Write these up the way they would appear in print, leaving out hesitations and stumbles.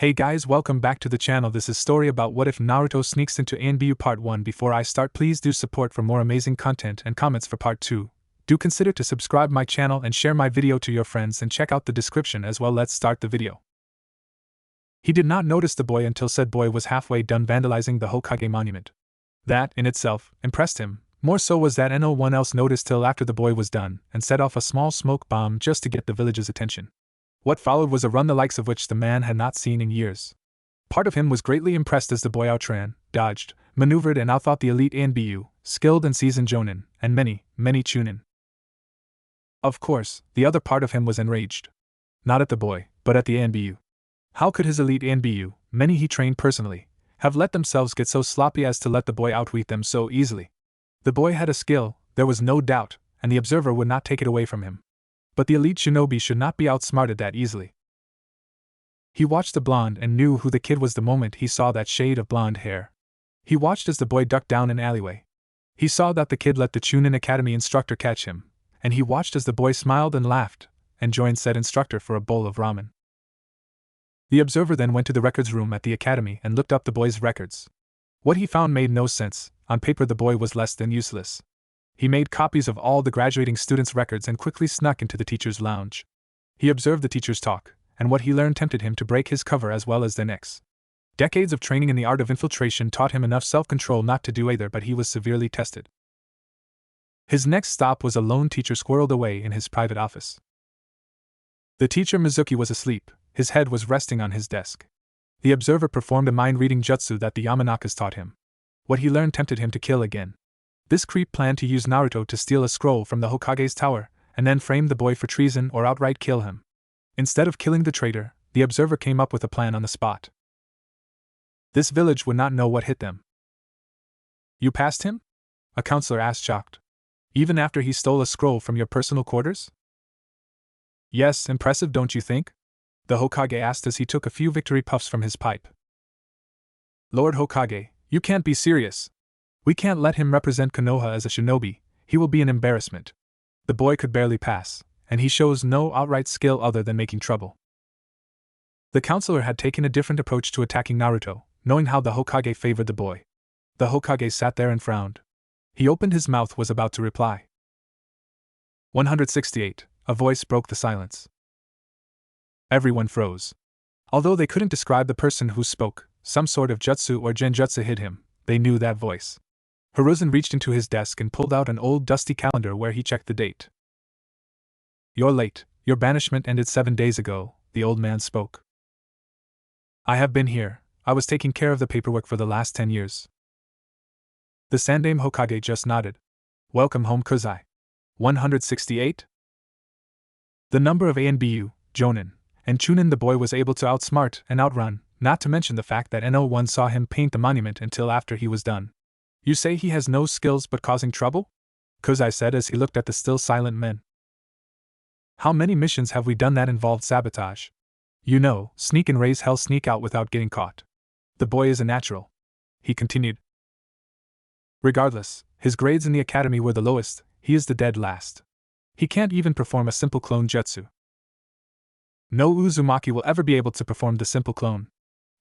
Hey guys, welcome back to the channel. This is story about what if Naruto sneaks into Anbu part 1. Before I start, please do support for more amazing content and comments for part 2. Do consider to subscribe my channel and share my video to your friends and check out the description as well. Let's start the video. He did not notice the boy until said boy was halfway done vandalizing the Hokage monument. That, in itself, impressed him. More so was that no one else noticed till after the boy was done and set off a small smoke bomb just to get the village's attention. What followed was a run the likes of which the man had not seen in years. Part of him was greatly impressed as the boy outran, dodged, maneuvered and outthought the elite Anbu, skilled and seasoned Jonin, and many Chunin. Of course, the other part of him was enraged. Not at the boy, but at the Anbu. How could his elite Anbu, many he trained personally, have let themselves get so sloppy as to let the boy outwit them so easily? The boy had a skill, there was no doubt, and the observer would not take it away from him. But the elite shinobi should not be outsmarted that easily. He watched the blonde and knew who the kid was the moment he saw that shade of blonde hair. He watched as the boy ducked down an alleyway. He saw that the kid let the Chunin Academy instructor catch him, and he watched as the boy smiled and laughed, and joined said instructor for a bowl of ramen. The observer then went to the records room at the academy and looked up the boy's records. What he found made no sense. On paper the boy was less than useless. He made copies of all the graduating students' records and quickly snuck into the teacher's lounge. He observed the teacher's talk, and what he learned tempted him to break his cover as well as their necks. Decades of training in the art of infiltration taught him enough self-control not to do either, but he was severely tested. His next stop was a lone teacher squirreled away in his private office. The teacher Mizuki was asleep, his head was resting on his desk. The observer performed a mind-reading jutsu that the Yamanakas taught him. What he learned tempted him to kill again. This creep planned to use Naruto to steal a scroll from the Hokage's tower, and then frame the boy for treason or outright kill him. Instead of killing the traitor, the observer came up with a plan on the spot. This village would not know what hit them. You passed him? A counselor asked, shocked. Even after he stole a scroll from your personal quarters? Yes, impressive, don't you think? The Hokage asked as he took a few victory puffs from his pipe. Lord Hokage, you can't be serious. We can't let him represent Konoha as a shinobi, he will be an embarrassment. The boy could barely pass, and he shows no outright skill other than making trouble. The counselor had taken a different approach to attacking Naruto, knowing how the Hokage favored the boy. The Hokage sat there and frowned. He opened his mouth, was about to reply. 168. A voice broke the silence. Everyone froze. Although they couldn't describe the person who spoke, some sort of jutsu or genjutsu hid him, they knew that voice. Hiruzen reached into his desk and pulled out an old dusty calendar where he checked the date. You're late, your banishment ended 7 days ago, the old man spoke. I have been here, I was taking care of the paperwork for the last 10 years. The Sandaime Hokage just nodded. Welcome home, Kuzai. 168? The number of Anbu, Jonin, and Chunin the boy was able to outsmart and outrun, not to mention the fact that no one saw him paint the monument until after he was done. You say he has no skills but causing trouble? Kuzai said as he looked at the still silent men. How many missions have we done that involved sabotage? You know, sneak and raise hell, sneak out without getting caught. The boy is a natural. He continued. Regardless, his grades in the academy were the lowest, he is the dead last. He can't even perform a simple clone jutsu. No Uzumaki will ever be able to perform the simple clone.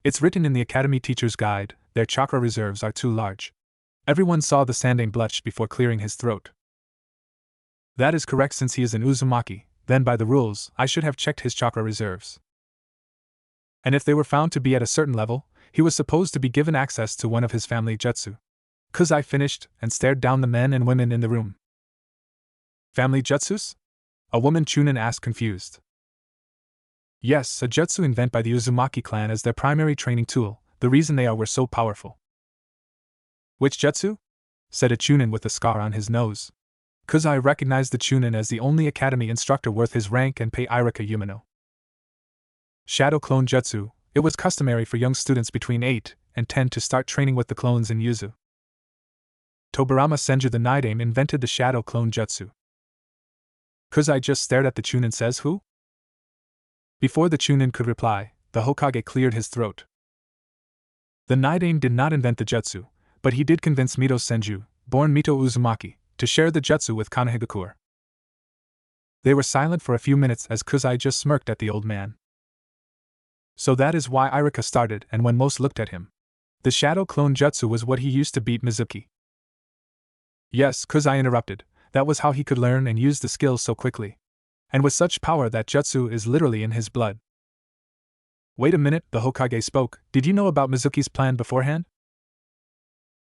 It's written in the academy teacher's guide, their chakra reserves are too large. Everyone saw the Sandaime blush before clearing his throat. That is correct, since he is an Uzumaki, then by the rules, I should have checked his chakra reserves. And if they were found to be at a certain level, he was supposed to be given access to one of his family jutsu. Kuzai finished and stared down the men and women in the room. Family jutsus? A woman Chunin asked, confused. Yes, a jutsu invented by the Uzumaki clan as their primary training tool, the reason they were so powerful. Which jutsu? Said a Chunin with a scar on his nose. Kuzai recognized the Chunin as the only academy instructor worth his rank and pay, Irika Yumino. Shadow clone jutsu. It was customary for young students between 8 and 10 to start training with the clones in Yuzu. Tobirama Senju the Nidaime invented the shadow clone jutsu. Kuzai just stared at the Chunin, says who? Before the Chunin could reply, the Hokage cleared his throat. The Nidaime did not invent the jutsu, but he did convince Mito Senju, born Mito Uzumaki, to share the jutsu with Kanehigakure. They were silent for a few minutes as Kuzai just smirked at the old man. So that is why Irika started, and when most looked at him. The shadow clone jutsu was what he used to beat Mizuki. Yes, Kuzai interrupted, that was how he could learn and use the skills so quickly. And with such power that jutsu is literally in his blood. Wait a minute, the Hokage spoke, did you know about Mizuki's plan beforehand?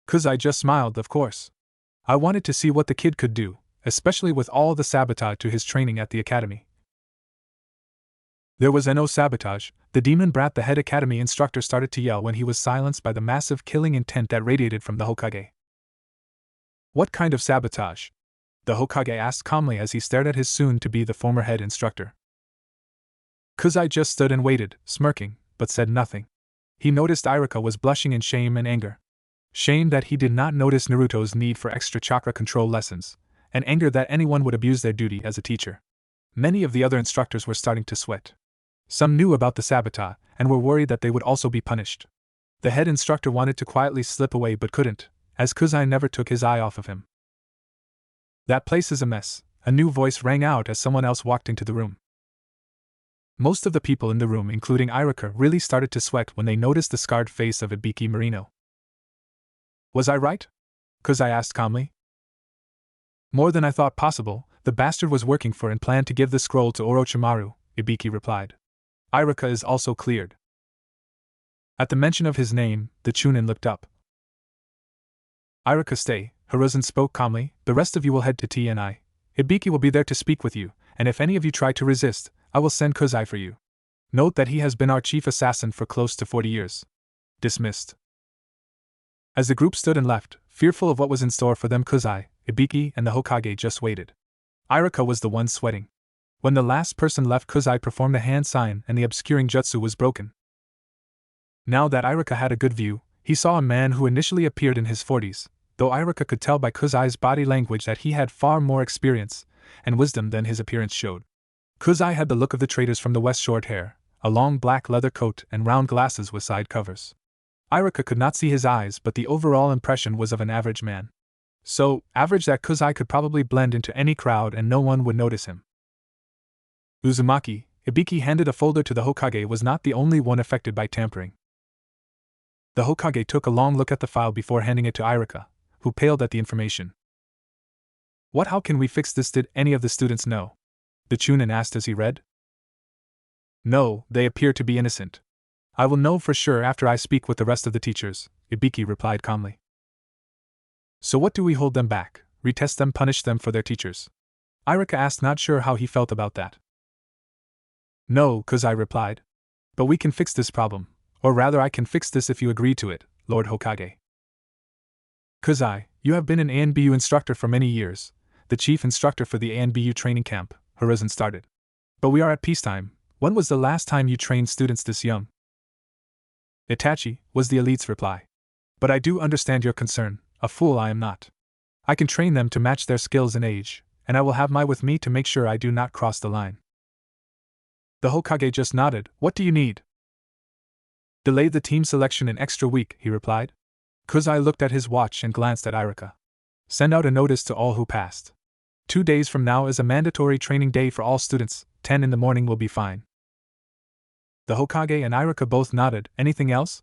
Kuzai just smiled, of course. I wanted to see what the kid could do, especially with all the sabotage to his training at the academy. There was no sabotage. The demon brat, the head academy instructor, started to yell when he was silenced by the massive killing intent that radiated from the Hokage. What kind of sabotage? The Hokage asked calmly as he stared at his soon-to-be the former head instructor. Kuzai just stood and waited, smirking, but said nothing. He noticed Irika was blushing in shame and anger. Shame that he did not notice Naruto's need for extra chakra control lessons, and anger that anyone would abuse their duty as a teacher. Many of the other instructors were starting to sweat. Some knew about the sabotage, and were worried that they would also be punished. The head instructor wanted to quietly slip away but couldn't, as Kuzai never took his eye off of him. That place is a mess, a new voice rang out as someone else walked into the room. Most of the people in the room, including Irika, really started to sweat when they noticed the scarred face of Ibiki Marino. Was I right? Kuzai asked calmly. More than I thought possible, the bastard was working for and planned to give the scroll to Orochimaru, Ibiki replied. Irika is also cleared. At the mention of his name, the Chunin looked up. Irika, stay, Hiruzen spoke calmly, the rest of you will head to TNI. Ibiki will be there to speak with you, and if any of you try to resist, I will send Kuzai for you. Note that he has been our chief assassin for close to 40 years. Dismissed. As the group stood and left, fearful of what was in store for them, Kuzai, Ibiki, and the Hokage just waited. Irika was the one sweating. When the last person left, Kuzai performed a hand sign and the obscuring jutsu was broken. Now that Irika had a good view, he saw a man who initially appeared in his 40s, though Irika could tell by Kuzai's body language that he had far more experience and wisdom than his appearance showed. Kuzai had the look of the traders from the West, short hair, a long black leather coat, and round glasses with side covers. Irika could not see his eyes, but the overall impression was of an average man. So average that Kuzai could probably blend into any crowd and no one would notice him. Uzumaki, Ibiki handed a folder to the Hokage, was not the only one affected by tampering. The Hokage took a long look at the file before handing it to Irika, who paled at the information. How can we fix this? Did any of the students know? The Chunin asked as he read. No, they appear to be innocent. I will know for sure after I speak with the rest of the teachers, Ibiki replied calmly. So what do we hold them back, retest them, punish them for their teachers? Irika asked, not sure how he felt about that. No, Kuzai replied. But we can fix this problem, or rather I can fix this if you agree to it, Lord Hokage. Kuzai, you have been an ANBU instructor for many years, the chief instructor for the ANBU training camp, Hiruzen started. But we are at peacetime. When was the last time you trained students this young? Itachi, was the elite's reply. But I do understand your concern, a fool I am not. I can train them to match their skills and age, and I will have my with me to make sure I do not cross the line. The Hokage just nodded. What do you need? Delay the team selection an extra week, he replied. Kuzai looked at his watch and glanced at Irika. Send out a notice to all who passed. 2 days from now is a mandatory training day for all students, 10 in the morning will be fine. The Hokage and Irika both nodded. Anything else?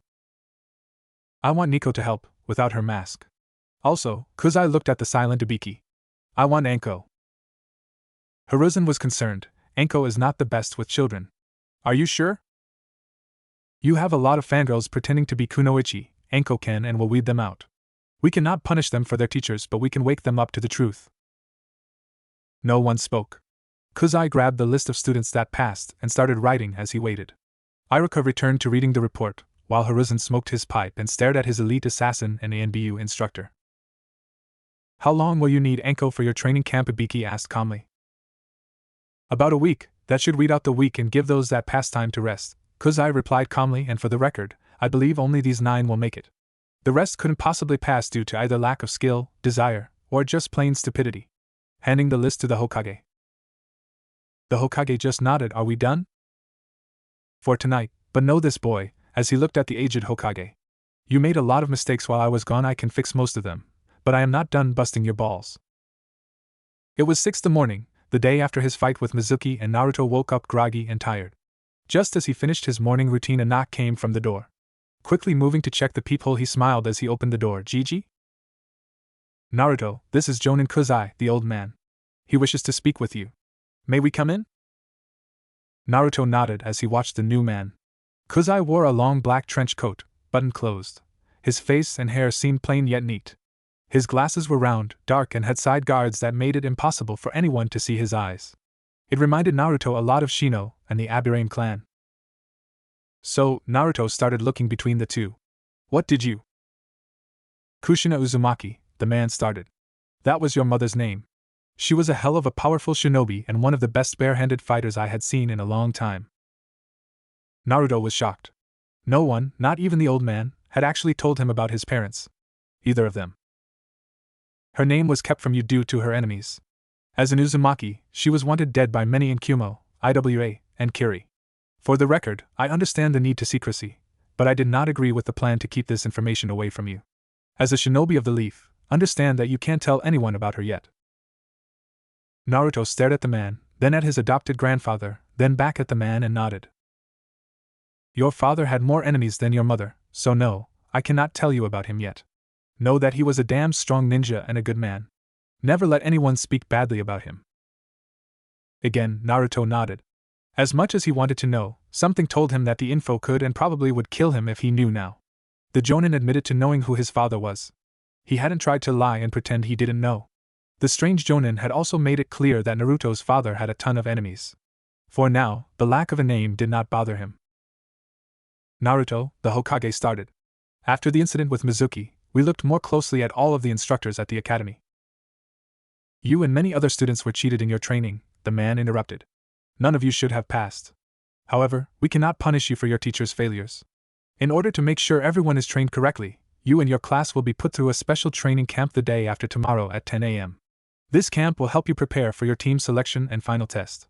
I want Nico to help, without her mask. Also, Kuzai looked at the silent Ibiki. I want Anko. Hiruzen was concerned. Anko is not the best with children. Are you sure? You have a lot of fangirls pretending to be kunoichi, Anko can and will weed them out. We cannot punish them for their teachers, but we can wake them up to the truth. No one spoke. Kuzai grabbed the list of students that passed and started writing as he waited. Irika returned to reading the report, while Hiruzen smoked his pipe and stared at his elite assassin and ANBU instructor. How long will you need Anko for your training camp? Ibiki asked calmly. About a week. That should weed out the weak and give those that pass time to rest, Kuzai replied calmly, and for the record, I believe only these 9 will make it. The rest couldn't possibly pass due to either lack of skill, desire, or just plain stupidity. Handing the list to the Hokage. The Hokage just nodded. Are we done? For tonight, but know this, boy, as he looked at the aged Hokage. You made a lot of mistakes while I was gone. I can fix most of them, but I am not done busting your balls. It was 6 in the morning, the day after his fight with Mizuki, and Naruto woke up groggy and tired. Just as he finished his morning routine, a knock came from the door. Quickly moving to check the peephole, he smiled as he opened the door. Gigi? Naruto, this is Jonin Kuzai, the old man. He wishes to speak with you. May we come in? Naruto nodded as he watched the new man. Kuzai wore a long black trench coat, buttoned closed. His face and hair seemed plain yet neat. His glasses were round, dark, and had side guards that made it impossible for anyone to see his eyes. It reminded Naruto a lot of Shino and the Aburame clan. So, Naruto started looking between the two. What did you? Kushina Uzumaki, the man started. That was your mother's name. She was a hell of a powerful shinobi and one of the best bare-handed fighters I had seen in a long time. Naruto was shocked. No one, not even the old man, had actually told him about his parents. Either of them. Her name was kept from you due to her enemies. As an Uzumaki, she was wanted dead by many in Kumo, Iwa, and Kiri. For the record, I understand the need to secrecy, but I did not agree with the plan to keep this information away from you. As a shinobi of the leaf, understand that you can't tell anyone about her yet. Naruto stared at the man, then at his adopted grandfather, then back at the man and nodded. Your father had more enemies than your mother, so no, I cannot tell you about him yet. Know that he was a damn strong ninja and a good man. Never let anyone speak badly about him. Again, Naruto nodded. As much as he wanted to know, something told him that the info could and probably would kill him if he knew now. The Jonin admitted to knowing who his father was. He hadn't tried to lie and pretend he didn't know. The strange Jonin had also made it clear that Naruto's father had a ton of enemies. For now, the lack of a name did not bother him. Naruto, the Hokage, started. After the incident with Mizuki, we looked more closely at all of the instructors at the academy. You and many other students were cheated in your training, the man interrupted. None of you should have passed. However, we cannot punish you for your teacher's failures. In order to make sure everyone is trained correctly, you and your class will be put through a special training camp the day after tomorrow at 10 a.m. This camp will help you prepare for your team selection and final test.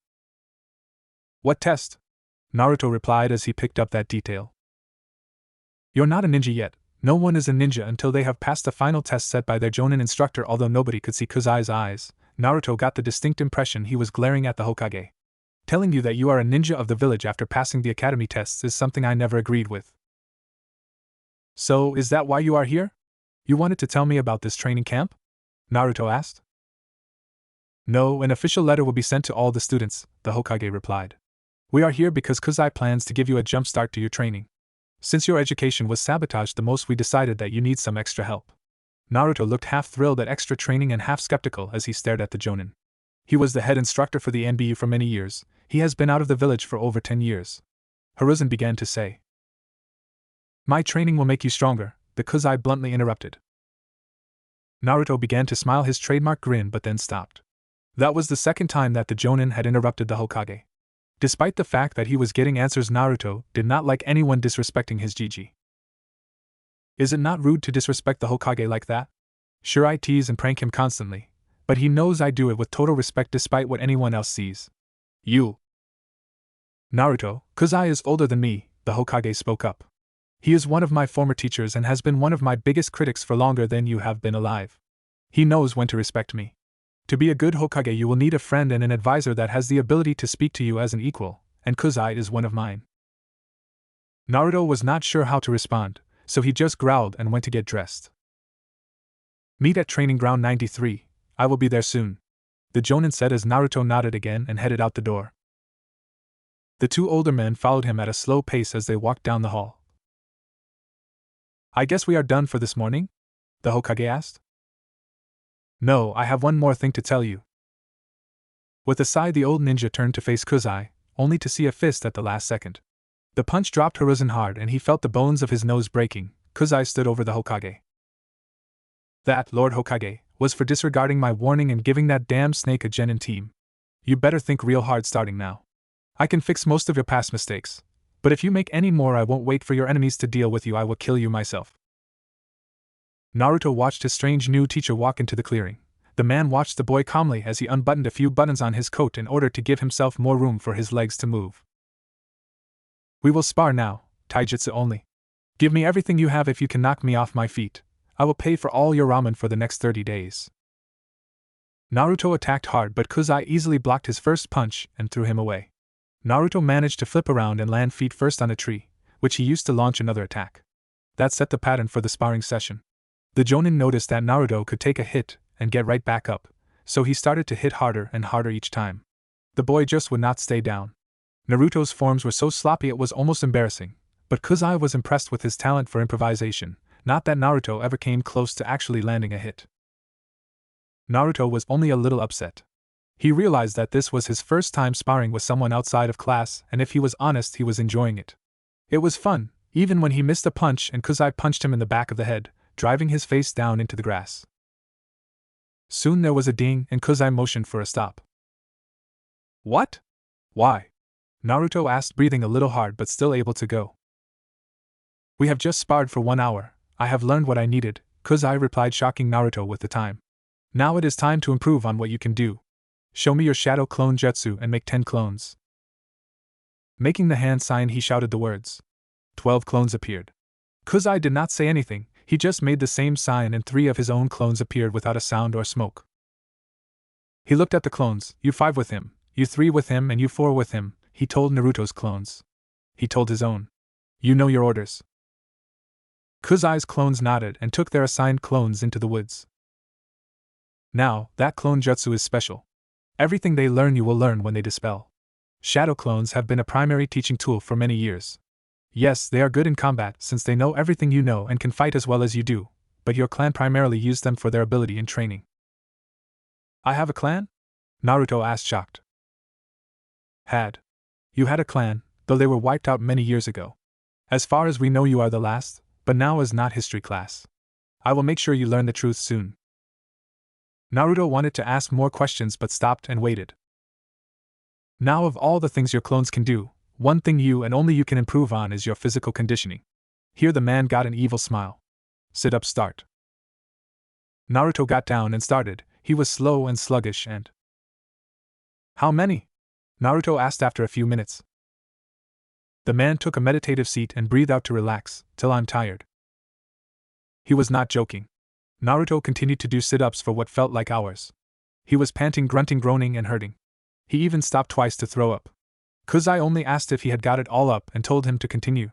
What test? Naruto replied as he picked up that detail. You're not a ninja yet. No one is a ninja until they have passed the final test set by their Jonin instructor. Although nobody could see Kuzai's eyes, Naruto got the distinct impression he was glaring at the Hokage. Telling you that you are a ninja of the village after passing the academy tests is something I never agreed with. So, is that why you are here? You wanted to tell me about this training camp? Naruto asked. No, an official letter will be sent to all the students, the Hokage replied. We are here because Kuzai plans to give you a jump start to your training. Since your education was sabotaged the most, we decided that you need some extra help. Naruto looked half thrilled at extra training and half skeptical as he stared at the Jonin. He was the head instructor for the Anbu for many years. He has been out of the village for over 10 years. Hiruzen began to say. My training will make you stronger, the Kuzai bluntly interrupted. Naruto began to smile his trademark grin but then stopped. That was the second time that the Jonin had interrupted the Hokage. Despite the fact that he was getting answers, Naruto did not like anyone disrespecting his Gigi. Is it not rude to disrespect the Hokage like that? Sure, I tease and prank him constantly, but he knows I do it with total respect despite what anyone else sees. You. Naruto, Kuzai is older than me, the Hokage spoke up. He is one of my former teachers and has been one of my biggest critics for longer than you have been alive. He knows when to respect me. To be a good Hokage, you will need a friend and an advisor that has the ability to speak to you as an equal, and Kuzai is one of mine. Naruto was not sure how to respond, so he just growled and went to get dressed. Meet at Training Ground 93, I will be there soon, the Jonin said as Naruto nodded again and headed out the door. The two older men followed him at a slow pace as they walked down the hall. I guess we are done for this morning? The Hokage asked. No, I have one more thing to tell you. With a sigh, the old ninja turned to face Kuzai, only to see a fist at the last second. The punch dropped Hiruzen hard and he felt the bones of his nose breaking. Kuzai stood over the Hokage. That, Lord Hokage, was for disregarding my warning and giving that damn snake a genin team. You better think real hard starting now. I can fix most of your past mistakes, but if you make any more, I won't wait for your enemies to deal with you, I will kill you myself. Naruto watched his strange new teacher walk into the clearing. The man watched the boy calmly as he unbuttoned a few buttons on his coat in order to give himself more room for his legs to move. We will spar now, taijutsu only. Give me everything you have if you can knock me off my feet. I will pay for all your ramen for the next 30 days. Naruto attacked hard, but Kuzai easily blocked his first punch and threw him away. Naruto managed to flip around and land feet first on a tree, which he used to launch another attack. That set the pattern for the sparring session. The Jonin noticed that Naruto could take a hit and get right back up, so he started to hit harder and harder each time. The boy just would not stay down. Naruto's forms were so sloppy it was almost embarrassing, but Kuzai was impressed with his talent for improvisation, not that Naruto ever came close to actually landing a hit. Naruto was only a little upset. He realized that this was his first time sparring with someone outside of class, and if he was honest, he was enjoying it. It was fun, even when he missed a punch and Kuzai punched him in the back of the head, driving his face down into the grass. Soon there was a ding and Kuzai motioned for a stop. What? Why? Naruto asked, breathing a little hard but still able to go. We have just sparred for 1 hour. I have learned what I needed, Kuzai replied, shocking Naruto with the time. Now it is time to improve on what you can do. Show me your shadow clone jutsu and make 10 clones. Making the hand sign, he shouted the words. 12 clones appeared. Kuzai did not say anything, he just made the same sign and 3 of his own clones appeared without a sound or smoke. He looked at the clones. You 5 with him, you 3 with him, and you 4 with him, he told Naruto's clones. He told his own. You know your orders. Kuzai's clones nodded and took their assigned clones into the woods. Now, that clone jutsu is special. Everything they learn you will learn when they dispel. Shadow clones have been a primary teaching tool for many years. Yes, they are good in combat since they know everything you know and can fight as well as you do, but your clan primarily used them for their ability in training. I have a clan? Naruto asked, shocked. Had. You had a clan, though they were wiped out many years ago. As far as we know, you are the last, but now is not history class. I will make sure you learn the truth soon. Naruto wanted to ask more questions but stopped and waited. Now, of all the things your clones can do, one thing you and only you can improve on is your physical conditioning. Here the man got an evil smile. Sit up, start. Naruto got down and started. He was slow and sluggish and... How many? Naruto asked after a few minutes. The man took a meditative seat and breathed out to relax, till I'm tired. He was not joking. Naruto continued to do sit-ups for what felt like hours. He was panting, grunting, groaning, and hurting. He even stopped twice to throw up. Kuzai only asked if he had got it all up and told him to continue.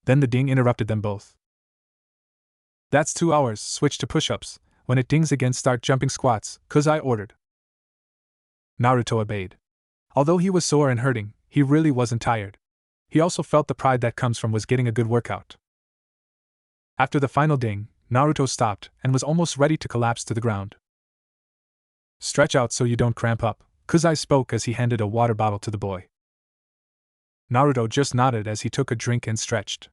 Then the ding interrupted them both. That's 2 hours, switch to push-ups. When it dings again, start jumping squats, Kuzai ordered. Naruto obeyed. Although he was sore and hurting, he really wasn't tired. He also felt the pride that comes from was getting a good workout. After the final ding, Naruto stopped and was almost ready to collapse to the ground. Stretch out so you don't cramp up, Kuzai spoke as he handed a water bottle to the boy. Naruto just nodded as he took a drink and stretched.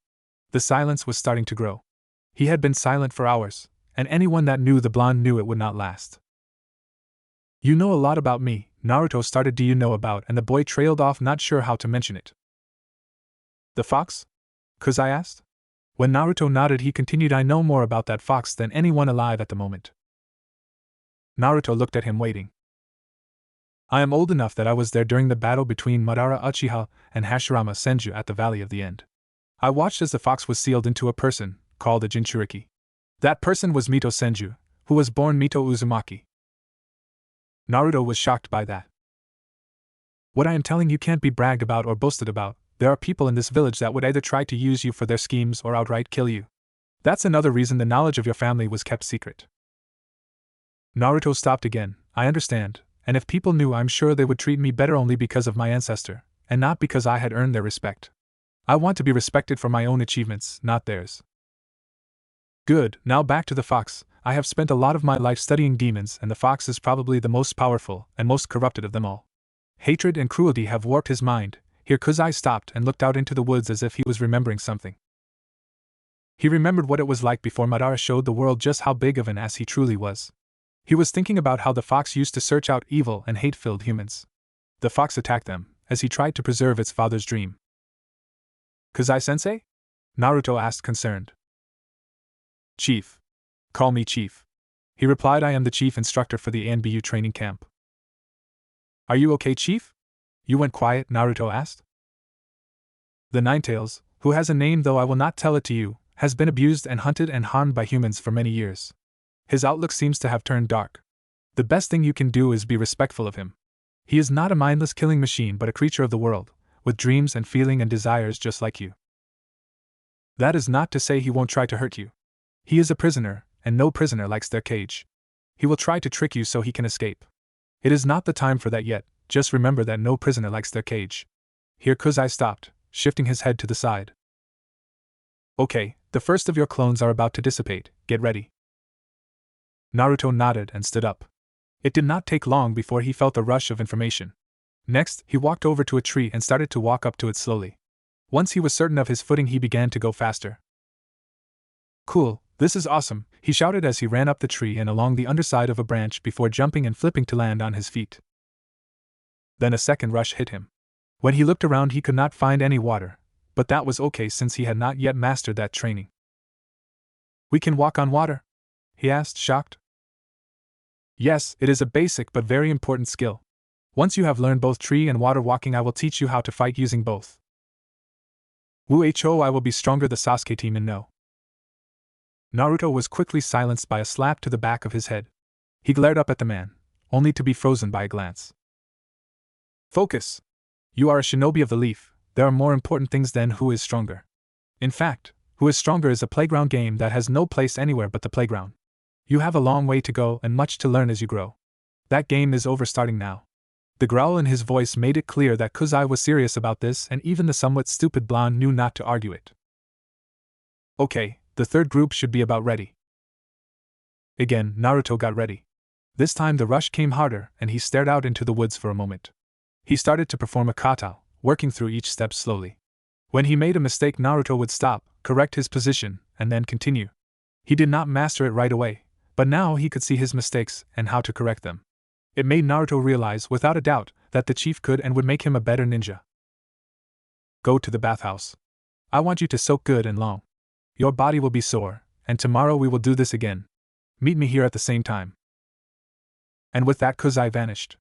The silence was starting to grow. He had been silent for hours, and anyone that knew the blonde knew it would not last. You know a lot about me, Naruto started. Do you know about, and the boy trailed off, not sure how to mention it. The fox? Kuzai asked. When Naruto nodded, he continued, I know more about that fox than anyone alive at the moment. Naruto looked at him, waiting. I am old enough that I was there during the battle between Madara Uchiha and Hashirama Senju at the Valley of the End. I watched as the fox was sealed into a person, called a Jinchuriki. That person was Mito Senju, who was born Mito Uzumaki. Naruto was shocked by that. What I am telling you can't be bragged about or boasted about. There are people in this village that would either try to use you for their schemes or outright kill you. That's another reason the knowledge of your family was kept secret. Naruto stopped again. I understand, and if people knew, I'm sure they would treat me better only because of my ancestor, and not because I had earned their respect. I want to be respected for my own achievements, not theirs. Good, now back to the fox. I have spent a lot of my life studying demons, and the fox is probably the most powerful and most corrupted of them all. Hatred and cruelty have warped his mind. Here Kuzai stopped and looked out into the woods as if he was remembering something. He remembered what it was like before Madara showed the world just how big of an ass he truly was. He was thinking about how the fox used to search out evil and hate-filled humans. The fox attacked them, as he tried to preserve its father's dream. Kuzai-sensei? Naruto asked, concerned. Chief. Call me Chief. He replied, I am the chief instructor for the Anbu training camp. Are you okay, Chief? You went quiet, Naruto asked. The Ninetails, who has a name though I will not tell it to you, has been abused and hunted and harmed by humans for many years. His outlook seems to have turned dark. The best thing you can do is be respectful of him. He is not a mindless killing machine but a creature of the world, with dreams and feeling and desires just like you. That is not to say he won't try to hurt you. He is a prisoner, and no prisoner likes their cage. He will try to trick you so he can escape. It is not the time for that yet, just remember that no prisoner likes their cage. Here Kuzai stopped, shifting his head to the side. Okay, the first of your clones are about to dissipate, get ready. Naruto nodded and stood up. It did not take long before he felt a rush of information. Next, he walked over to a tree and started to walk up to it slowly. Once he was certain of his footing, he began to go faster. Cool, this is awesome, he shouted as he ran up the tree and along the underside of a branch before jumping and flipping to land on his feet. Then a second rush hit him. When he looked around, he could not find any water, but that was okay since he had not yet mastered that training. We can walk on water? He asked, shocked. Yes, it is a basic but very important skill. Once you have learned both tree and water walking, I will teach you how to fight using both. Woo-ho, I will be stronger, the Sasuke team in no. Naruto was quickly silenced by a slap to the back of his head. He glared up at the man, only to be frozen by a glance. Focus! You are a shinobi of the leaf, there are more important things than who is stronger. In fact, Who is Stronger is a playground game that has no place anywhere but the playground. You have a long way to go and much to learn as you grow. That game is over starting now. The growl in his voice made it clear that Kuzai was serious about this, and even the somewhat stupid blonde knew not to argue it. Okay, the third group should be about ready. Again, Naruto got ready. This time the rush came harder, and he stared out into the woods for a moment. He started to perform a kata, working through each step slowly. When he made a mistake, Naruto would stop, correct his position, and then continue. He did not master it right away, but now he could see his mistakes and how to correct them. It made Naruto realize without a doubt that the chief could and would make him a better ninja. Go to the bathhouse. I want you to soak good and long. Your body will be sore, and tomorrow we will do this again. Meet me here at the same time. And with that, Kuzai vanished.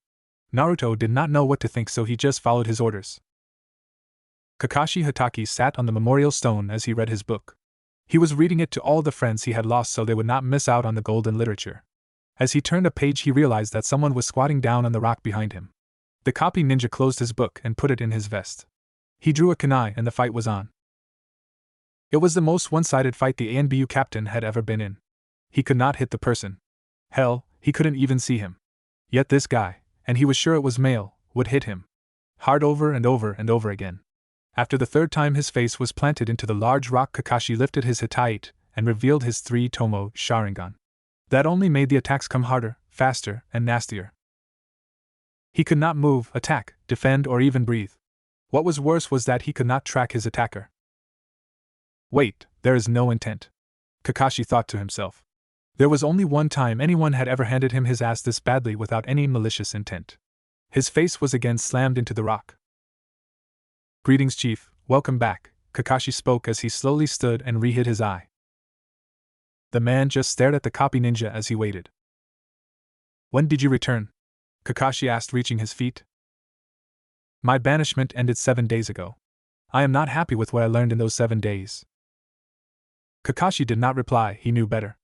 Naruto did not know what to think, so he just followed his orders. Kakashi Hatake sat on the memorial stone as he read his book. He was reading it to all the friends he had lost so they would not miss out on the golden literature. As he turned a page, he realized that someone was squatting down on the rock behind him. The copy ninja closed his book and put it in his vest. He drew a kunai and the fight was on. It was the most one-sided fight the Anbu captain had ever been in. He could not hit the person. Hell, he couldn't even see him. Yet this guy, and he was sure it was male, would hit him. Hard over and over and over again. After the third time his face was planted into the large rock, Kakashi lifted his Hittite and revealed his 3-tomo Sharingan. That only made the attacks come harder, faster, and nastier. He could not move, attack, defend, or even breathe. What was worse was that he could not track his attacker. Wait, there is no intent. Kakashi thought to himself. There was only one time anyone had ever handed him his ass this badly without any malicious intent. His face was again slammed into the rock. Greetings, Chief, welcome back, Kakashi spoke as he slowly stood and re-hid his eye. The man just stared at the copy ninja as he waited. When did you return? Kakashi asked, reaching his feet. My banishment ended 7 days ago. I am not happy with what I learned in those 7 days. Kakashi did not reply, he knew better.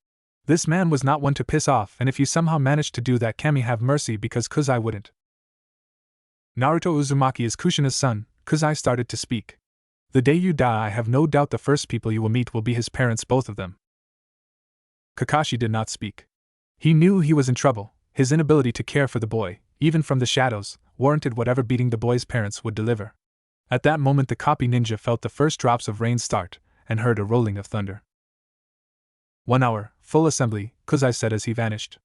This man was not one to piss off, and if you somehow managed to do that, Kami have mercy because Kuzai wouldn't. Naruto Uzumaki is Kushina's son, Kuzai started to speak. The day you die, I have no doubt the first people you will meet will be his parents, both of them. Kakashi did not speak. He knew he was in trouble. His inability to care for the boy, even from the shadows, warranted whatever beating the boy's parents would deliver. At that moment the copy ninja felt the first drops of rain start, and heard a rolling of thunder. 1 hour, full assembly, Kuzai said as he vanished.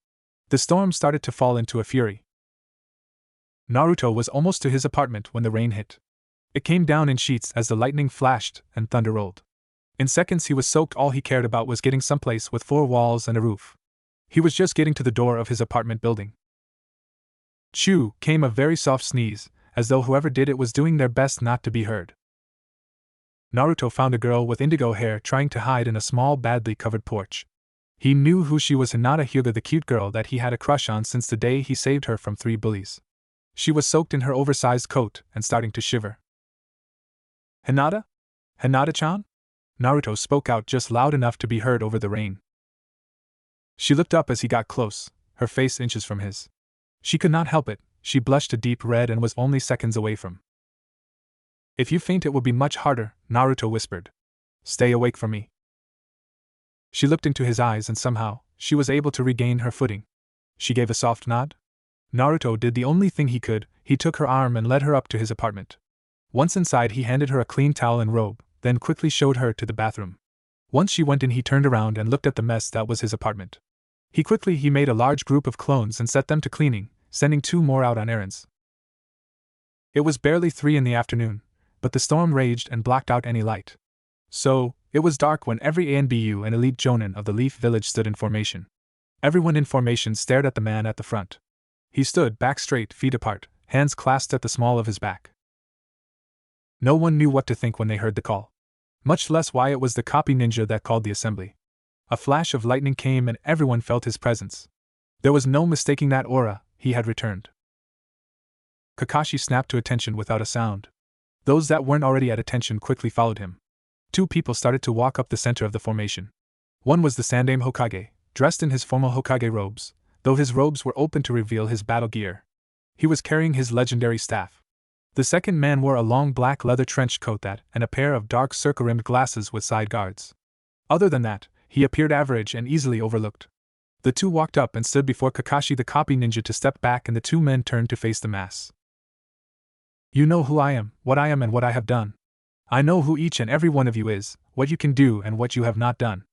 The storm started to fall into a fury. Naruto was almost to his apartment when the rain hit. It came down in sheets as the lightning flashed and thunder rolled. In seconds he was soaked. All he cared about was getting someplace with 4 walls and a roof. He was just getting to the door of his apartment building. Chew, came a very soft sneeze, as though whoever did it was doing their best not to be heard. Naruto found a girl with indigo hair trying to hide in a small badly covered porch. He knew who she was, Hinata Hyuga, the cute girl that he had a crush on since the day he saved her from 3 bullies. She was soaked in her oversized coat and starting to shiver. Hinata? Hinata-chan? Naruto spoke out just loud enough to be heard over the rain. She looked up as he got close, her face inches from his. She could not help it, she blushed a deep red and was only seconds away from If you faint, it will be much harder, Naruto whispered. Stay awake for me. She looked into his eyes and somehow, she was able to regain her footing. She gave a soft nod. Naruto did the only thing he could. He took her arm and led her up to his apartment. Once inside, he handed her a clean towel and robe, then quickly showed her to the bathroom. Once she went in, he turned around and looked at the mess that was his apartment. He made a large group of clones and set them to cleaning, sending 2 more out on errands. It was barely 3 in the afternoon, but the storm raged and blocked out any light. So, it was dark when every Anbu and elite jonin of the Leaf Village stood in formation. Everyone in formation stared at the man at the front. He stood back straight, feet apart, hands clasped at the small of his back. No one knew what to think when they heard the call. Much less why it was the copy ninja that called the assembly. A flash of lightning came and everyone felt his presence. There was no mistaking that aura. He had returned. Kakashi snapped to attention without a sound. Those that weren't already at attention quickly followed him. 2 people started to walk up the center of the formation. One was the Sandaime Hokage, dressed in his formal Hokage robes, though his robes were open to reveal his battle gear. He was carrying his legendary staff. The second man wore a long black leather trench coat and a pair of dark circle-rimmed glasses with side guards. Other than that, he appeared average and easily overlooked. The 2 walked up and stood before Kakashi the copy ninja to step back, and the 2 men turned to face the mass. You know who I am, what I am, and what I have done. I know who each and every one of you is, what you can do and what you have not done.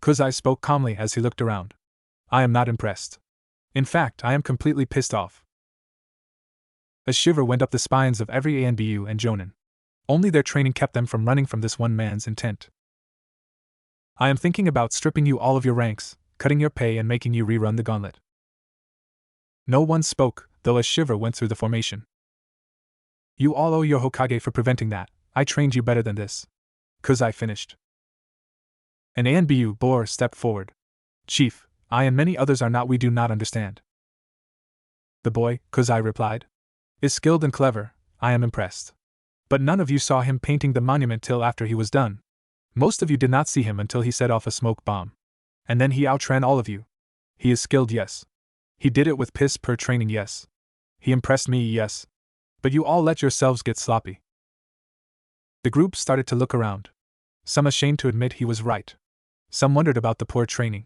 Kuzai spoke calmly as he looked around. I am not impressed. In fact, I am completely pissed off. A shiver went up the spines of every Anbu and Jonin. Only their training kept them from running from this one man's intent. I am thinking about stripping you all of your ranks, cutting your pay, and making you rerun the gauntlet. No one spoke, though a shiver went through the formation. You all owe your Hokage for preventing that. I trained you better than this. Kuzai finished. An Anbu boar stepped forward. Chief, I and many others are not. We do not understand. The boy, Kuzai replied, is skilled and clever. I am impressed. But none of you saw him painting the monument till after he was done. Most of you did not see him until he set off a smoke bomb. And then he outran all of you. He is skilled, yes. He did it with piss per training, yes. He impressed me, yes. But you all let yourselves get sloppy. The group started to look around. Some ashamed to admit he was right. Some wondered about the poor training.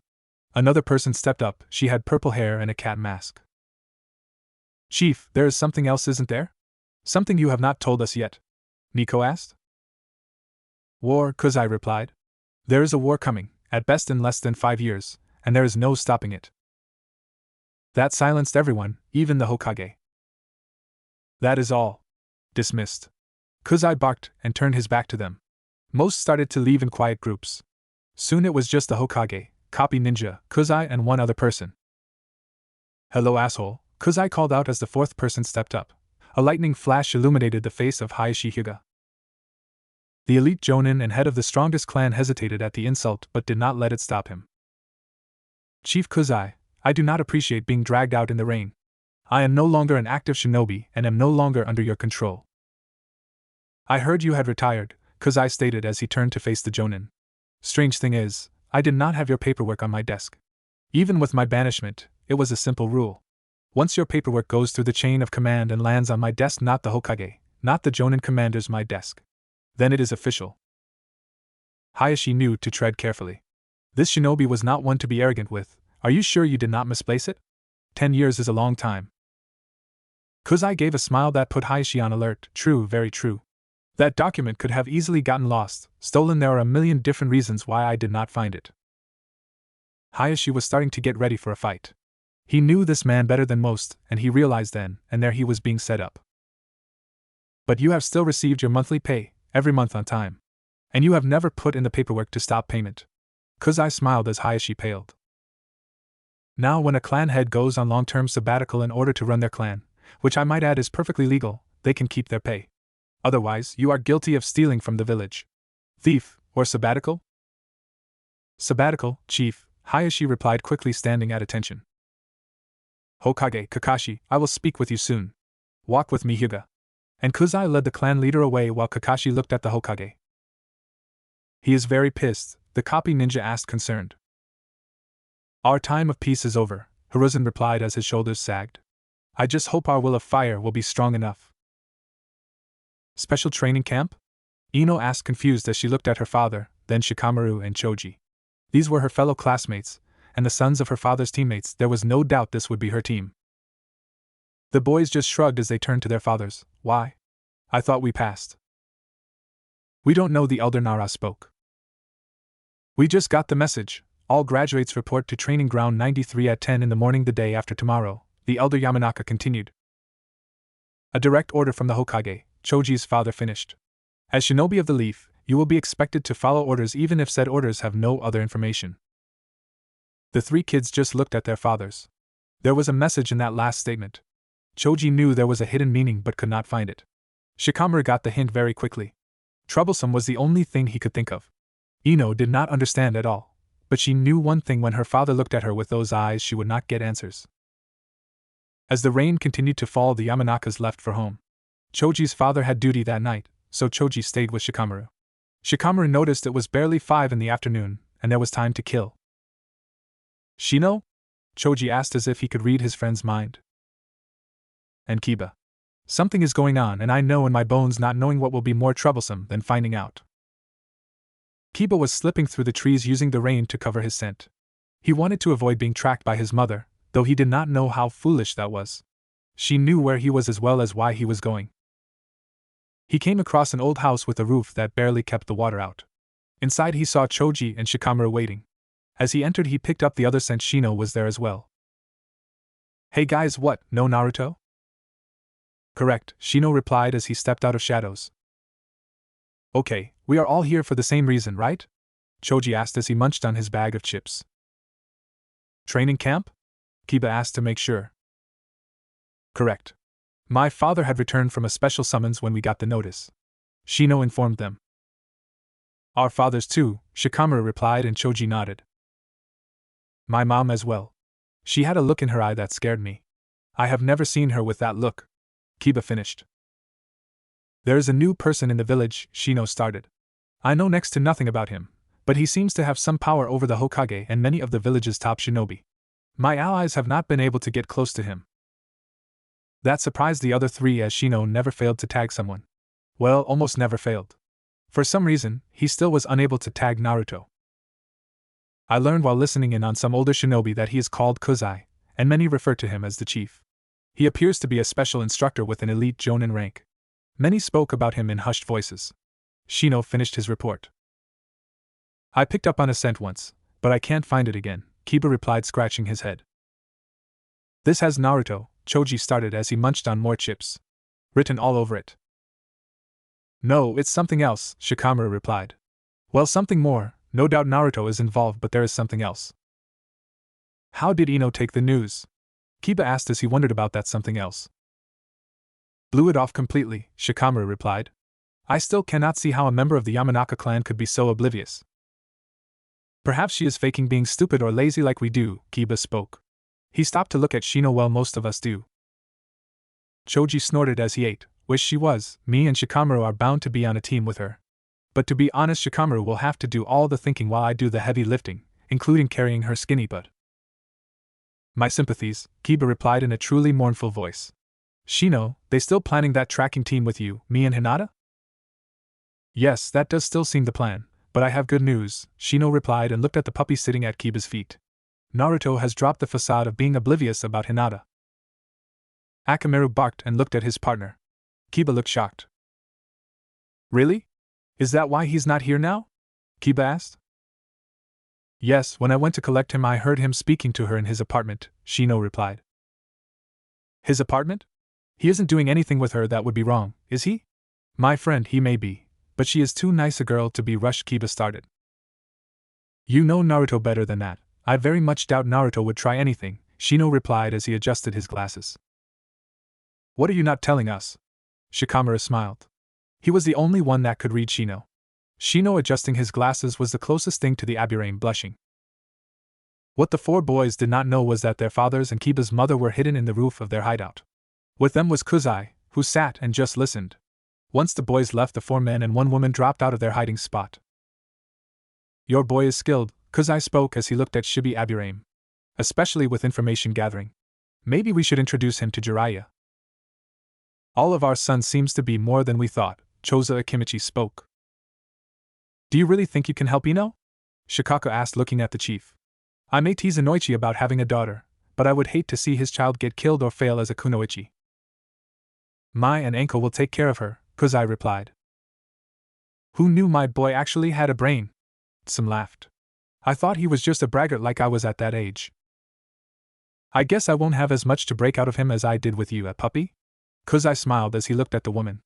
Another person stepped up. She had purple hair and a cat mask. Chief, there is something else, isn't there? Something you have not told us yet? Nico asked. War, Kuzai replied. There is a war coming, at best in less than 5 years, and there is no stopping it. That silenced everyone, even the Hokage. That is all. Dismissed. Kuzai barked and turned his back to them. Most started to leave in quiet groups. Soon it was just the Hokage, copy ninja, Kuzai, and one other person. Hello, asshole, Kuzai called out as the 4th person stepped up. A lightning flash illuminated the face of Hayashi Hyuga. The elite jonin and head of the strongest clan hesitated at the insult but did not let it stop him. Chief Kuzai, I do not appreciate being dragged out in the rain. I am no longer an active shinobi and am no longer under your control. I heard you had retired, Kuzai stated as he turned to face the jonin. Strange thing is, I did not have your paperwork on my desk. Even with my banishment, it was a simple rule. Once your paperwork goes through the chain of command and lands on my desk, not the Hokage, not the jonin commander's, my desk, then it is official. Hayashi knew to tread carefully. This shinobi was not one to be arrogant with. Are you sure you did not misplace it? 10 years is a long time. Kuzai gave a smile that put Hayashi on alert. True, very true. That document could have easily gotten lost, stolen. There are a million different reasons why I did not find it. Hayashi was starting to get ready for a fight. He knew this man better than most, and he realized then and there he was being set up. But you have still received your monthly pay, every month on time. And you have never put in the paperwork to stop payment. Kuzai smiled as Hayashi paled. Now when a clan head goes on long-term sabbatical in order to run their clan, which I might add is perfectly legal, they can keep their pay. Otherwise, you are guilty of stealing from the village. Thief, or sabbatical? Sabbatical, chief, Hayashi replied quickly, standing at attention. Hokage, Kakashi, I will speak with you soon. Walk with me, Hyuga. And Kuzai led the clan leader away while Kakashi looked at the Hokage. He is very pissed, the copy ninja asked, concerned. Our time of peace is over, Hiruzen replied as his shoulders sagged. I just hope our will of fire will be strong enough. Special training camp? Ino asked confused as she looked at her father, then Shikamaru and Choji. These were her fellow classmates, and the sons of her father's teammates. There was no doubt this would be her team. The boys just shrugged as they turned to their fathers. Why? I thought we passed. We don't know, the elder Nara spoke. We just got the message. All graduates report to training ground 93 at 10 in the morning the day after tomorrow, the elder Yamanaka continued. A direct order from the Hokage, Choji's father finished. As shinobi of the leaf, you will be expected to follow orders even if said orders have no other information. The three kids just looked at their fathers. There was a message in that last statement. Choji knew there was a hidden meaning but could not find it. Shikamaru got the hint very quickly. Troublesome was the only thing he could think of. Ino did not understand at all, but she knew one thing: when her father looked at her with those eyes, she would not get answers. As the rain continued to fall, the Yamanakas left for home. Choji's father had duty that night, so Choji stayed with Shikamaru. Shikamaru noticed it was barely 5 in the afternoon, and there was time to kill. Shino? Choji asked as if he could read his friend's mind. And Kiba. Something is going on, and I know in my bones not knowing what will be more troublesome than finding out. Kiba was slipping through the trees using the rain to cover his scent. He wanted to avoid being tracked by his mother, though he did not know how foolish that was. She knew where he was as well as why he was going. He came across an old house with a roof that barely kept the water out. Inside he saw Choji and Shikamaru waiting. As he entered, he picked up the other scent. Shino was there as well. Hey guys, what, no Naruto? Correct, Shino replied as he stepped out of shadows. Okay, we are all here for the same reason, right? Choji asked as he munched on his bag of chips. Training camp? Kiba asked to make sure. Correct. My father had returned from a special summons when we got the notice. Shino informed them. Our fathers too, Shikamaru replied, and Choji nodded. My mom as well. She had a look in her eye that scared me. I have never seen her with that look. Kiba finished. There is a new person in the village, Shino started. I know next to nothing about him, but he seems to have some power over the Hokage and many of the village's top shinobi. My allies have not been able to get close to him. That surprised the other three, as Shino never failed to tag someone. Well, almost never failed. For some reason, he still was unable to tag Naruto. I learned while listening in on some older shinobi that he is called Kuzai, and many refer to him as the chief. He appears to be a special instructor with an elite jonin rank. Many spoke about him in hushed voices. Shino finished his report. I picked up on a scent once, but I can't find it again, Kiba replied, scratching his head. This has Naruto, Choji started as he munched on more chips. Written all over it. No, it's something else, Shikamaru replied. Well, something more. No doubt Naruto is involved, but there is something else. How did Ino take the news? Kiba asked as he wondered about that something else. Blew it off completely, Shikamaru replied. I still cannot see how a member of the Yamanaka clan could be so oblivious. Perhaps she is faking being stupid or lazy like we do, Kiba spoke. He stopped to look at Shino. Well, most of us do. Choji snorted as he ate. Wish she was. Me and Shikamaru are bound to be on a team with her. But to be honest, Shikamaru will have to do all the thinking while I do the heavy lifting, including carrying her skinny butt. My sympathies, Kiba replied in a truly mournful voice. Shino, they still planning that tracking team with you, me and Hinata? Yes, that does still seem the plan, but I have good news, Shino replied and looked at the puppy sitting at Kiba's feet. Naruto has dropped the facade of being oblivious about Hinata. Akamaru barked and looked at his partner. Kiba looked shocked. Really? Is that why he's not here now? Kiba asked. Yes, when I went to collect him I heard him speaking to her in his apartment, Shino replied. His apartment? He isn't doing anything with her that would be wrong, is he? My friend, he may be, but she is too nice a girl to be rushed, Kiba started. You know Naruto better than that. I very much doubt Naruto would try anything, Shino replied as he adjusted his glasses. What are you not telling us? Shikamaru smiled. He was the only one that could read Shino. Shino adjusting his glasses was the closest thing to the Aburame blushing. What the four boys did not know was that their fathers and Kiba's mother were hidden in the roof of their hideout. With them was Kuzai, who sat and just listened. Once the boys left, the 4 men and 1 woman dropped out of their hiding spot. Your boy is skilled, Kuzai spoke as he looked at Shibi Aburame. Especially with information gathering. Maybe we should introduce him to Jiraiya. All of our sons seems to be more than we thought, Choza Akimichi spoke. Do you really think you can help Ino? Shikako asked, looking at the chief. I may tease Inoichi about having a daughter, but I would hate to see his child get killed or fail as a kunoichi. Mai and Anko will take care of her, Kuzai replied. Who knew my boy actually had a brain? Tsum laughed. I thought he was just a braggart like I was at that age. I guess I won't have as much to break out of him as I did with you, puppy? Kuzai smiled as he looked at the woman.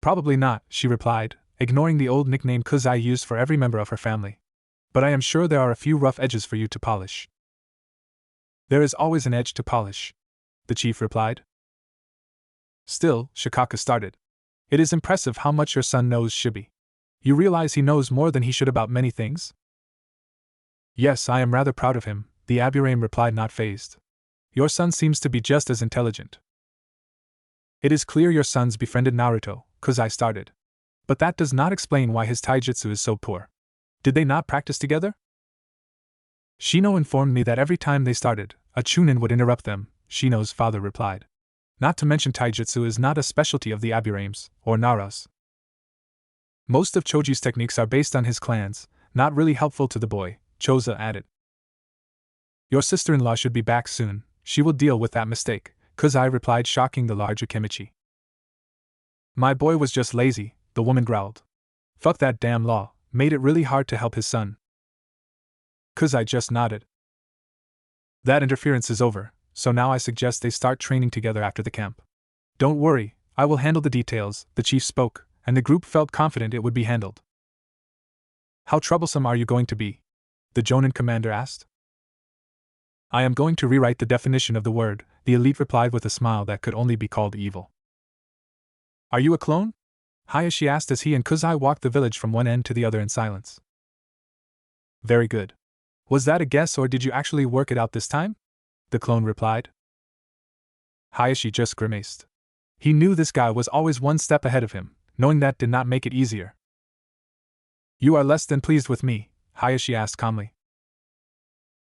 Probably not, she replied, ignoring the old nickname Kuzai used for every member of her family. But I am sure there are a few rough edges for you to polish. There is always an edge to polish, the chief replied. Still, Shikako started. It is impressive how much your son knows, Shibi. You realize he knows more than he should about many things? Yes, I am rather proud of him, the Aburame replied, not fazed. Your son seems to be just as intelligent. It is clear your sons befriended Naruto, Kuzai started. But that does not explain why his taijutsu is so poor. Did they not practice together? Shino informed me that every time they started, a chunin would interrupt them, Shino's father replied. Not to mention taijutsu is not a specialty of the Aburames, or Naras. Most of Choji's techniques are based on his clans, not really helpful to the boy, Choza added. Your sister-in-law should be back soon, she will deal with that mistake, Kuzai replied, shocking the large Akimichi. My boy was just lazy, the woman growled. Fuck that damn law, made it really hard to help his son. Kuzai just nodded. That interference is over, so now I suggest they start training together after the camp. Don't worry, I will handle the details, the chief spoke, and the group felt confident it would be handled. How troublesome are you going to be? The Jonin commander asked. I am going to rewrite the definition of the word, the elite replied with a smile that could only be called evil. Are you a clone? Hayashi asked as he and Kuzai walked the village from one end to the other in silence. Very good. Was that a guess or did you actually work it out this time? The clone replied. Hayashi just grimaced. He knew this guy was always one step ahead of him, knowing that did not make it easier. You are less than pleased with me, Hayashi asked calmly.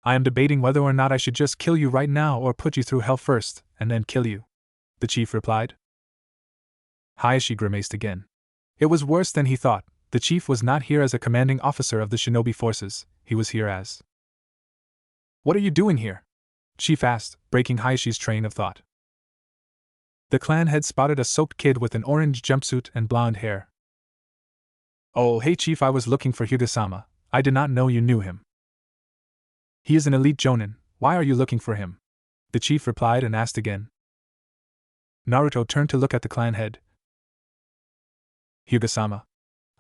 I am debating whether or not I should just kill you right now or put you through hell first, and then kill you, the chief replied. Hayashi grimaced again. It was worse than he thought. The chief was not here as a commanding officer of the shinobi forces, he was here as. What are you doing here? Chief asked, breaking Hayashi's train of thought. The clan head spotted a soaked kid with an orange jumpsuit and blonde hair. Oh, hey chief, I was looking for Hyuga-sama. I did not know you knew him. He is an elite jonin, why are you looking for him? The chief replied and asked again. Naruto turned to look at the clan head. Hyuga-sama.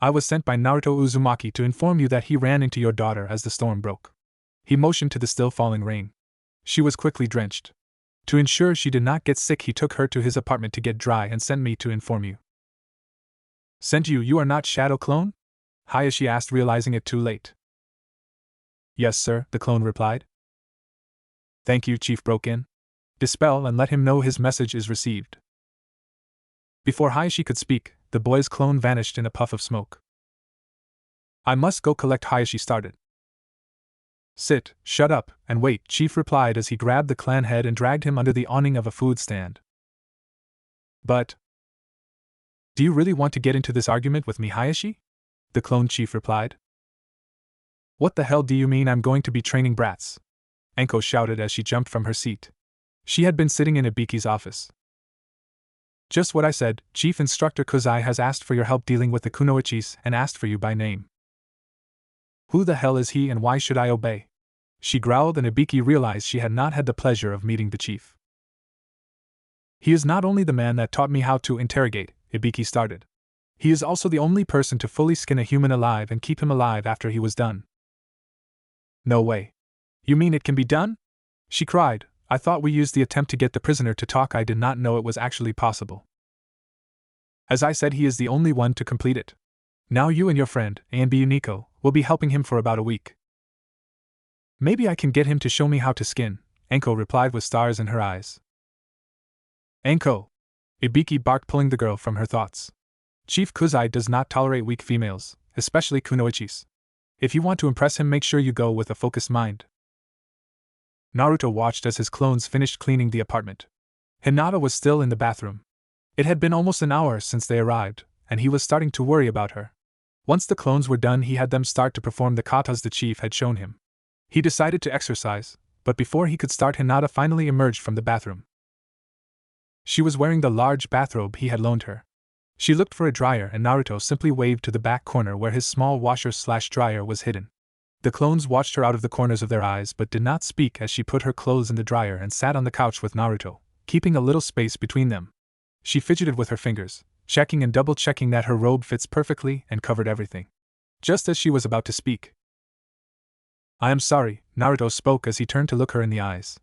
I was sent by Naruto Uzumaki to inform you that he ran into your daughter as the storm broke. He motioned to the still falling rain. She was quickly drenched. To ensure she did not get sick, he took her to his apartment to get dry and sent me to inform you. Sent you? You are not Shadow Clone? Hayashi asked, realizing it too late. Yes, sir, the clone replied. Thank you, Chief broke in. Dispel and let him know his message is received. Before Hayashi could speak, the boy's clone vanished in a puff of smoke. I must go collect, Hayashi started. Sit, shut up, and wait, Chief replied as he grabbed the clan head and dragged him under the awning of a food stand. But... do you really want to get into this argument with me, Hayashi? The clone chief replied. What the hell do you mean I'm going to be training brats? Anko shouted as she jumped from her seat. She had been sitting in Ibiki's office. Just what I said, Chief Instructor Kuzai has asked for your help dealing with the kunoichis and asked for you by name. Who the hell is he and why should I obey? She growled, and Ibiki realized she had not had the pleasure of meeting the chief. He is not only the man that taught me how to interrogate, Ibiki started. He is also the only person to fully skin a human alive and keep him alive after he was done. No way. You mean it can be done? She cried. I thought we used the attempt to get the prisoner to talk. I did not know it was actually possible. As I said, he is the only one to complete it. Now you and your friend, Anbu Nico, will be helping him for about a week. Maybe I can get him to show me how to skin, Anko replied with stars in her eyes. Anko! Ibiki barked, pulling the girl from her thoughts. Chief Kuzai does not tolerate weak females, especially kunoichis. If you want to impress him, make sure you go with a focused mind. Naruto watched as his clones finished cleaning the apartment. Hinata was still in the bathroom. It had been almost an hour since they arrived, and he was starting to worry about her. Once the clones were done, he had them start to perform the katas the chief had shown him. He decided to exercise, but before he could start, Hinata finally emerged from the bathroom. She was wearing the large bathrobe he had loaned her. She looked for a dryer, and Naruto simply waved to the back corner where his small washer/dryer was hidden. The clones watched her out of the corners of their eyes but did not speak as she put her clothes in the dryer and sat on the couch with Naruto, keeping a little space between them. She fidgeted with her fingers, checking and double-checking that her robe fits perfectly and covered everything. Just as she was about to speak, "I am sorry," Naruto spoke as he turned to look her in the eyes.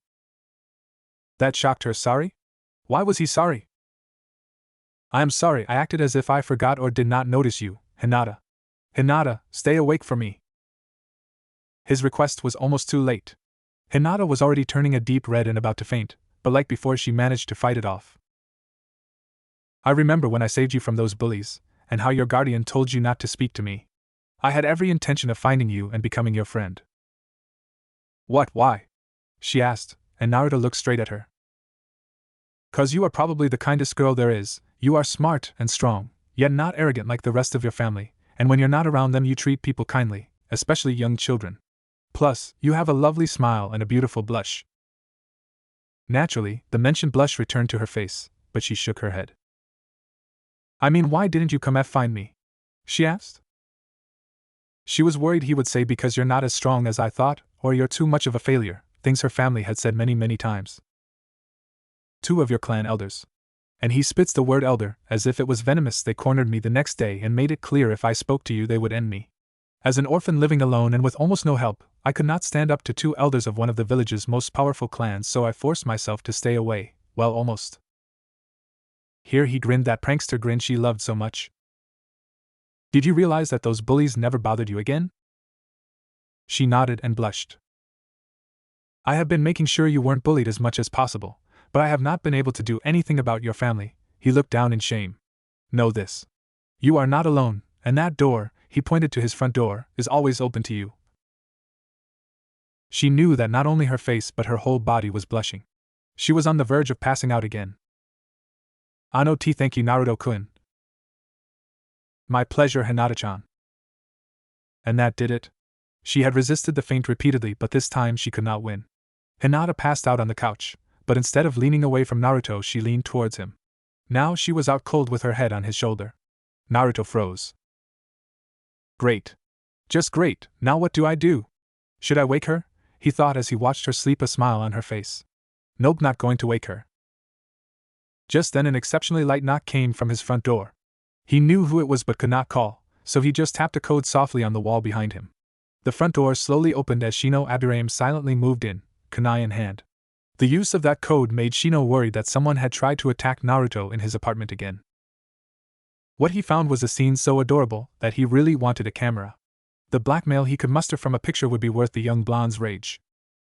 That shocked her. Sorry? Why was he sorry? "I am sorry, I acted as if I forgot or did not notice you, Hinata. Hinata, stay awake for me." His request was almost too late. Hinata was already turning a deep red and about to faint, but like before she managed to fight it off. "I remember when I saved you from those bullies, and how your guardian told you not to speak to me. I had every intention of finding you and becoming your friend." "What, why?" she asked, and Naruto looked straight at her. "'Cause you are probably the kindest girl there is. You are smart and strong, yet not arrogant like the rest of your family, and when you're not around them you treat people kindly, especially young children. Plus, you have a lovely smile and a beautiful blush." Naturally, the mentioned blush returned to her face, but she shook her head. "I mean, why didn't you come find me?" she asked. She was worried he would say because you're not as strong as I thought, or you're too much of a failure, things her family had said many times. "Two of your clan elders." And he spits the word elder, as if it was venomous. "They cornered me the next day and made it clear if I spoke to you they would end me. As an orphan living alone and with almost no help, I could not stand up to two elders of one of the village's most powerful clans, so I forced myself to stay away, well, almost." Here he grinned, that prankster grin she loved so much. "Did you realize that those bullies never bothered you again?" She nodded and blushed. "I have been making sure you weren't bullied as much as possible, but I have not been able to do anything about your family." He looked down in shame. "Know this. You are not alone, and that door," he pointed to his front door, "is always open to you." She knew that not only her face but her whole body was blushing. She was on the verge of passing out again. "Ano T, thank you, Naruto-kun." "My pleasure, Hinata-chan." And that did it. She had resisted the feint repeatedly, but this time she could not win. Hinata passed out on the couch, but instead of leaning away from Naruto she leaned towards him. Now she was out cold with her head on his shoulder. Naruto froze. "Great. Just great, now what do I do? Should I wake her?" he thought as he watched her sleep, a smile on her face. "Nope, not going to wake her." Just then an exceptionally light knock came from his front door. He knew who it was but could not call, so he just tapped a code softly on the wall behind him. The front door slowly opened as Shino Abirame silently moved in, kunai in hand. The use of that code made Shino worried that someone had tried to attack Naruto in his apartment again. What he found was a scene so adorable that he really wanted a camera. The blackmail he could muster from a picture would be worth the young blonde's rage.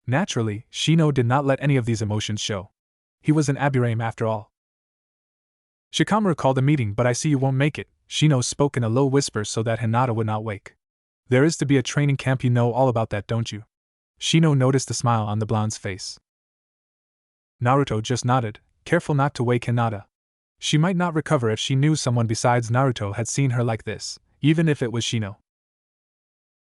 Naturally, Shino did not let any of these emotions show. He was an Abirame after all. "Shikamaru called a meeting, but I see you won't make it," Shino spoke in a low whisper so that Hinata would not wake. "There is to be a training camp, you know all about that, don't you?" Shino noticed a smile on the blonde's face. Naruto just nodded, careful not to wake Hinata. She might not recover if she knew someone besides Naruto had seen her like this, even if it was Shino.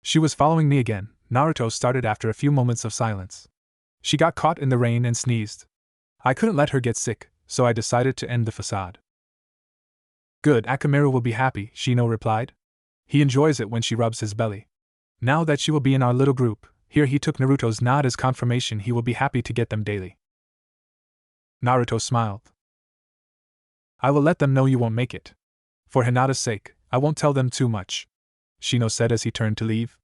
"She was following me again," Naruto started after a few moments of silence. "She got caught in the rain and sneezed. I couldn't let her get sick, so I decided to end the facade." "Good, Akamaru will be happy," Shino replied. "He enjoys it when she rubs his belly. Now that she will be in our little group," here he took Naruto's nod as confirmation, "he will be happy to get them daily." Naruto smiled. "I will let them know you won't make it. For Hinata's sake, I won't tell them too much," Shino said as he turned to leave.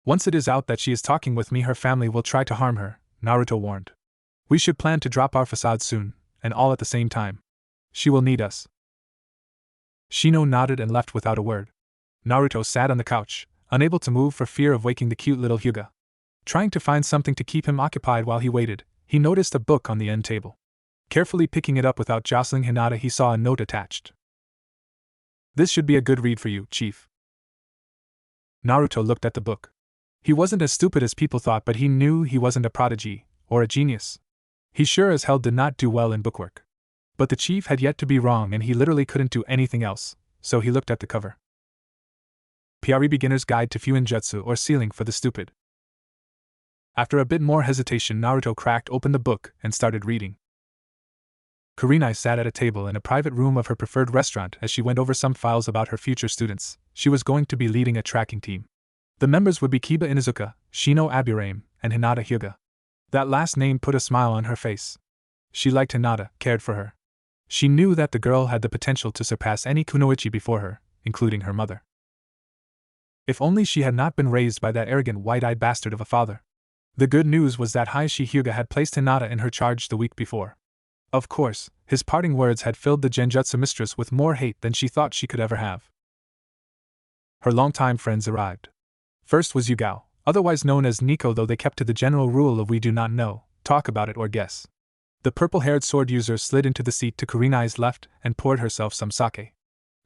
"Once it is out that she is talking with me, her family will try to harm her," Naruto warned. "We should plan to drop our facade soon, and all at the same time. She will need us." Shino nodded and left without a word. Naruto sat on the couch, unable to move for fear of waking the cute little Hyuga. Trying to find something to keep him occupied while he waited, he noticed a book on the end table. Carefully picking it up without jostling Hinata, he saw a note attached. "This should be a good read for you, Chief." Naruto looked at the book. He wasn't as stupid as people thought, but he knew he wasn't a prodigy, or a genius. He sure as hell did not do well in bookwork. But the chief had yet to be wrong and he literally couldn't do anything else, so he looked at the cover. PRE Beginner's Guide to Fuinjutsu or Sealing for the Stupid. After a bit more hesitation, Naruto cracked open the book and started reading. Kurenai sat at a table in a private room of her preferred restaurant as she went over some files about her future students. She was going to be leading a tracking team. The members would be Kiba Inuzuka, Shino Aburame, and Hinata Hyuga. That last name put a smile on her face. She liked Hinata, cared for her. She knew that the girl had the potential to surpass any kunoichi before her, including her mother. If only she had not been raised by that arrogant white-eyed bastard of a father. The good news was that Hiashi Hyuga had placed Hinata in her charge the week before. Of course, his parting words had filled the Genjutsu mistress with more hate than she thought she could ever have. Her longtime friends arrived. First was Yugao, otherwise known as Nico, though they kept to the general rule of we do not know, talk about it or guess. The purple-haired sword user slid into the seat to Kurenai's left and poured herself some sake.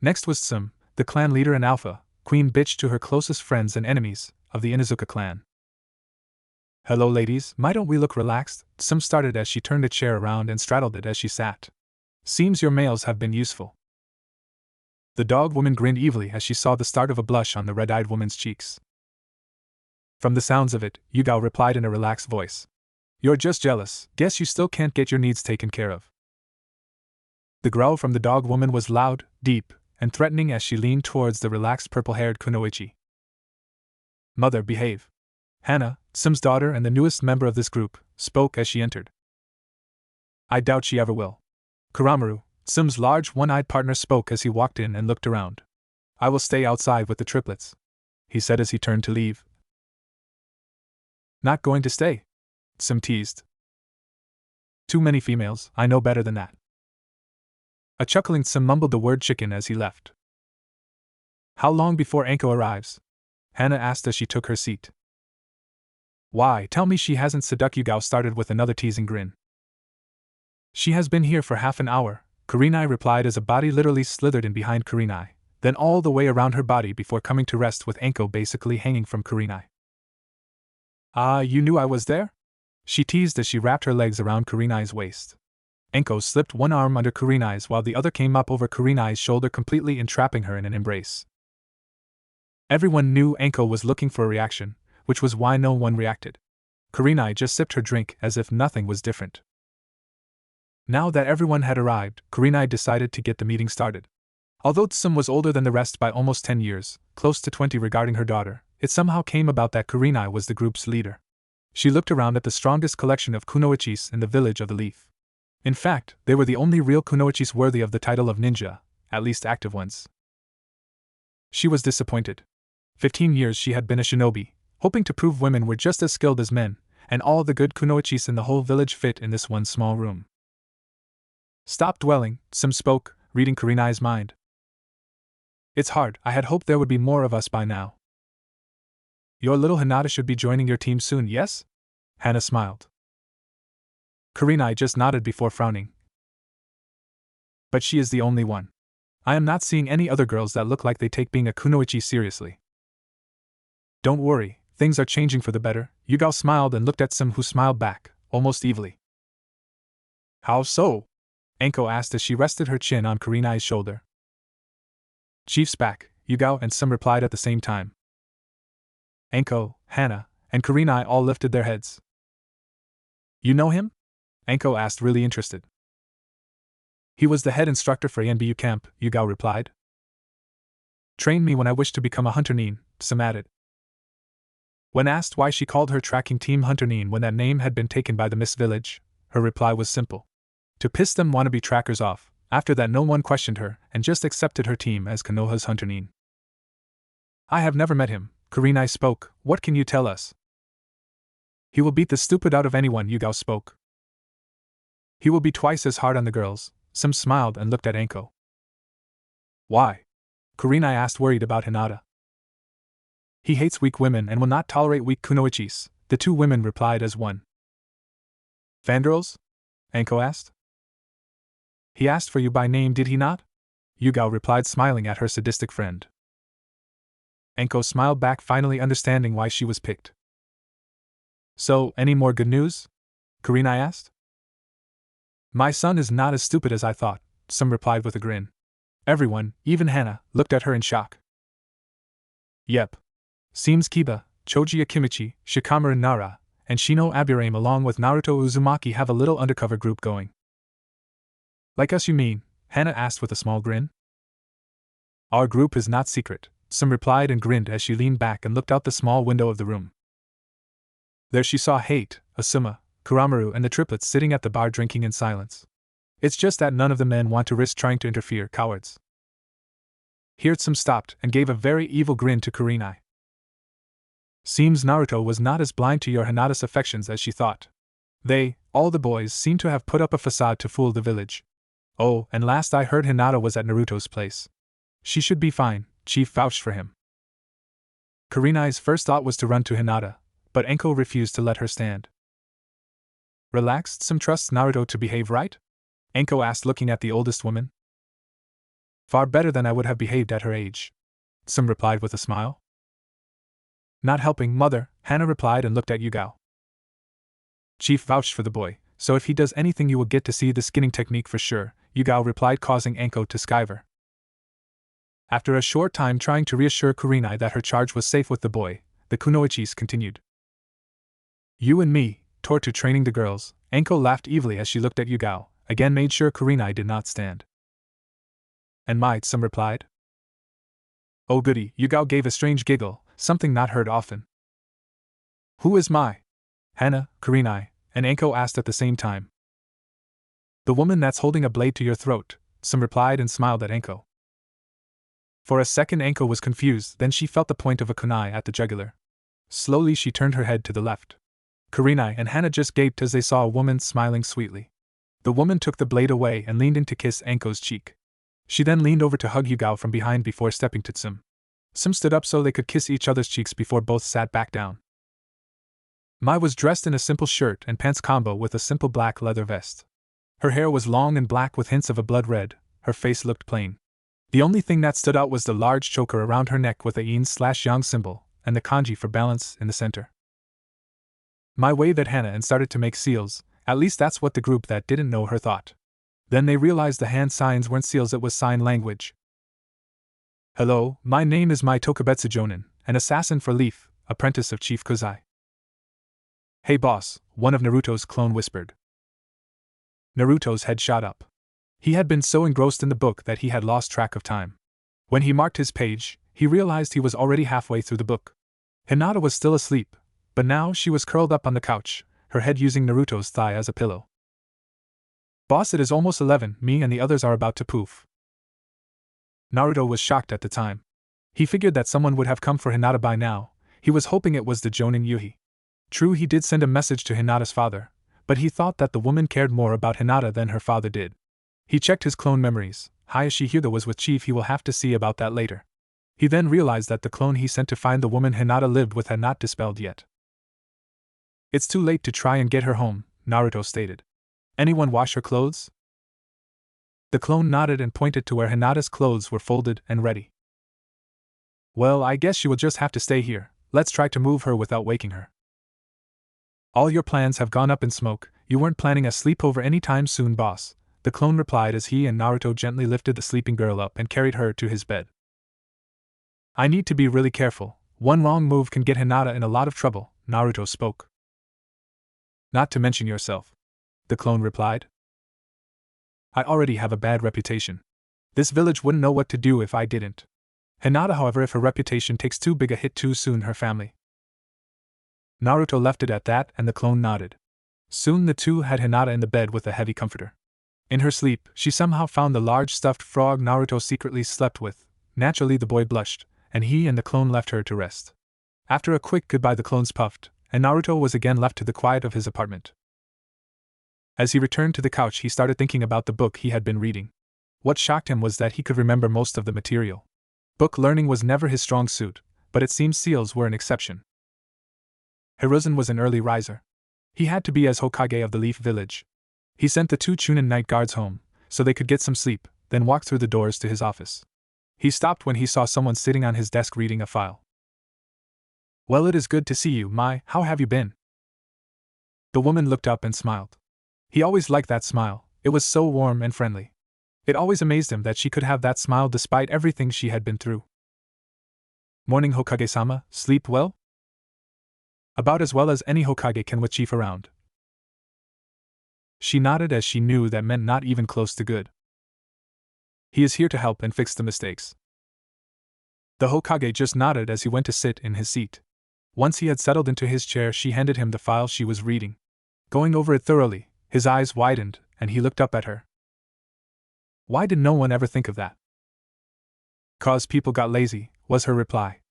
Next was Tsum, the clan leader and alpha, queen bitch to her closest friends and enemies, of the Inuzuka clan. Hello ladies, why don't we look relaxed? Tsum started as she turned a chair around and straddled it as she sat. Seems your males have been useful. The dog woman grinned evilly as she saw the start of a blush on the red-eyed woman's cheeks. From the sounds of it, Yugao replied in a relaxed voice. You're just jealous, guess you still can't get your needs taken care of. The growl from the dog woman was loud, deep, and threatening as she leaned towards the relaxed purple-haired kunoichi. Mother, behave. Hana, Tsum's daughter and the newest member of this group, spoke as she entered. I doubt she ever will. Kuramaru, Tsum's large one-eyed partner, spoke as he walked in and looked around. I will stay outside with the triplets, he said as he turned to leave. Not going to stay? Tsum teased. Too many females, I know better than that. A chuckling Tsum mumbled the word chicken as he left. How long before Anko arrives? Hana asked as she took her seat. Why, tell me she hasn't. Yugao started with another teasing grin. She has been here for half an hour, Kurenai replied as a body literally slithered in behind Kurenai, then all the way around her body before coming to rest with Anko basically hanging from Kurenai. Ah, you knew I was there? She teased as she wrapped her legs around Kurenai's waist. Anko slipped one arm under Kurenai's while the other came up over Kurenai's shoulder, completely entrapping her in an embrace. Everyone knew Anko was looking for a reaction, which was why no one reacted. Kurenai just sipped her drink as if nothing was different. Now that everyone had arrived, Kurenai decided to get the meeting started. Although Tsum was older than the rest by almost 10 years, close to 20 regarding her daughter, it somehow came about that Kurenai was the group's leader. She looked around at the strongest collection of kunoichis in the village of the Leaf. In fact, they were the only real kunoichis worthy of the title of ninja, at least active ones. She was disappointed. 15 years she had been a shinobi, hoping to prove women were just as skilled as men, and all the good kunoichis in the whole village fit in this one small room. Stop dwelling, Tsum spoke, reading Kurenai's mind. It's hard, I had hoped there would be more of us by now. Your little Hinata should be joining your team soon, yes? Hana smiled. Kurenai just nodded before frowning. But she is the only one. I am not seeing any other girls that look like they take being a kunoichi seriously. Don't worry, things are changing for the better, Yugao smiled and looked at Tsum, who smiled back, almost evilly. How so? Anko asked as she rested her chin on Kurenai's shoulder. Chief's back, Yugao and Tsum replied at the same time. Anko, Hana, and Kurenai all lifted their heads. You know him? Anko asked, really interested. He was the head instructor for Anbu camp, Yugao replied. Trained me when I wished to become a hunter nin, Tsum added. When asked why she called her tracking team Hunter Nin when that name had been taken by the Miss Village, her reply was simple. To piss them wannabe trackers off. After that no one questioned her, and just accepted her team as Konoha's Hunter Nin. I have never met him, Kurenai spoke, what can you tell us? He will beat the stupid out of anyone, Yugao spoke. He will be twice as hard on the girls, Tsum smiled and looked at Anko. Why? Kurenai asked, worried about Hinata. He hates weak women and will not tolerate weak kunoichis, the two women replied as one. Fangirls? Anko asked. He asked for you by name, did he not? Yugao replied, smiling at her sadistic friend. Anko smiled back, finally understanding why she was picked. So, any more good news? Kurenai asked. My son is not as stupid as I thought, Sum replied with a grin. Everyone, even Hana, looked at her in shock. Yep. Seems Kiba, Choji Akimichi, Shikamaru Nara, and Shino Aburame along with Naruto Uzumaki have a little undercover group going. Like us you mean? Hana asked with a small grin. Our group is not secret, Sum replied and grinned as she leaned back and looked out the small window of the room. There she saw Hate, Asuma, Kuramaru and the triplets sitting at the bar drinking in silence. It's just that none of the men want to risk trying to interfere, cowards. Here Sum stopped and gave a very evil grin to Kurenai. Seems Naruto was not as blind to your Hinata's affections as she thought. They, all the boys, seem to have put up a facade to fool the village. Oh, and last I heard Hinata was at Naruto's place. She should be fine, Chief vouched for him. Kurenai's first thought was to run to Hinata, but Enko refused to let her stand. Relaxed, Sum trusts Naruto to behave right? Enko asked, looking at the oldest woman. Far better than I would have behaved at her age, Sum replied with a smile. Not helping, mother, Hana replied and looked at Yugao. Chief vouched for the boy, so if he does anything you will get to see the skinning technique for sure, Yugao replied, causing Enko to skiver. After a short time trying to reassure Kurenai that her charge was safe with the boy, the kunoichis continued. You and me, toward to training the girls, Enko laughed evilly as she looked at Yugao, again made sure Kurenai did not stand. And might, Sum replied. Oh goody, Yugao gave a strange giggle, something not heard often. Who is Mai? Hana, Kurenai, and Enko asked at the same time. The woman that's holding a blade to your throat, Sum replied and smiled at Enko. For a second Enko was confused, then she felt the point of a kunai at the jugular. Slowly she turned her head to the left. Kurenai and Hana just gaped as they saw a woman smiling sweetly. The woman took the blade away and leaned in to kiss Enko's cheek. She then leaned over to hug Yugao from behind before stepping to Sum. Sum stood up so they could kiss each other's cheeks before both sat back down. Mai was dressed in a simple shirt and pants combo with a simple black leather vest. Her hair was long and black with hints of a blood red, her face looked plain. The only thing that stood out was the large choker around her neck with a yin/yang symbol, and the kanji for balance in the center. Mai waved at Hana and started to make seals, at least that's what the group that didn't know her thought. Then they realized the hand signs weren't seals, it was sign language. Hello, my name is Mai Tokubetsu Jonin, an assassin for Leaf, apprentice of Chief Kozai. Hey boss, one of Naruto's clone whispered. Naruto's head shot up. He had been so engrossed in the book that he had lost track of time. When he marked his page, he realized he was already halfway through the book. Hinata was still asleep, but now she was curled up on the couch, her head using Naruto's thigh as a pillow. Boss, it is almost 11, me and the others are about to poof. Naruto was shocked at the time. He figured that someone would have come for Hinata by now, he was hoping it was the Jonin Yuhi. True, he did send a message to Hinata's father, but he thought that the woman cared more about Hinata than her father did. He checked his clone memories. Hayashi Hyuga was with Chief, he will have to see about that later. He then realized that the clone he sent to find the woman Hinata lived with had not dispelled yet. It's too late to try and get her home, Naruto stated. Anyone wash her clothes? The clone nodded and pointed to where Hinata's clothes were folded and ready. Well, I guess she will just have to stay here, let's try to move her without waking her. All your plans have gone up in smoke, you weren't planning a sleepover anytime soon, boss, the clone replied as he and Naruto gently lifted the sleeping girl up and carried her to his bed. I need to be really careful, one wrong move can get Hinata in a lot of trouble, Naruto spoke. Not to mention yourself, the clone replied. I already have a bad reputation. This village wouldn't know what to do if I didn't. Hinata, however, if her reputation takes too big a hit too soon, her family. Naruto left it at that and the clone nodded. Soon the two had Hinata in the bed with a heavy comforter. In her sleep, she somehow found the large stuffed frog Naruto secretly slept with. Naturally the boy blushed, and he and the clone left her to rest. After a quick goodbye the clones puffed, and Naruto was again left to the quiet of his apartment. As he returned to the couch he started thinking about the book he had been reading. What shocked him was that he could remember most of the material. Book learning was never his strong suit, but it seemed seals were an exception. Hiruzen was an early riser. He had to be as Hokage of the Leaf Village. He sent the two Chunin night guards home, so they could get some sleep, then walked through the doors to his office. He stopped when he saw someone sitting on his desk reading a file. Well, it is good to see you, Mai, how have you been? The woman looked up and smiled. He always liked that smile, It was so warm and friendly. It always amazed him that she could have that smile despite everything she had been through. Morning, Hokage-sama, sleep well? About as well as any Hokage can with Chief around. She nodded as she knew that meant not even close to good. He is here to help and fix the mistakes. The Hokage just nodded as he went to sit in his seat. Once he had settled into his chair, she handed him the file she was reading. Going over it thoroughly, his eyes widened, and he looked up at her. Why did no one ever think of that? 'Cause people got lazy, was her reply.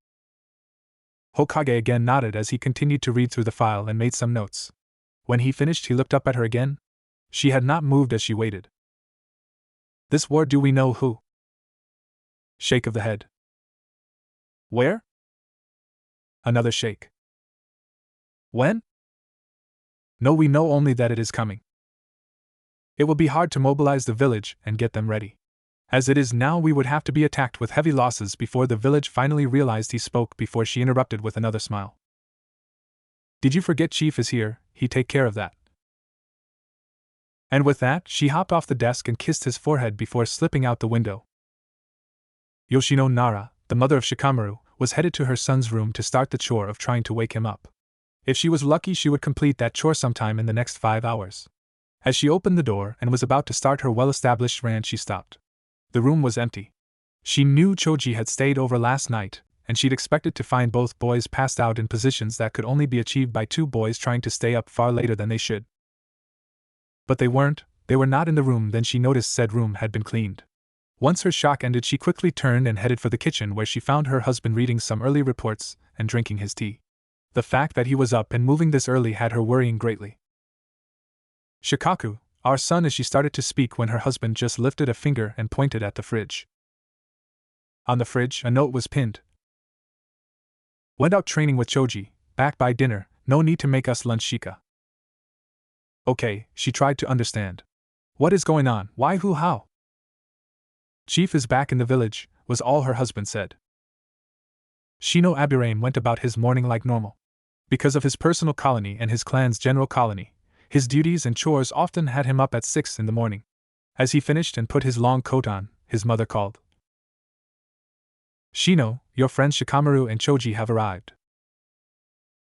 Hokage again nodded as he continued to read through the file and made some notes. When he finished, he looked up at her again. She had not moved as she waited. This war, do we know who? Shake of the head. Where? Another shake. When? No, we know only that it is coming. It will be hard to mobilize the village and get them ready. As it is now, we would have to be attacked with heavy losses before the village finally realized. He spoke before she interrupted with another smile. Did you forget Chief is here? He take care of that. And with that, she hopped off the desk and kissed his forehead before slipping out the window. Yoshino Nara, the mother of Shikamaru, was headed to her son's room to start the chore of trying to wake him up. If she was lucky, she would complete that chore sometime in the next 5 hours. As she opened the door and was about to start her well-established rant, she stopped. The room was empty. She knew Choji had stayed over last night, and she'd expected to find both boys passed out in positions that could only be achieved by 2 boys trying to stay up far later than they should. But they weren't. They were not in the room. Then she noticed said room had been cleaned. Once her shock ended, she quickly turned and headed for the kitchen, where she found her husband reading some early reports and drinking his tea. The fact that he was up and moving this early had her worrying greatly. Shikaku, our son, as she started to speak when her husband just lifted a finger and pointed at the fridge. On the fridge, a note was pinned. Went out training with Choji, back by dinner, no need to make us lunch, Shika. Okay, she tried to understand. What is going on? Why, who, how? Chief is back in the village, was all her husband said. Shino Aburame went about his morning like normal. Because of his personal colony and his clan's general colony, his duties and chores often had him up at 6 in the morning. As he finished and put his long coat on, his mother called. Shino, your friends Shikamaru and Choji have arrived.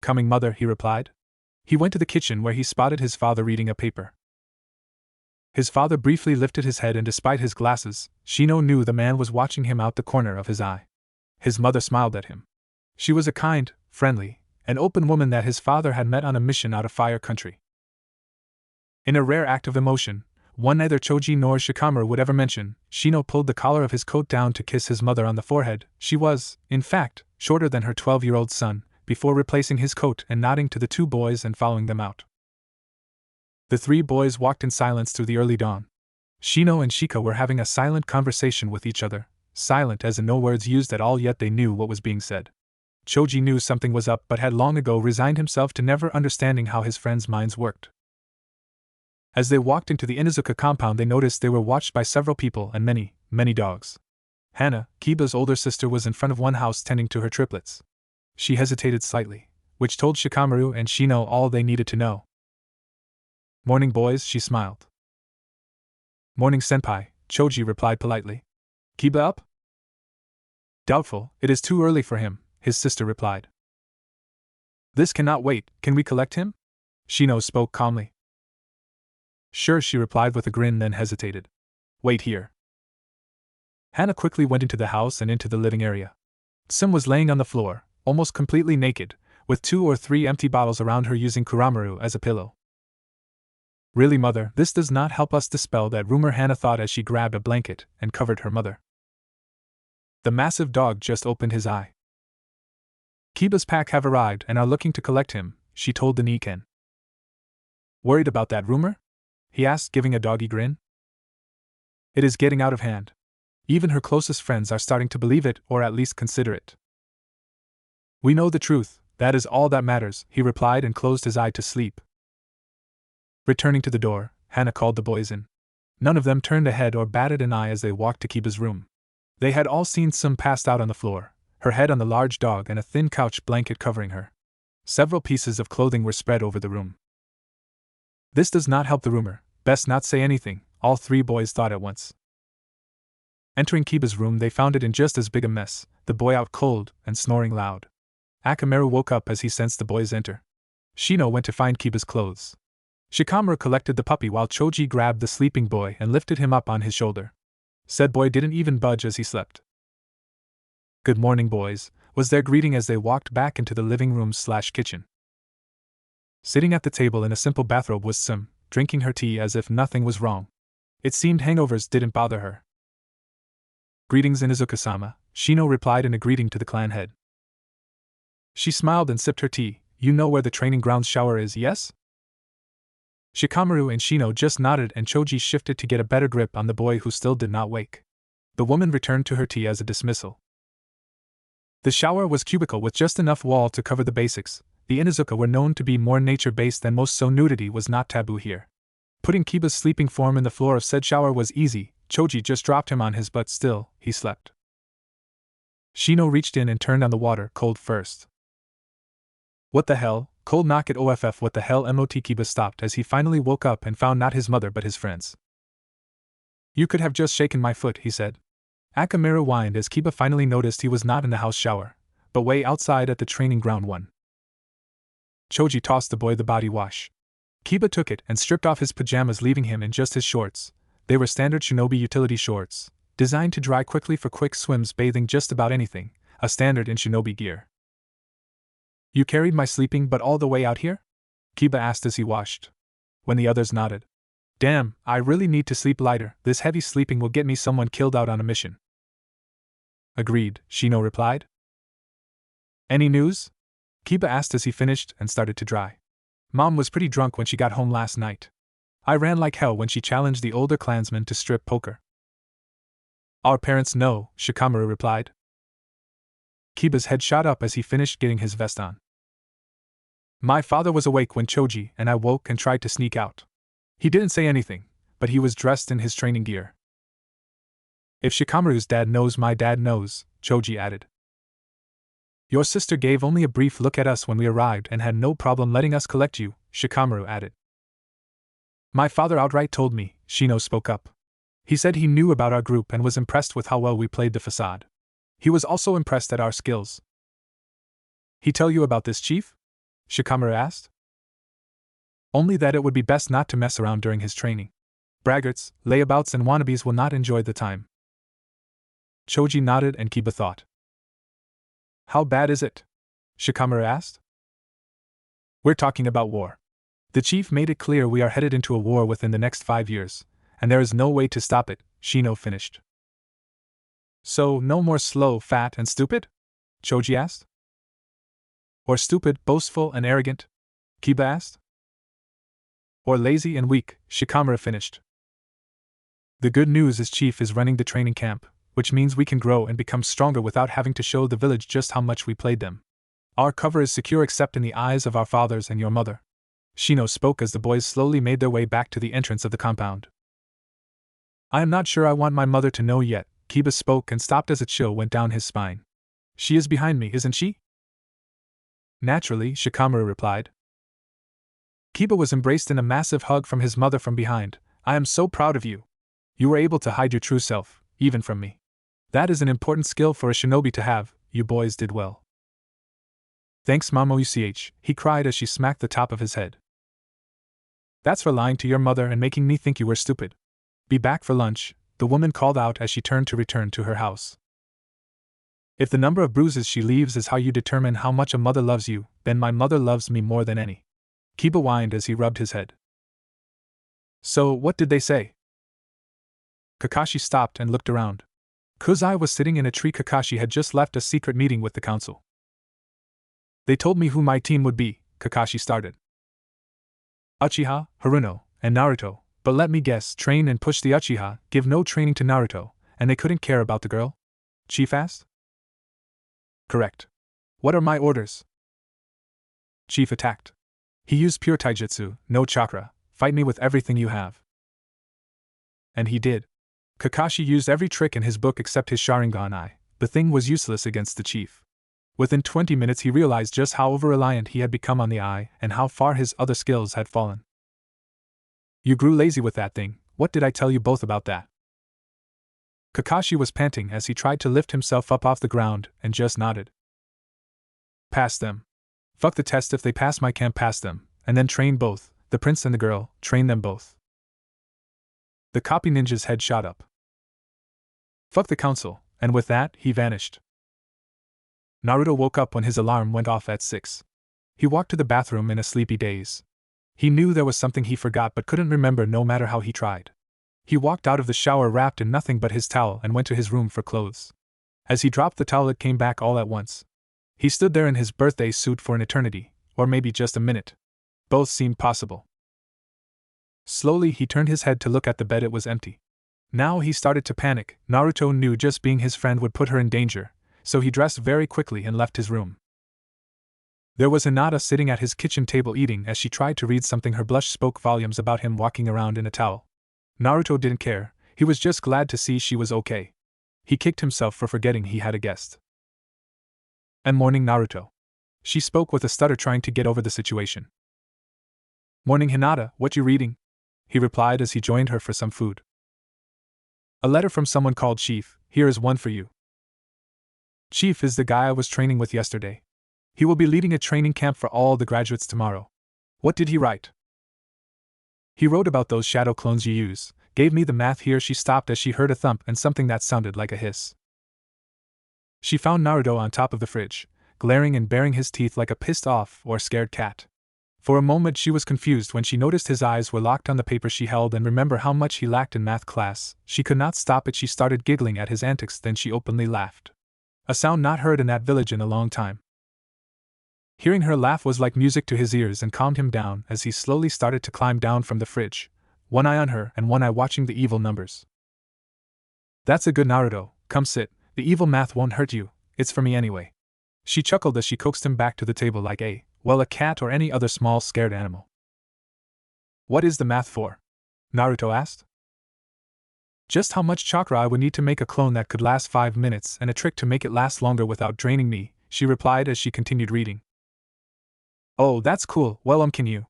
Coming, mother, he replied. He went to the kitchen where he spotted his father reading a paper. His father briefly lifted his head, and despite his glasses, Shino knew the man was watching him out the corner of his eye. His mother smiled at him. She was a kind, friendly, and open woman that his father had met on a mission out of Fire Country. In a rare act of emotion, one neither Choji nor Shikamaru would ever mention, Shino pulled the collar of his coat down to kiss his mother on the forehead. She was, in fact, shorter than her 12-year-old son, before replacing his coat and nodding to the 2 boys and following them out. The 3 boys walked in silence through the early dawn. Shino and Shika were having a silent conversation with each other, silent as in no words used at all, yet they knew what was being said. Choji knew something was up but had long ago resigned himself to never understanding how his friends' minds worked. As they walked into the Inuzuka compound, they noticed they were watched by several people and many, many dogs. Hana, Kiba's older sister, was in front of one house tending to her triplets. She hesitated slightly, which told Shikamaru and Shino all they needed to know. Morning, boys, she smiled. Morning, senpai, Choji replied politely. Kiba up? Doubtful, it is too early for him, his sister replied. This cannot wait, can we collect him? Shino spoke calmly. Sure, she replied with a grin, then hesitated. Wait here. Hana quickly went into the house and into the living area. Sim was laying on the floor, almost completely naked, with 2 or 3 empty bottles around her, using Kuramaru as a pillow. Really, mother, this does not help us dispel that rumor, Hana thought as she grabbed a blanket and covered her mother. The massive dog just opened his eye. Kiba's pack have arrived and are looking to collect him, she told the Niken. Worried about that rumor? He asked, giving a doggy grin. It is getting out of hand. Even her closest friends are starting to believe it, or at least consider it. We know the truth, that is all that matters, he replied and closed his eye to sleep. Returning to the door, Hana called the boys in. None of them turned a head or batted an eye as they walked to Kiba's room. They had all seen Sim passed out on the floor, her head on the large dog and a thin couch blanket covering her. Several pieces of clothing were spread over the room. This does not help the rumor, best not say anything, all three boys thought at once. Entering Kiba's room, they found it in just as big a mess, the boy out cold and snoring loud. Akamaru woke up as he sensed the boys enter. Shino went to find Kiba's clothes. Shikamaru collected the puppy while Choji grabbed the sleeping boy and lifted him up on his shoulder. Said boy didn't even budge as he slept. "Good morning, boys," was their greeting as they walked back into the living room/kitchen. Sitting at the table in a simple bathrobe was Sim, drinking her tea as if nothing was wrong. It seemed hangovers didn't bother her. "Greetings, Inuzuka-sama," Shino replied in a greeting to the clan head. She smiled and sipped her tea. "You know where the training grounds shower is, yes?" Shikamaru and Shino just nodded, and Choji shifted to get a better grip on the boy who still did not wake. The woman returned to her tea as a dismissal. The shower was cubical with just enough wall to cover the basics. The Inuzuka were known to be more nature-based than most, so nudity was not taboo here. Putting Kiba's sleeping form in the floor of said shower was easy. Choji just dropped him on his butt. Still, he slept. Shino reached in and turned on the water, cold first. "What the hell? Cold knock it off, what the hell?" Mot Kiba stopped as he finally woke up and found not his mother but his friends. "You could have just shaken my foot," he said. Akamaru whined as Kiba finally noticed he was not in the house shower, but way outside at the training ground one. Choji tossed the boy the body wash. Kiba took it and stripped off his pajamas, leaving him in just his shorts. They were standard shinobi utility shorts, designed to dry quickly for quick swims, bathing, just about anything, a standard in shinobi gear. "You carried my sleeping but all the way out here?" Kiba asked as he washed. When the others nodded. "Damn, I really need to sleep lighter. This heavy sleeping will get me someone killed out on a mission." "Agreed," Shino replied. "Any news?" Kiba asked as he finished and started to dry. "Mom was pretty drunk when she got home last night. I ran like hell when she challenged the older clansmen to strip poker." "Our parents know," Shikamaru replied. Kiba's head shot up as he finished getting his vest on. "My father was awake when Choji and I woke and tried to sneak out. He didn't say anything, but he was dressed in his training gear." "If Shikamaru's dad knows, my dad knows," Choji added. "Your sister gave only a brief look at us when we arrived and had no problem letting us collect you," Shikamaru added. "My father outright told me," Shino spoke up. "He said he knew about our group and was impressed with how well we played the facade. He was also impressed at our skills." "He tell you about this, Chief?" Shikamaru asked. "Only that it would be best not to mess around during his training. Braggarts, layabouts, and wannabes will not enjoy the time." Choji nodded and Kiba thought. "How bad is it?" Shikamaru asked. "We're talking about war. The chief made it clear we are headed into a war within the next 5 years, and there is no way to stop it," Shino finished. "So, no more slow, fat, and stupid?" Choji asked. "Or stupid, boastful, and arrogant?" Kiba asked. "Or lazy and weak," Shikamaru finished. "The good news is Chief is running the training camp, which means we can grow and become stronger without having to show the village just how much we played them. Our cover is secure except in the eyes of our fathers and your mother." Shino spoke as the boys slowly made their way back to the entrance of the compound. "I am not sure I want my mother to know yet," Kiba spoke and stopped as a chill went down his spine. "She is behind me, isn't she?" "Naturally," Shikamaru replied. Kiba was embraced in a massive hug from his mother from behind. "I am so proud of you. You were able to hide your true self, even from me. That is an important skill for a shinobi to have. You boys did well." "Thanks, Mamo Uch," he cried as she smacked the top of his head. "That's for lying to your mother and making me think you were stupid. Be back for lunch," the woman called out as she turned to return to her house. "If the number of bruises she leaves is how you determine how much a mother loves you, then my mother loves me more than any." Kiba whined as he rubbed his head. "So, what did they say?" Kakashi stopped and looked around. Kuzai was sitting in a tree. Kakashi had just left a secret meeting with the council. "They told me who my team would be," Kakashi started. "Uchiha, Haruno, and Naruto, but let me guess, train and push the Uchiha, give no training to Naruto, and they couldn't care about the girl?" Chief asked. "Correct. What are my orders?" Chief attacked. He used pure taijutsu, no chakra. "Fight me with everything you have." And he did. Kakashi used every trick in his book except his Sharingan eye. The thing was useless against the chief. Within 20 minutes he realized just how over-reliant he had become on the eye and how far his other skills had fallen. "You grew lazy with that thing. What did I tell you both about that? Kakashi was panting as he tried to lift himself up off the ground and just nodded. Pass them. Fuck the test, if they pass my camp, pass them, and then train both, the prince and the girl, train them both. The copy ninja's head shot up. Fuck the council, and with that, he vanished. Naruto woke up when his alarm went off at 6. He walked to the bathroom in a sleepy daze. He knew there was something he forgot but couldn't remember no matter how he tried. He walked out of the shower wrapped in nothing but his towel and went to his room for clothes. As he dropped the towel, it came back all at once. He stood there in his birthday suit for an eternity, or maybe just a minute. Both seemed possible. Slowly he turned his head to look at the bed. It was empty. Now he started to panic. Naruto knew just being his friend would put her in danger, so he dressed very quickly and left his room. There was Hinata sitting at his kitchen table eating. As she tried to read something, her blush spoke volumes about him walking around in a towel. Naruto didn't care, he was just glad to see she was okay. He kicked himself for forgetting he had a guest. And morning, Naruto. She spoke with a stutter, trying to get over the situation. Morning, Hinata, what you reading? He replied as he joined her for some food. A letter from someone called Chief, here is one for you. Chief is the guy I was training with yesterday. He will be leading a training camp for all the graduates tomorrow. What did he write? He wrote about those shadow clones you use, gave me the math here. She stopped as she heard a thump and something that sounded like a hiss. She found Naruto on top of the fridge, glaring and baring his teeth like a pissed off or scared cat. For a moment she was confused when she noticed his eyes were locked on the paper she held, and remember how much he lacked in math class. She could not stop it. She started giggling at his antics, then she openly laughed. A sound not heard in that village in a long time. Hearing her laugh was like music to his ears and calmed him down as he slowly started to climb down from the fridge, one eye on her and one eye watching the evil numbers. That's a good Naruto, come sit, the evil math won't hurt you, it's for me anyway. She chuckled as she coaxed him back to the table like a cat or any other small scared animal. What is the math for? Naruto asked. Just how much chakra I would need to make a clone that could last 5 minutes and a trick to make it last longer without draining me, she replied as she continued reading. Oh, that's cool, well can you?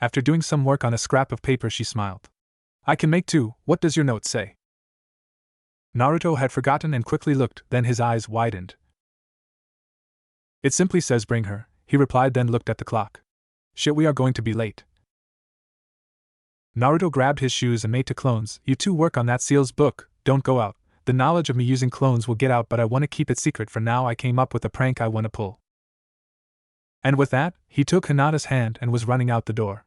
After doing some work on a scrap of paper she smiled. I can make 2, what does your note say? Naruto had forgotten and quickly looked, then his eyes widened. It simply says bring her, he replied, then looked at the clock. Shit, we are going to be late. Naruto grabbed his shoes and made 2 clones. You 2 work on that seal's book, don't go out. The knowledge of me using clones will get out, but I want to keep it secret for now. I came up with a prank I want to pull. And with that, he took Hinata's hand and was running out the door.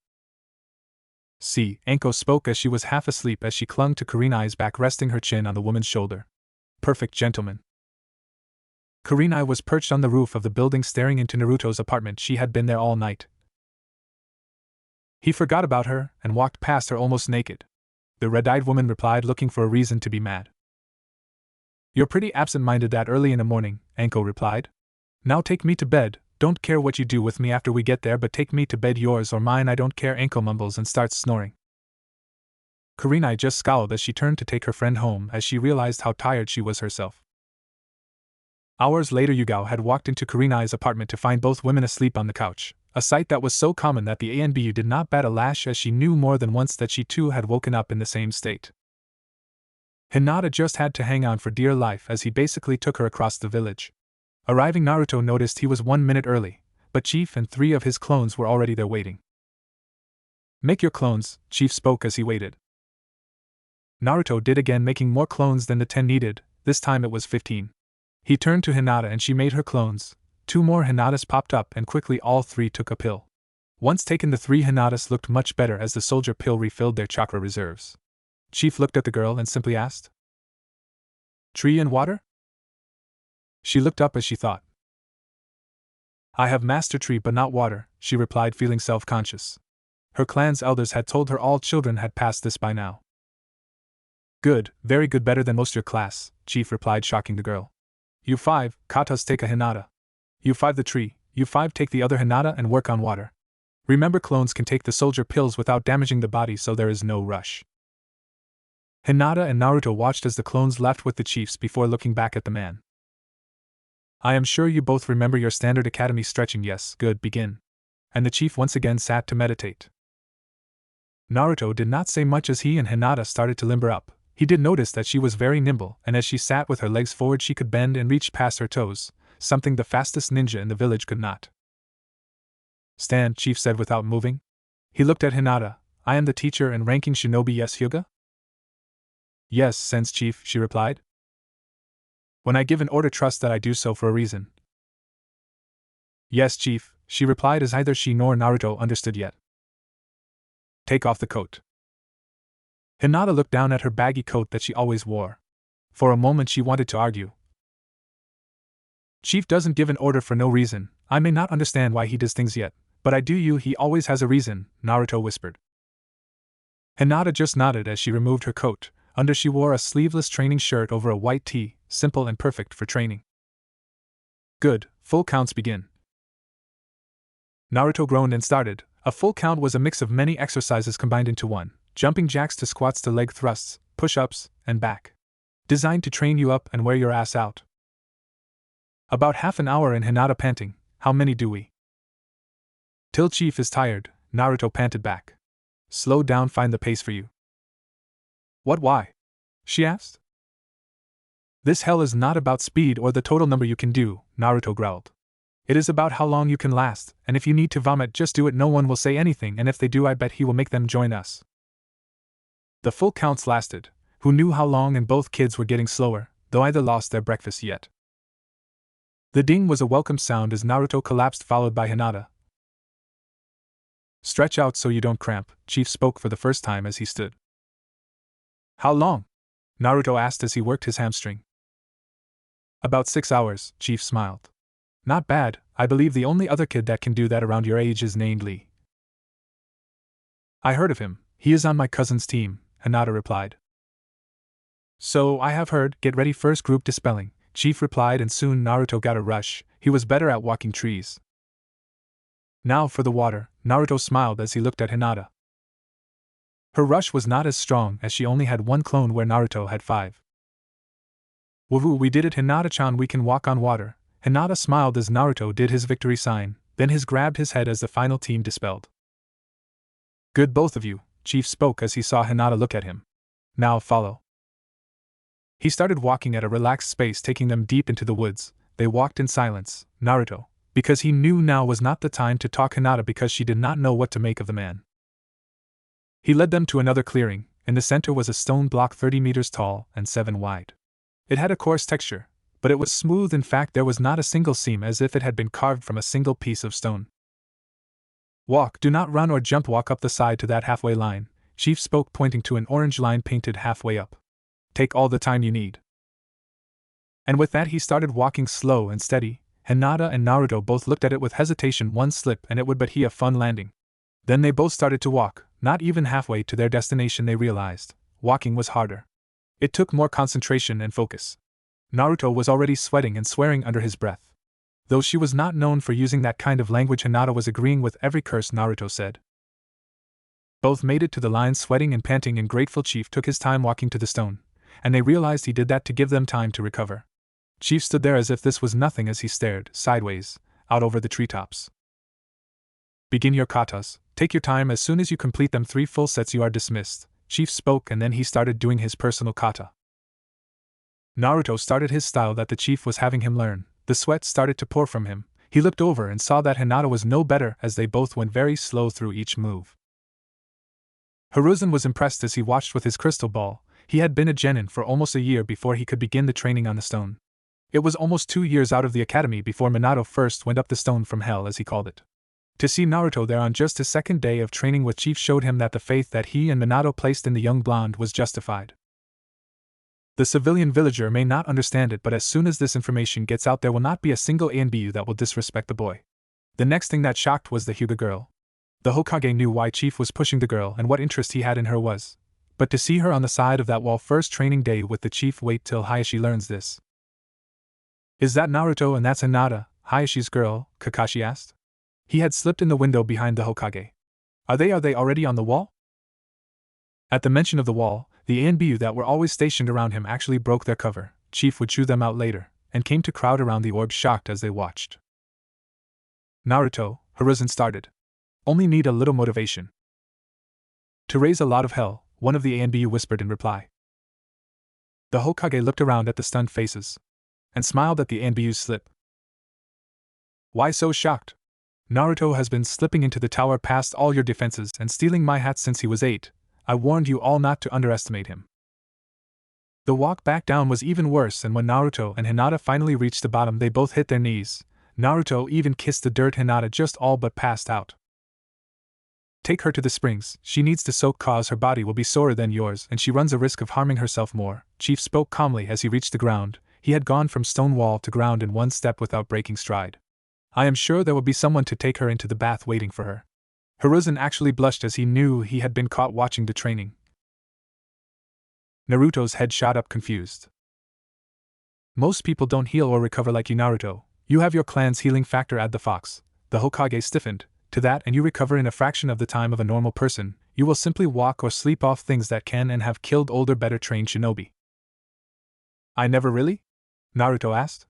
See, Anko spoke as she was half asleep as she clung to Kurenai's back, resting her chin on the woman's shoulder. Perfect gentleman. Kurenai was perched on the roof of the building staring into Naruto's apartment. She had been there all night. He forgot about her and walked past her almost naked. The red-eyed woman replied, looking for a reason to be mad. You're pretty absent-minded that early in the morning, Anko replied. Now take me to bed. Don't care what you do with me after we get there, but take me to bed, yours or mine, I don't care. Anko mumbles and starts snoring. Kurenai just scowled as she turned to take her friend home as she realized how tired she was herself. Hours later, Yugao had walked into Kurenai's apartment to find both women asleep on the couch, a sight that was so common that the Anbu did not bat a lash as she knew more than once that she too had woken up in the same state. Hinata just had to hang on for dear life as he basically took her across the village. Arriving, Naruto noticed he was 1 minute early, but Chief and 3 of his clones were already there waiting. Make your clones, Chief spoke as he waited. Naruto did again, making more clones than the 10 needed. This time it was 15. He turned to Hinata and she made her clones. 2 more Hinatas popped up and quickly all 3 took a pill. Once taken, the 3 Hinatas looked much better as the soldier pill refilled their chakra reserves. Chief looked at the girl and simply asked, Tree and water? She looked up as she thought. I have Master Tree but not water, she replied, feeling self-conscious. Her clan's elders had told her all children had passed this by now. Good, very good, better than most your class, Chief replied, shocking the girl. You 5, katas, take a Hinata. You 5 the tree, you 5 take the other Hinata and work on water. Remember, clones can take the soldier pills without damaging the body, so there is no rush. Hinata and Naruto watched as the clones left with the chiefs before looking back at the man. I am sure you both remember your standard academy stretching. Yes, good, begin. And the chief once again sat to meditate. Naruto did not say much as he and Hinata started to limber up. He did notice that she was very nimble, and as she sat with her legs forward she could bend and reach past her toes, something the fastest ninja in the village could not. Stand, Chief said without moving. He looked at Hinata. I am the teacher and ranking shinobi, yes, Hyuga? Yes, Sense Chief, she replied. When I give an order, trust that I do so for a reason. Yes, Chief, she replied as neither she nor Naruto understood yet. Take off the coat. Hinata looked down at her baggy coat that she always wore. For a moment she wanted to argue. Chief doesn't give an order for no reason. I may not understand why he does things yet, but I do. He always has a reason, Naruto whispered. Hinata just nodded as she removed her coat. Under she wore a sleeveless training shirt over a white tee, simple and perfect for training. Good, full counts begin. Naruto groaned and started. A full count was a mix of many exercises combined into one, jumping jacks to squats to leg thrusts, push-ups, and back. Designed to train you up and wear your ass out. About half an hour in, Hinata panting. How many do we? Till Chief is tired, Naruto panted back. Slow down, find the pace for you. What, why? She asked. This hell is not about speed or the total number you can do, Naruto growled. It is about how long you can last, and if you need to vomit, just do it. No one will say anything, and if they do, I bet he will make them join us. The full counts lasted. Who knew how long, and both kids were getting slower, though either lost their breakfast yet. The ding was a welcome sound as Naruto collapsed, followed by Hinata. Stretch out so you don't cramp, Chief spoke for the first time as he stood. How long? Naruto asked as he worked his hamstring. About 6 hours, Chief smiled. Not bad. I believe the only other kid that can do that around your age is named Lee. I heard of him. He is on my cousin's team, Hinata replied. So I have heard. Get ready, first group dispelling, Chief replied, and soon Naruto got a rush. He was better at walking trees. Now for the water, Naruto smiled as he looked at Hinata. Her rush was not as strong as she only had one clone where Naruto had 5. Woohoo, we did it, Hinata-chan, we can walk on water. Hinata smiled as Naruto did his victory sign, then grabbed his head as the final team dispelled. Good, both of you, Chief spoke as he saw Hinata look at him. Now follow. He started walking at a relaxed pace, taking them deep into the woods. They walked in silence, Naruto, because he knew now was not the time to talk, Hinata because she did not know what to make of the man. He led them to another clearing. In the center was a stone block 30 meters tall and 7 wide. It had a coarse texture, but it was smooth. In fact, there was not a single seam, as if it had been carved from a single piece of stone. Walk, do not run or jump, walk up the side to that halfway line, Chief spoke, pointing to an orange line painted halfway up. Take all the time you need. And with that he started walking slow and steady. Hinata and Naruto both looked at it with hesitation. One slip and it would be a fun landing. Then they both started to walk. Not even halfway to their destination they realized walking was harder. It took more concentration and focus. Naruto was already sweating and swearing under his breath. Though she was not known for using that kind of language, Hinata was agreeing with every curse Naruto said. Both made it to the line, sweating and panting, and grateful. Chief took his time walking to the stone, and they realized he did that to give them time to recover. Chief stood there as if this was nothing as he stared, sideways, out over the treetops. Begin your katas, take your time, as soon as you complete them 3 full sets you are dismissed, Chief spoke, and then he started doing his personal kata. Naruto started his style that the Chief was having him learn. The sweat started to pour from him. He looked over and saw that Hinata was no better as they both went very slow through each move. Hiruzen was impressed as he watched with his crystal ball. He had been a genin for almost a year before he could begin the training on the stone. It was almost 2 years out of the academy before Minato first went up the stone from hell, as he called it. To see Naruto there on just his second day of training with Chief showed him that the faith that he and Minato placed in the young blonde was justified. The civilian villager may not understand it, but as soon as this information gets out, there will not be a single Anbu that will disrespect the boy. The next thing that shocked was the Hyuga girl. The Hokage knew why Chief was pushing the girl and what interest he had in her was. But to see her on the side of that wall first training day with the Chief, wait till Hayashi learns this. Is that Naruto and that's Hinata, Hayashi's girl? Kakashi asked. He had slipped in the window behind the Hokage. Are they already on the wall? At the mention of the wall, the Anbu that were always stationed around him actually broke their cover. Chief would chew them out later, and came to crowd around the orb, shocked as they watched. Naruto, Hiruzen started. Only need a little motivation. To raise a lot of hell, one of the Anbu whispered in reply. The Hokage looked around at the stunned faces and smiled at the Anbu's slip. Why so shocked? Naruto has been slipping into the tower past all your defenses and stealing my hat since he was 8. I warned you all not to underestimate him. The walk back down was even worse, and when Naruto and Hinata finally reached the bottom, they both hit their knees. Naruto even kissed the dirt. Hinata just all but passed out. Take her to the springs, she needs to soak cause her body will be sorer than yours and she runs a risk of harming herself more, Chief spoke calmly as he reached the ground. He had gone from stone wall to ground in one step without breaking stride. I am sure there will be someone to take her into the bath waiting for her. Hiruzen actually blushed as he knew he had been caught watching the training. Naruto's head shot up confused. Most people don't heal or recover like you, Naruto. You have your clan's healing factor, add the fox. The Hokage stiffened. To that, and you recover in a fraction of the time of a normal person. You will simply walk or sleep off things that can and have killed older, better trained shinobi. I never really? Naruto asked.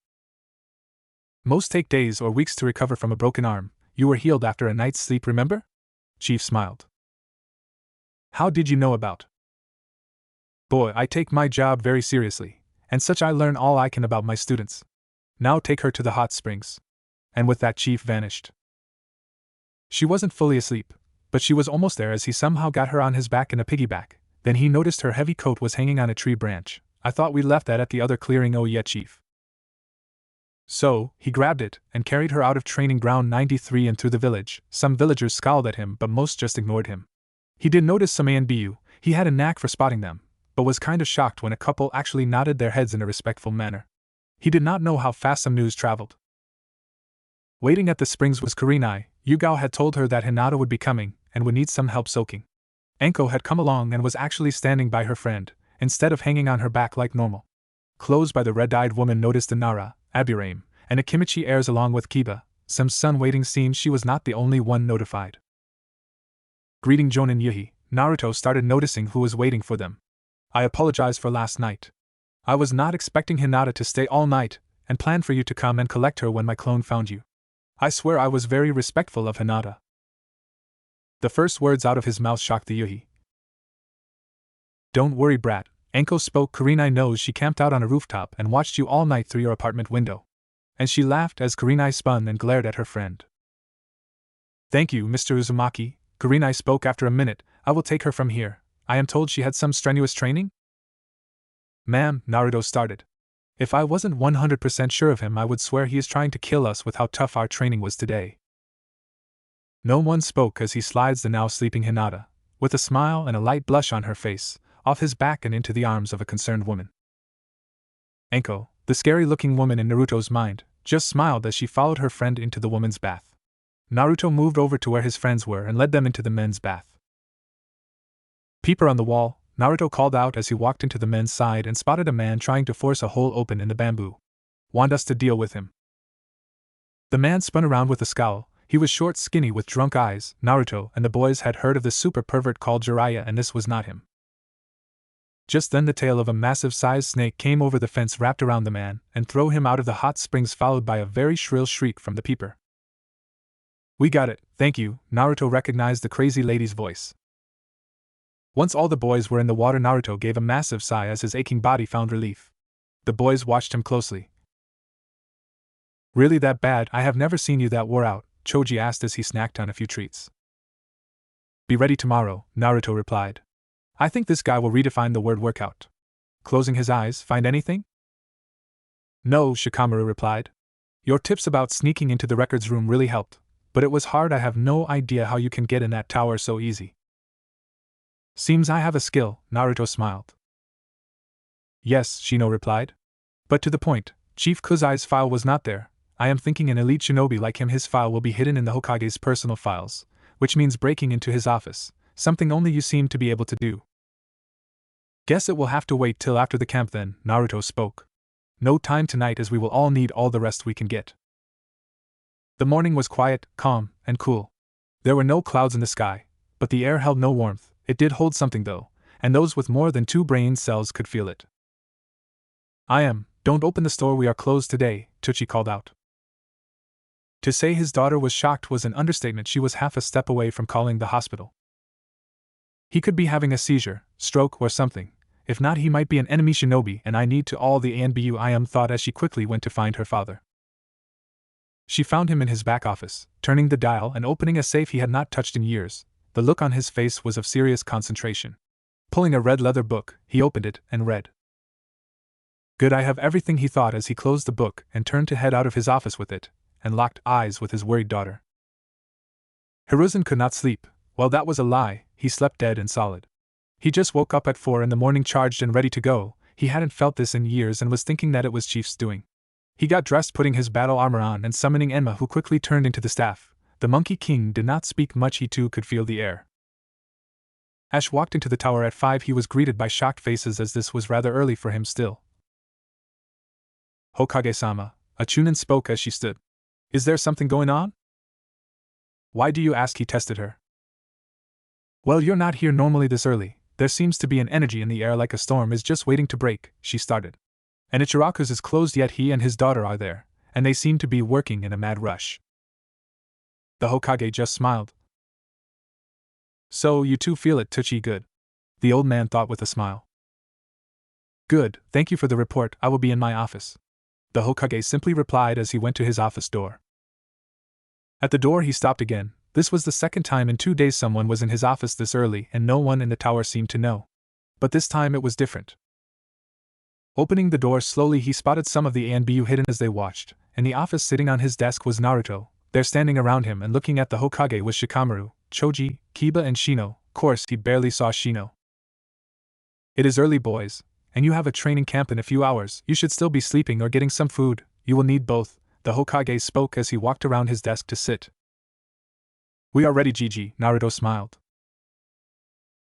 Most take days or weeks to recover from a broken arm. You were healed after a night's sleep, remember? Chief smiled. How did you know about? Boy, I take my job very seriously, and such I learn all I can about my students. Now take her to the hot springs. And with that, Chief vanished. She wasn't fully asleep, but she was almost there as he somehow got her on his back in a piggyback. Then he noticed her heavy coat was hanging on a tree branch. I thought we left that at the other clearing. Oh yeah, Chief. So, he grabbed it and carried her out of training ground 93 and through the village. Some villagers scowled at him, but most just ignored him. He did notice some Anbu. He had a knack for spotting them, but was kind of shocked when a couple actually nodded their heads in a respectful manner. He did not know how fast some news traveled. Waiting at the springs was Kurenai. Yugao had told her that Hinata would be coming and would need some help soaking. Anko had come along and was actually standing by her friend, instead of hanging on her back like normal. Close by, the red-eyed woman noticed the Nara, Abirame, and Akimichi heirs along with Kiba. Some sun waiting seemed she was not the only one notified. Greeting Jonin Yuhi, Naruto started noticing who was waiting for them. I apologize for last night. I was not expecting Hinata to stay all night, and planned for you to come and collect her when my clone found you. I swear I was very respectful of Hinata. The first words out of his mouth shocked the Yuhi. Don't worry, brat, Anko spoke. Kurenai knows she camped out on a rooftop and watched you all night through your apartment window. And she laughed as Kurenai spun and glared at her friend. Thank you, Mr. Uzumaki, Kurenai spoke after a minute. I will take her from here. I am told she had some strenuous training? Ma'am, Naruto started. If I wasn't 100% sure of him, I would swear he is trying to kill us with how tough our training was today. No one spoke as he slides the now sleeping Hinata, with a smile and a light blush on her face, off his back and into the arms of a concerned woman. Anko, the scary-looking woman in Naruto's mind, just smiled as she followed her friend into the woman's bath. Naruto moved over to where his friends were and led them into the men's bath. Peeper on the wall, Naruto called out as he walked into the men's side and spotted a man trying to force a hole open in the bamboo. Want us to deal with him? The man spun around with a scowl. He was short, skinny, with drunk eyes. Naruto and the boys had heard of the super pervert called Jiraiya, and this was not him. Just then the tail of a massive-sized snake came over the fence, wrapped around the man, and threw him out of the hot springs, followed by a very shrill shriek from the peeper. We got it, thank you, Naruto recognized the crazy lady's voice. Once all the boys were in the water, Naruto gave a massive sigh as his aching body found relief. The boys watched him closely. Really that bad? I have never seen you that wore out, Choji asked as he snacked on a few treats. Be ready tomorrow, Naruto replied. I think this guy will redefine the word workout. Closing his eyes, find anything? No, Shikamaru replied. Your tips about sneaking into the records room really helped, but it was hard. I have no idea how you can get in that tower so easy. Seems I have a skill, Naruto smiled. Yes, Shino replied. But to the point, Chief Kuzai's file was not there. I am thinking an elite shinobi like him, his file will be hidden in the Hokage's personal files, which means breaking into his office, something only you seem to be able to do. Guess it will have to wait till after the camp then, Naruto spoke. No time tonight, as we will all need all the rest we can get. The morning was quiet, calm, and cool. There were no clouds in the sky, but the air held no warmth. It did hold something though, and those with more than 2 brain cells could feel it. Don't open the store, we are closed today, Tucci called out. To say his daughter was shocked was an understatement. She was half a step away from calling the hospital. He could be having a seizure, stroke, or something. If not, he might be an enemy shinobi, and I need to all the Anbu I am, thought as she quickly went to find her father. She found him in his back office, turning the dial and opening a safe he had not touched in years. The look on his face was of serious concentration. Pulling a red leather book, he opened it and read. Good, I have everything, he thought as he closed the book and turned to head out of his office with it, and locked eyes with his worried daughter. Hiruzen could not sleep. Well, that was a lie, he slept dead and solid. He just woke up at 4 in the morning, charged and ready to go. He hadn't felt this in years and was thinking that it was Chief's doing. He got dressed, putting his battle armor on and summoning Enma, who quickly turned into the staff. The Monkey King did not speak much, he too could feel the air. Ash walked into the tower at 5. He was greeted by shocked faces as this was rather early for him still. Hokage-sama, a Chunin spoke as she stood. Is there something going on? Why do you ask? He tested her. Well, you're not here normally this early. There seems to be an energy in the air like a storm is just waiting to break, she started. And Ichiraku's is closed, yet he and his daughter are there, and they seem to be working in a mad rush. The Hokage just smiled. So you too feel it, Tuchi? Good. The old man thought with a smile. Good, thank you for the report. I will be in my office. The Hokage simply replied as he went to his office door. At the door he stopped again. This was the second time in 2 days someone was in his office this early, and no one in the tower seemed to know. But this time it was different. Opening the door slowly, he spotted some of the Anbu hidden as they watched. In the office, sitting on his desk, was Naruto. There standing around him and looking at the Hokage was Shikamaru, Choji, Kiba and Shino. Of course, he barely saw Shino. It is early, boys, and you have a training camp in a few hours. You should still be sleeping or getting some food. You will need both, the Hokage spoke as he walked around his desk to sit. We are ready, Gigi, Naruto smiled.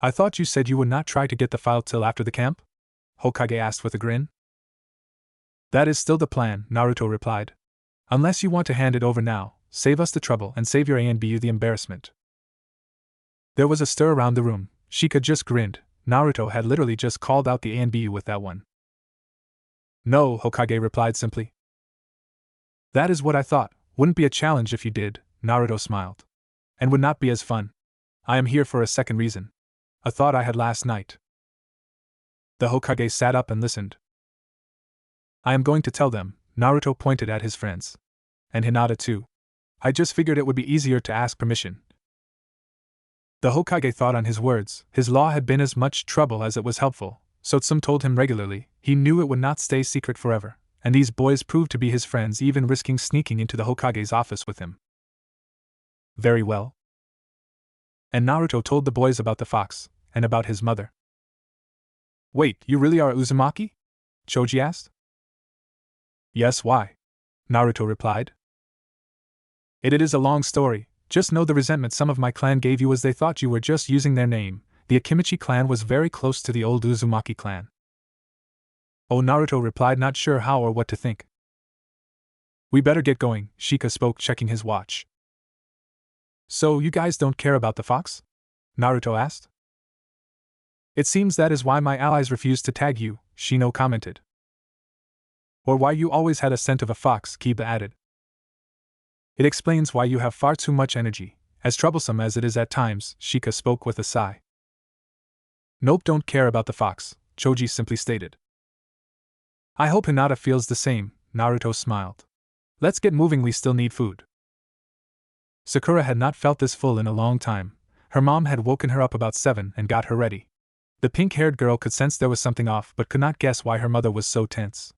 I thought you said you would not try to get the file till after the camp? Hokage asked with a grin. That is still the plan, Naruto replied. Unless you want to hand it over now, save us the trouble and save your Anbu the embarrassment. There was a stir around the room. Shika just grinned. Naruto had literally just called out the Anbu with that one. No, Hokage replied simply. That is what I thought. Wouldn't be a challenge if you did, Naruto smiled. And would not be as fun. I am here for a second reason. A thought I had last night. The Hokage sat up and listened. I am going to tell them, Naruto pointed at his friends. And Hinata too. I just figured it would be easier to ask permission. The Hokage thought on his words. His law had been as much trouble as it was helpful, so Tsum told him regularly. He knew it would not stay secret forever, and these boys proved to be his friends, even risking sneaking into the Hokage's office with him. Very well. And Naruto told the boys about the fox, and about his mother. Wait, you really are Uzumaki? Choji asked. Yes, why? Naruto replied. It is a long story. Just know the resentment some of my clan gave you as they thought you were just using their name. The Akimichi clan was very close to the old Uzumaki clan. Oh, Naruto replied, not sure how or what to think. We better get going, Shika spoke, checking his watch. So you guys don't care about the fox? Naruto asked. It seems that is why my allies refused to tag you, Shino commented. Or why you always had a scent of a fox, Kiba added. It explains why you have far too much energy, as troublesome as it is at times, Shika spoke with a sigh. Nope, don't care about the fox, Choji simply stated. I hope Hinata feels the same, Naruto smiled. Let's get moving, we still need food. Sakura had not felt this full in a long time. Her mom had woken her up about 7 and got her ready. The pink-haired girl could sense there was something off but could not guess why her mother was so tense.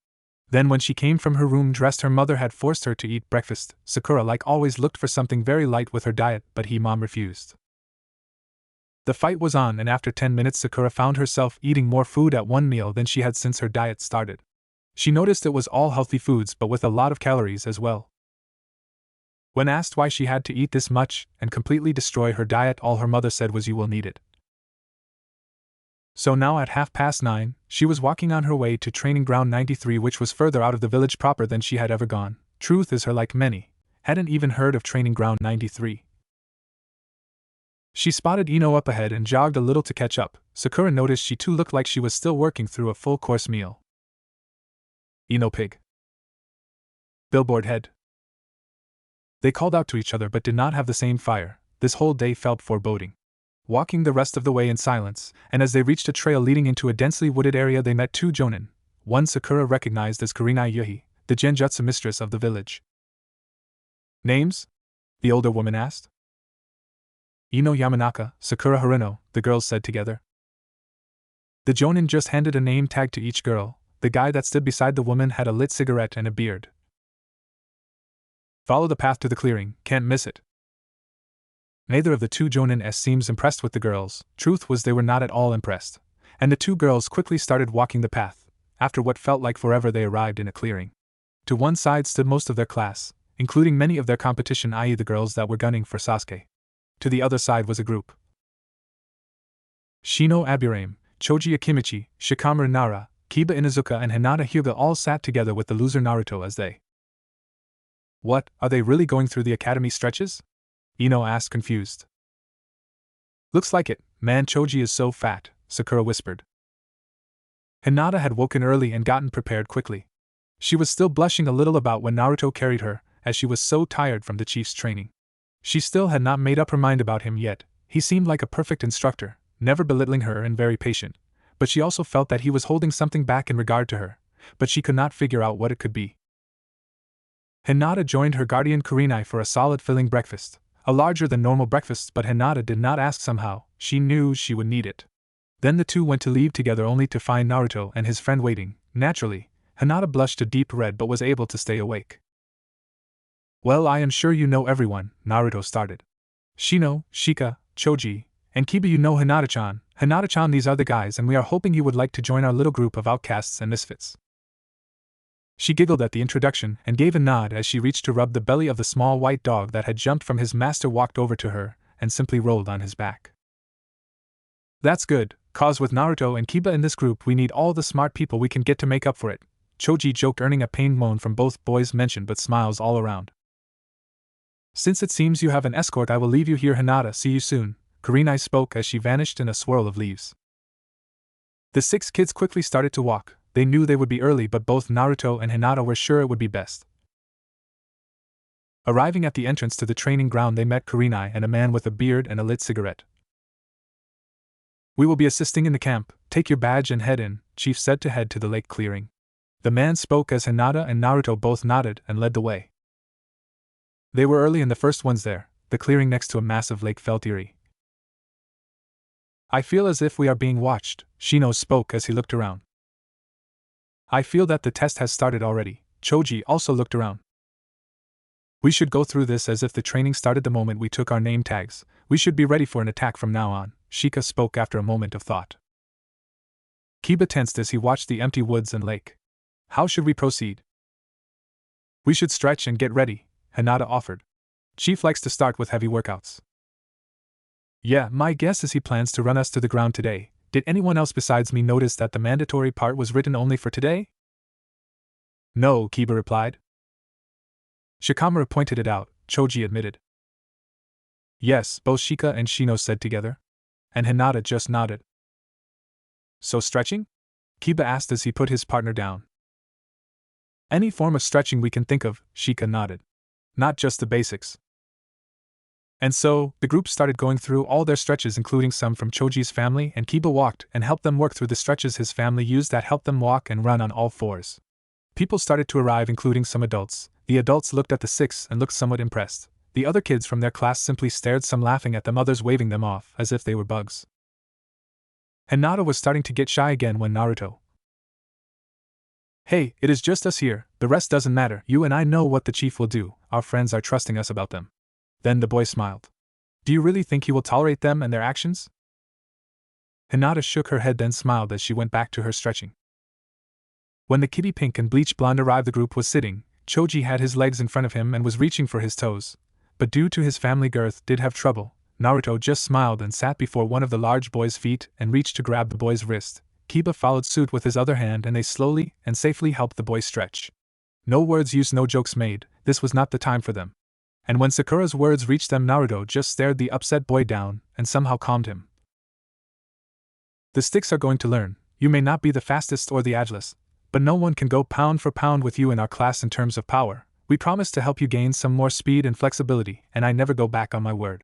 Then when she came from her room dressed, her mother had forced her to eat breakfast. Sakura, like always, looked for something very light with her diet, but mom refused. The fight was on, and after 10 minutes Sakura found herself eating more food at one meal than she had since her diet started. She noticed it was all healthy foods but with a lot of calories as well. When asked why she had to eat this much and completely destroy her diet, all her mother said was, you will need it. So now at 9:30, she was walking on her way to Training Ground 93, which was further out of the village proper than she had ever gone. Truth is, her, like many, hadn't even heard of Training Ground 93. She spotted Ino up ahead and jogged a little to catch up. Sakura noticed she too looked like she was still working through a full-course meal. Ino pig. Billboard head. They called out to each other but did not have the same fire. This whole day felt foreboding. walking the rest of the way in silence, and as they reached a trail leading into a densely wooded area they met two jonin. One Sakura recognized as Kurenai Yuhi, the genjutsu mistress of the village. Names? The older woman asked. Ino Yamanaka, Sakura Harino, the girls said together. The jonin just handed a name tag to each girl. The guy that stood beside the woman had a lit cigarette and a beard. Follow the path to the clearing, can't miss it. Neither of the two jonin seems impressed with the girls. Truth was they were not at all impressed, and the two girls quickly started walking the path. After what felt like forever they arrived in a clearing. To one side stood most of their class, including many of their competition, i.e. the girls that were gunning for Sasuke. To the other side was a group. Shino Aburame, Choji Akimichi, Shikamaru Nara, Kiba Inuzuka and Hinata Hyuga all sat together with the loser Naruto as they. What, are they really going through the academy stretches? Ino asked confused. Looks like it, man. Choji is so fat, Sakura whispered. Hinata had woken early and gotten prepared quickly. She was still blushing a little about when Naruto carried her, as she was so tired from the chief's training. She still had not made up her mind about him yet. He seemed like a perfect instructor, never belittling her and very patient, but she also felt that he was holding something back in regard to her, but she could not figure out what it could be. Hinata joined her guardian Kurenai for a solid filling breakfast, a larger than normal breakfast, but Hinata did not ask somehow. She knew she would need it. Then the two went to leave together only to find Naruto and his friend waiting. Naturally, Hinata blushed a deep red but was able to stay awake. Well, I am sure you know everyone, Naruto started. Shino, Shika, Choji, and Kiba, you know Hinata-chan. Hinata-chan, these are the guys, and we are hoping you would like to join our little group of outcasts and misfits. She giggled at the introduction and gave a nod as she reached to rub the belly of the small white dog that had jumped from his master, walked over to her, and simply rolled on his back. That's good, cause with Naruto and Kiba in this group we need all the smart people we can get to make up for it, Choji joked, earning a pained moan from both boys mentioned but smiles all around. Since it seems you have an escort, I will leave you here, Hinata. See you soon, Kurenai spoke as she vanished in a swirl of leaves. The 6 kids quickly started to walk. They knew they would be early, but both Naruto and Hinata were sure it would be best. Arriving at the entrance to the training ground, they met Kurenai and a man with a beard and a lit cigarette. We will be assisting in the camp. Take your badge and head in, Chief said to head to the lake clearing. The man spoke as Hinata and Naruto both nodded and led the way. They were early and the first ones there. The clearing next to a massive lake felt eerie. I feel as if we are being watched, Shino spoke as he looked around. I feel that the test has started already, Choji also looked around. We should go through this as if the training started the moment we took our name tags. We should be ready for an attack from now on, Shika spoke after a moment of thought. Kiba tensed as he watched the empty woods and lake. How should we proceed? We should stretch and get ready, Hinata offered. Chief likes to start with heavy workouts. Yeah, my guess is he plans to run us to the ground today. Did anyone else besides me notice that the mandatory part was written only for today? No, Kiba replied. Shikamaru pointed it out, Choji admitted. Yes, both Shika and Shino said together. And Hinata just nodded. So stretching? Kiba asked as he put his partner down. Any form of stretching we can think of, Shika nodded. Not just the basics. And so, the group started going through all their stretches, including some from Choji's family, and Kiba walked and helped them work through the stretches his family used that helped them walk and run on all fours. People started to arrive, including some adults. The adults looked at the 6 and looked somewhat impressed. The other kids from their class simply stared, some laughing at them, others waving them off as if they were bugs. Hinata was starting to get shy again when Naruto. Hey, it is just us here, the rest doesn't matter. You and I know what the chief will do, our friends are trusting us about them. Then the boy smiled. Do you really think he will tolerate them and their actions? Hinata shook her head, then smiled as she went back to her stretching. When the kitty pink and bleach blonde arrived, the group was sitting. Choji had his legs in front of him and was reaching for his toes, but due to his family girth did have trouble. Naruto just smiled and sat before one of the large boy's feet and reached to grab the boy's wrist. Kiba followed suit with his other hand and they slowly and safely helped the boy stretch. No words used, no jokes made, this was not the time for them. And when Sakura's words reached them, Naruto just stared the upset boy down and somehow calmed him. The sticks are going to learn. You may not be the fastest or the agilest, but no one can go pound for pound with you in our class in terms of power. We promise to help you gain some more speed and flexibility, and I never go back on my word.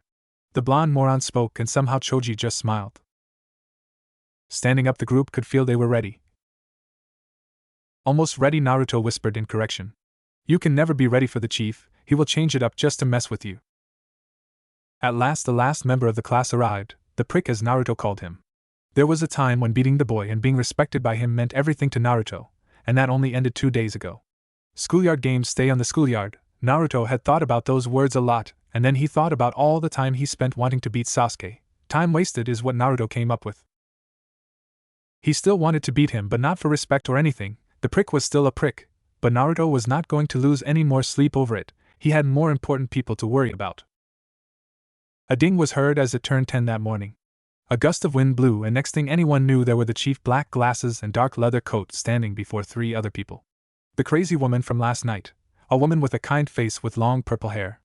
The blonde moron spoke and somehow Choji just smiled. Standing up, the group could feel they were ready. Almost ready, Naruto whispered in correction. You can never be ready for the chief, he will change it up just to mess with you. At last the last member of the class arrived, the prick as Naruto called him. There was a time when beating the boy and being respected by him meant everything to Naruto, and that only ended 2 days ago. Schoolyard games stay on the schoolyard. Naruto had thought about those words a lot, and then he thought about all the time he spent wanting to beat Sasuke. Time wasted is what Naruto came up with. He still wanted to beat him, but not for respect or anything. The prick was still a prick, but Naruto was not going to lose any more sleep over it. He had more important people to worry about. A ding was heard as it turned 10 that morning. A gust of wind blew, and next thing anyone knew, there were the chief, black glasses and dark leather coat, standing before 3 other people. The crazy woman from last night, a woman with a kind face with long purple hair,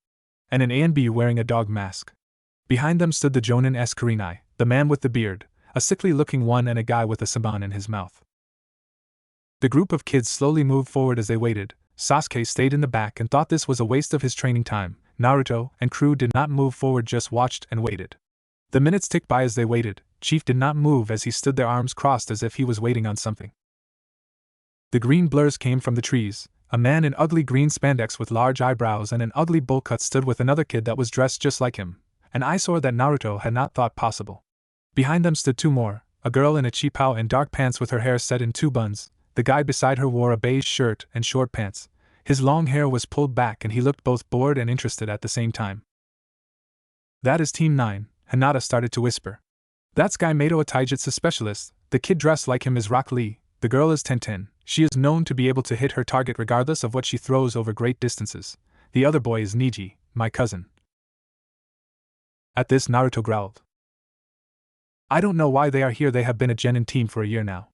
and an Anbu wearing a dog mask. Behind them stood the Jonin S. Kurenai, the man with the beard, a sickly-looking one, and a guy with a saban in his mouth. The group of kids slowly moved forward as they waited. Sasuke stayed in the back and thought this was a waste of his training time. Naruto and crew did not move forward, just watched and waited. The minutes ticked by as they waited. Chief did not move as he stood there, arms crossed, as if he was waiting on something. The green blurs came from the trees. A man in ugly green spandex with large eyebrows and an ugly bowl cut stood with another kid that was dressed just like him, an eyesore that Naruto had not thought possible. Behind them stood 2 more, a girl in a cheapao and dark pants with her hair set in 2 buns. The guy beside her wore a beige shirt and short pants. His long hair was pulled back and he looked both bored and interested at the same time. That is Team 9, Hinata started to whisper. That's Guy Mato, a taijutsu specialist. The kid dressed like him is Rock Lee. The girl is Tenten. She is known to be able to hit her target regardless of what she throws over great distances. The other boy is Niji, my cousin. At this, Naruto growled. I don't know why they are here. They have been a genin team for a year now.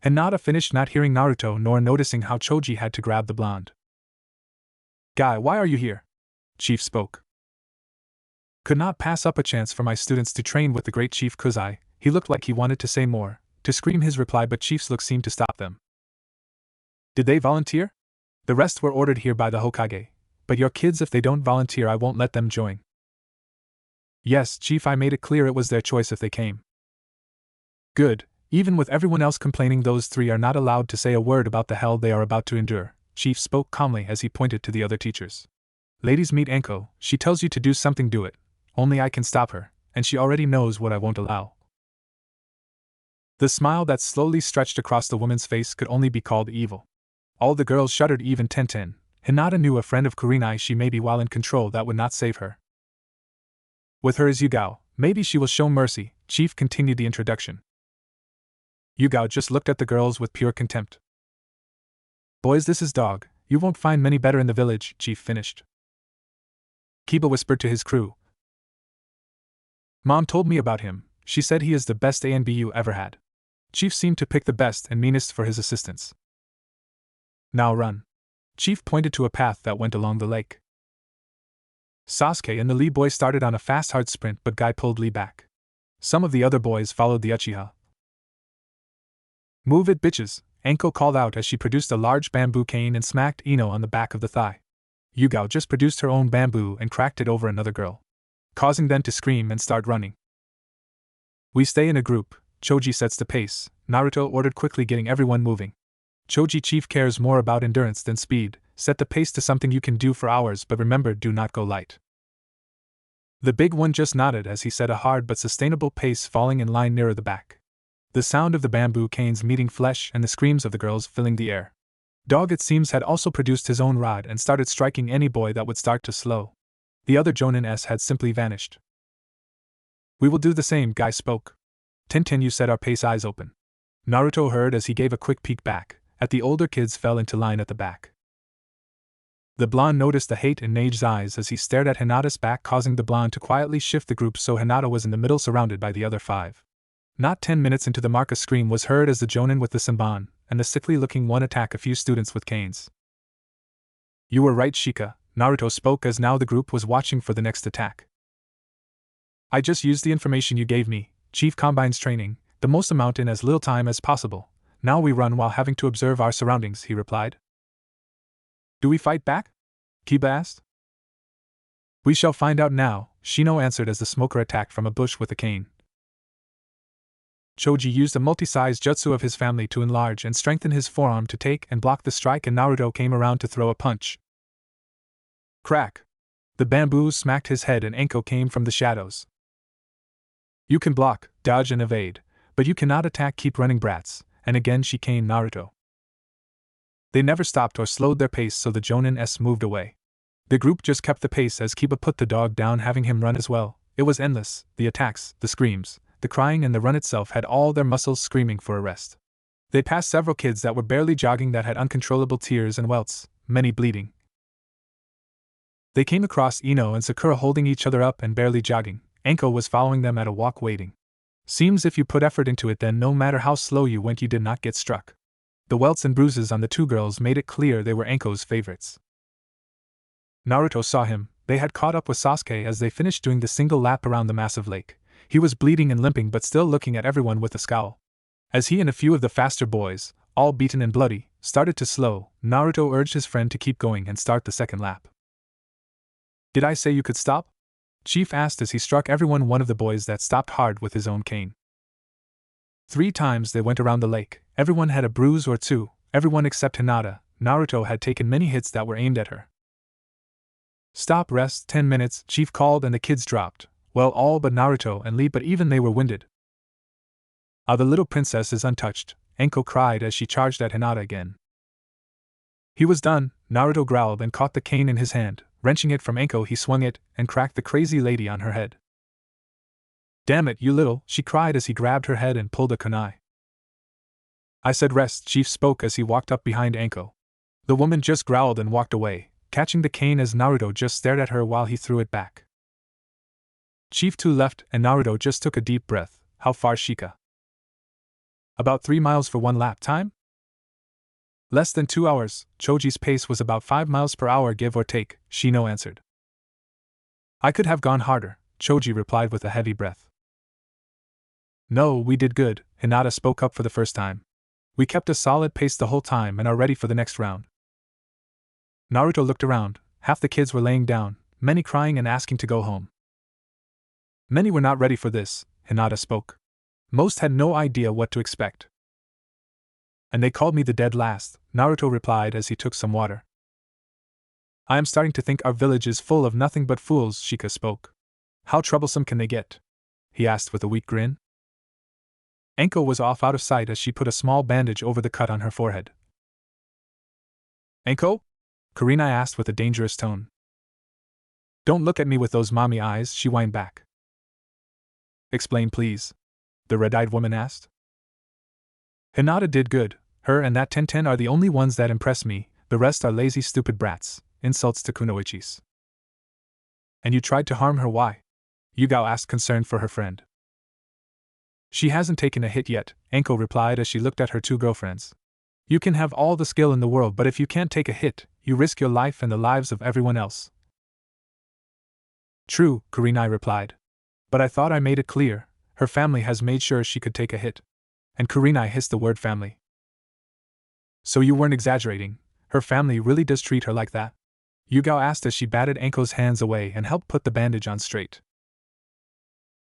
Hinata finished, not hearing Naruto nor noticing how Choji had to grab the blonde. Guy, why are you here? Chief spoke. Could not pass up a chance for my students to train with the great Chief Kuzai. He looked like he wanted to say more, to scream his reply, but Chief's look seemed to stop them. Did they volunteer? The rest were ordered here by the Hokage. But your kids, if they don't volunteer, I won't let them join. Yes, Chief, I made it clear it was their choice if they came. Good. Even with everyone else complaining, those 3 are not allowed to say a word about the hell they are about to endure. Chief spoke calmly as he pointed to the other teachers. Ladies, meet Anko. She tells you to do something, do it. Only I can stop her, and she already knows what I won't allow. The smile that slowly stretched across the woman's face could only be called evil. All the girls shuddered, even Tenten. Hinata knew a friend of Kurenai she may be while in control that would not save her. With her is Yugao. Maybe she will show mercy. Chief continued the introduction. Yugao just looked at the girls with pure contempt. Boys, this is Dog. You won't find many better in the village, Chief finished. Kiba whispered to his crew. Mom told me about him. She said he is the best Anbu ever had. Chief seemed to pick the best and meanest for his assistants. Now run. Chief pointed to a path that went along the lake. Sasuke and the Lee boy started on a fast, hard sprint, but Guy pulled Lee back. Some of the other boys followed the Uchiha. Move it, bitches, Anko called out as she produced a large bamboo cane and smacked Ino on the back of the thigh. Yugao just produced her own bamboo and cracked it over another girl, causing them to scream and start running. We stay in a group. Choji sets the pace, Naruto ordered quickly, getting everyone moving. Choji, Chief cares more about endurance than speed. Set the pace to something you can do for hours, but remember, do not go light. The big one just nodded as he set a hard but sustainable pace, falling in line nearer the back. The sound of the bamboo canes meeting flesh and the screams of the girls filling the air. Dog, it seems, had also produced his own rod and started striking any boy that would start to slow. The other Jonin S had simply vanished. We will do the same, Guy spoke. Tintin, you set our pace, eyes open. Naruto heard as he gave a quick peek back, at the older kids fell into line at the back. The blonde noticed the hate in Nage's eyes as he stared at Hinata's back, causing the blonde to quietly shift the group so Hinata was in the middle, surrounded by the other 5. Not 10 minutes into the mark, a scream was heard as the Jonin with the Senban and the sickly-looking one attack a few students with canes. You were right, Shika, Naruto spoke as now the group was watching for the next attack. I just used the information you gave me, Chief combines training, the most amount in as little time as possible. Now we run while having to observe our surroundings, he replied. Do we fight back? Kiba asked. We shall find out now, Shino answered as the smoker attacked from a bush with a cane. Choji used a multi-size jutsu of his family to enlarge and strengthen his forearm to take and block the strike, and Naruto came around to throw a punch. Crack! The bamboo smacked his head and Anko came from the shadows. You can block, dodge and evade, but you cannot attack, keep running brats, and again she caned Naruto. They never stopped or slowed their pace, so the Jonin-s moved away. The group just kept the pace as Kiba put the dog down, having him run as well. It was endless, the attacks, the screams, the crying, and the run itself had all their muscles screaming for a rest. They passed several kids that were barely jogging that had uncontrollable tears and welts, many bleeding. They came across Ino and Sakura holding each other up and barely jogging. Anko was following them at a walk waiting. Seems if you put effort into it, then no matter how slow you went, you did not get struck. The welts and bruises on the two girls made it clear they were Anko's favorites. Naruto saw him. They had caught up with Sasuke as they finished doing the single lap around the massive lake. He was bleeding and limping but still looking at everyone with a scowl. As he and a few of the faster boys, all beaten and bloody, started to slow, Naruto urged his friend to keep going and start the second lap. Did I say you could stop? Chief asked as he struck one of the boys that stopped hard with his own cane. 3 times they went around the lake. Everyone had a bruise or two, everyone except Hinata. Naruto had taken many hits that were aimed at her. Stop, rest, 10 minutes, Chief called, and the kids dropped. Well, all but Naruto and Lee, but even they were winded. Ah, the little princess is untouched, Anko cried as she charged at Hinata again. He was done, Naruto growled and caught the cane in his hand. Wrenching it from Anko, he swung it and cracked the crazy lady on her head. Damn it, you little, she cried as he grabbed her head and pulled a kunai. I said rest, Chief spoke as he walked up behind Anko. The woman just growled and walked away, catching the cane as Naruto just stared at her while he threw it back. Chief too left and Naruto just took a deep breath. How far, Shika? About 3 miles for 1 lap time? Less than 2 hours. Choji's pace was about 5 miles per hour, give or take, Shino answered. I could have gone harder, Choji replied with a heavy breath. No, we did good, Hinata spoke up for the first time. We kept a solid pace the whole time and are ready for the next round. Naruto looked around. Half the kids were laying down, many crying and asking to go home. Many were not ready for this, Hinata spoke. Most had no idea what to expect. And they called me the dead last, Naruto replied as he took some water. I am starting to think our village is full of nothing but fools, Shika spoke. How troublesome can they get? He asked with a weak grin. Anko was off out of sight as she put a small bandage over the cut on her forehead. Anko? Karina asked with a dangerous tone. Don't look at me with those mommy eyes, she whined back. Explain please, the red-eyed woman asked. Hinata did good. Her and that Tenten are the only ones that impress me, the rest are lazy stupid brats, insults to kunoichis. And you tried to harm her, why? Yugao asked, concerned for her friend. She hasn't taken a hit yet, Anko replied as she looked at her 2 girlfriends. You can have all the skill in the world, but if you can't take a hit, you risk your life and the lives of everyone else. True, Kurenai replied. But I thought I made it clear, her family has made sure she could take a hit. And Kurenai hissed the word family. So you weren't exaggerating, her family really does treat her like that? Yugao asked as she batted Anko's hands away and helped put the bandage on straight.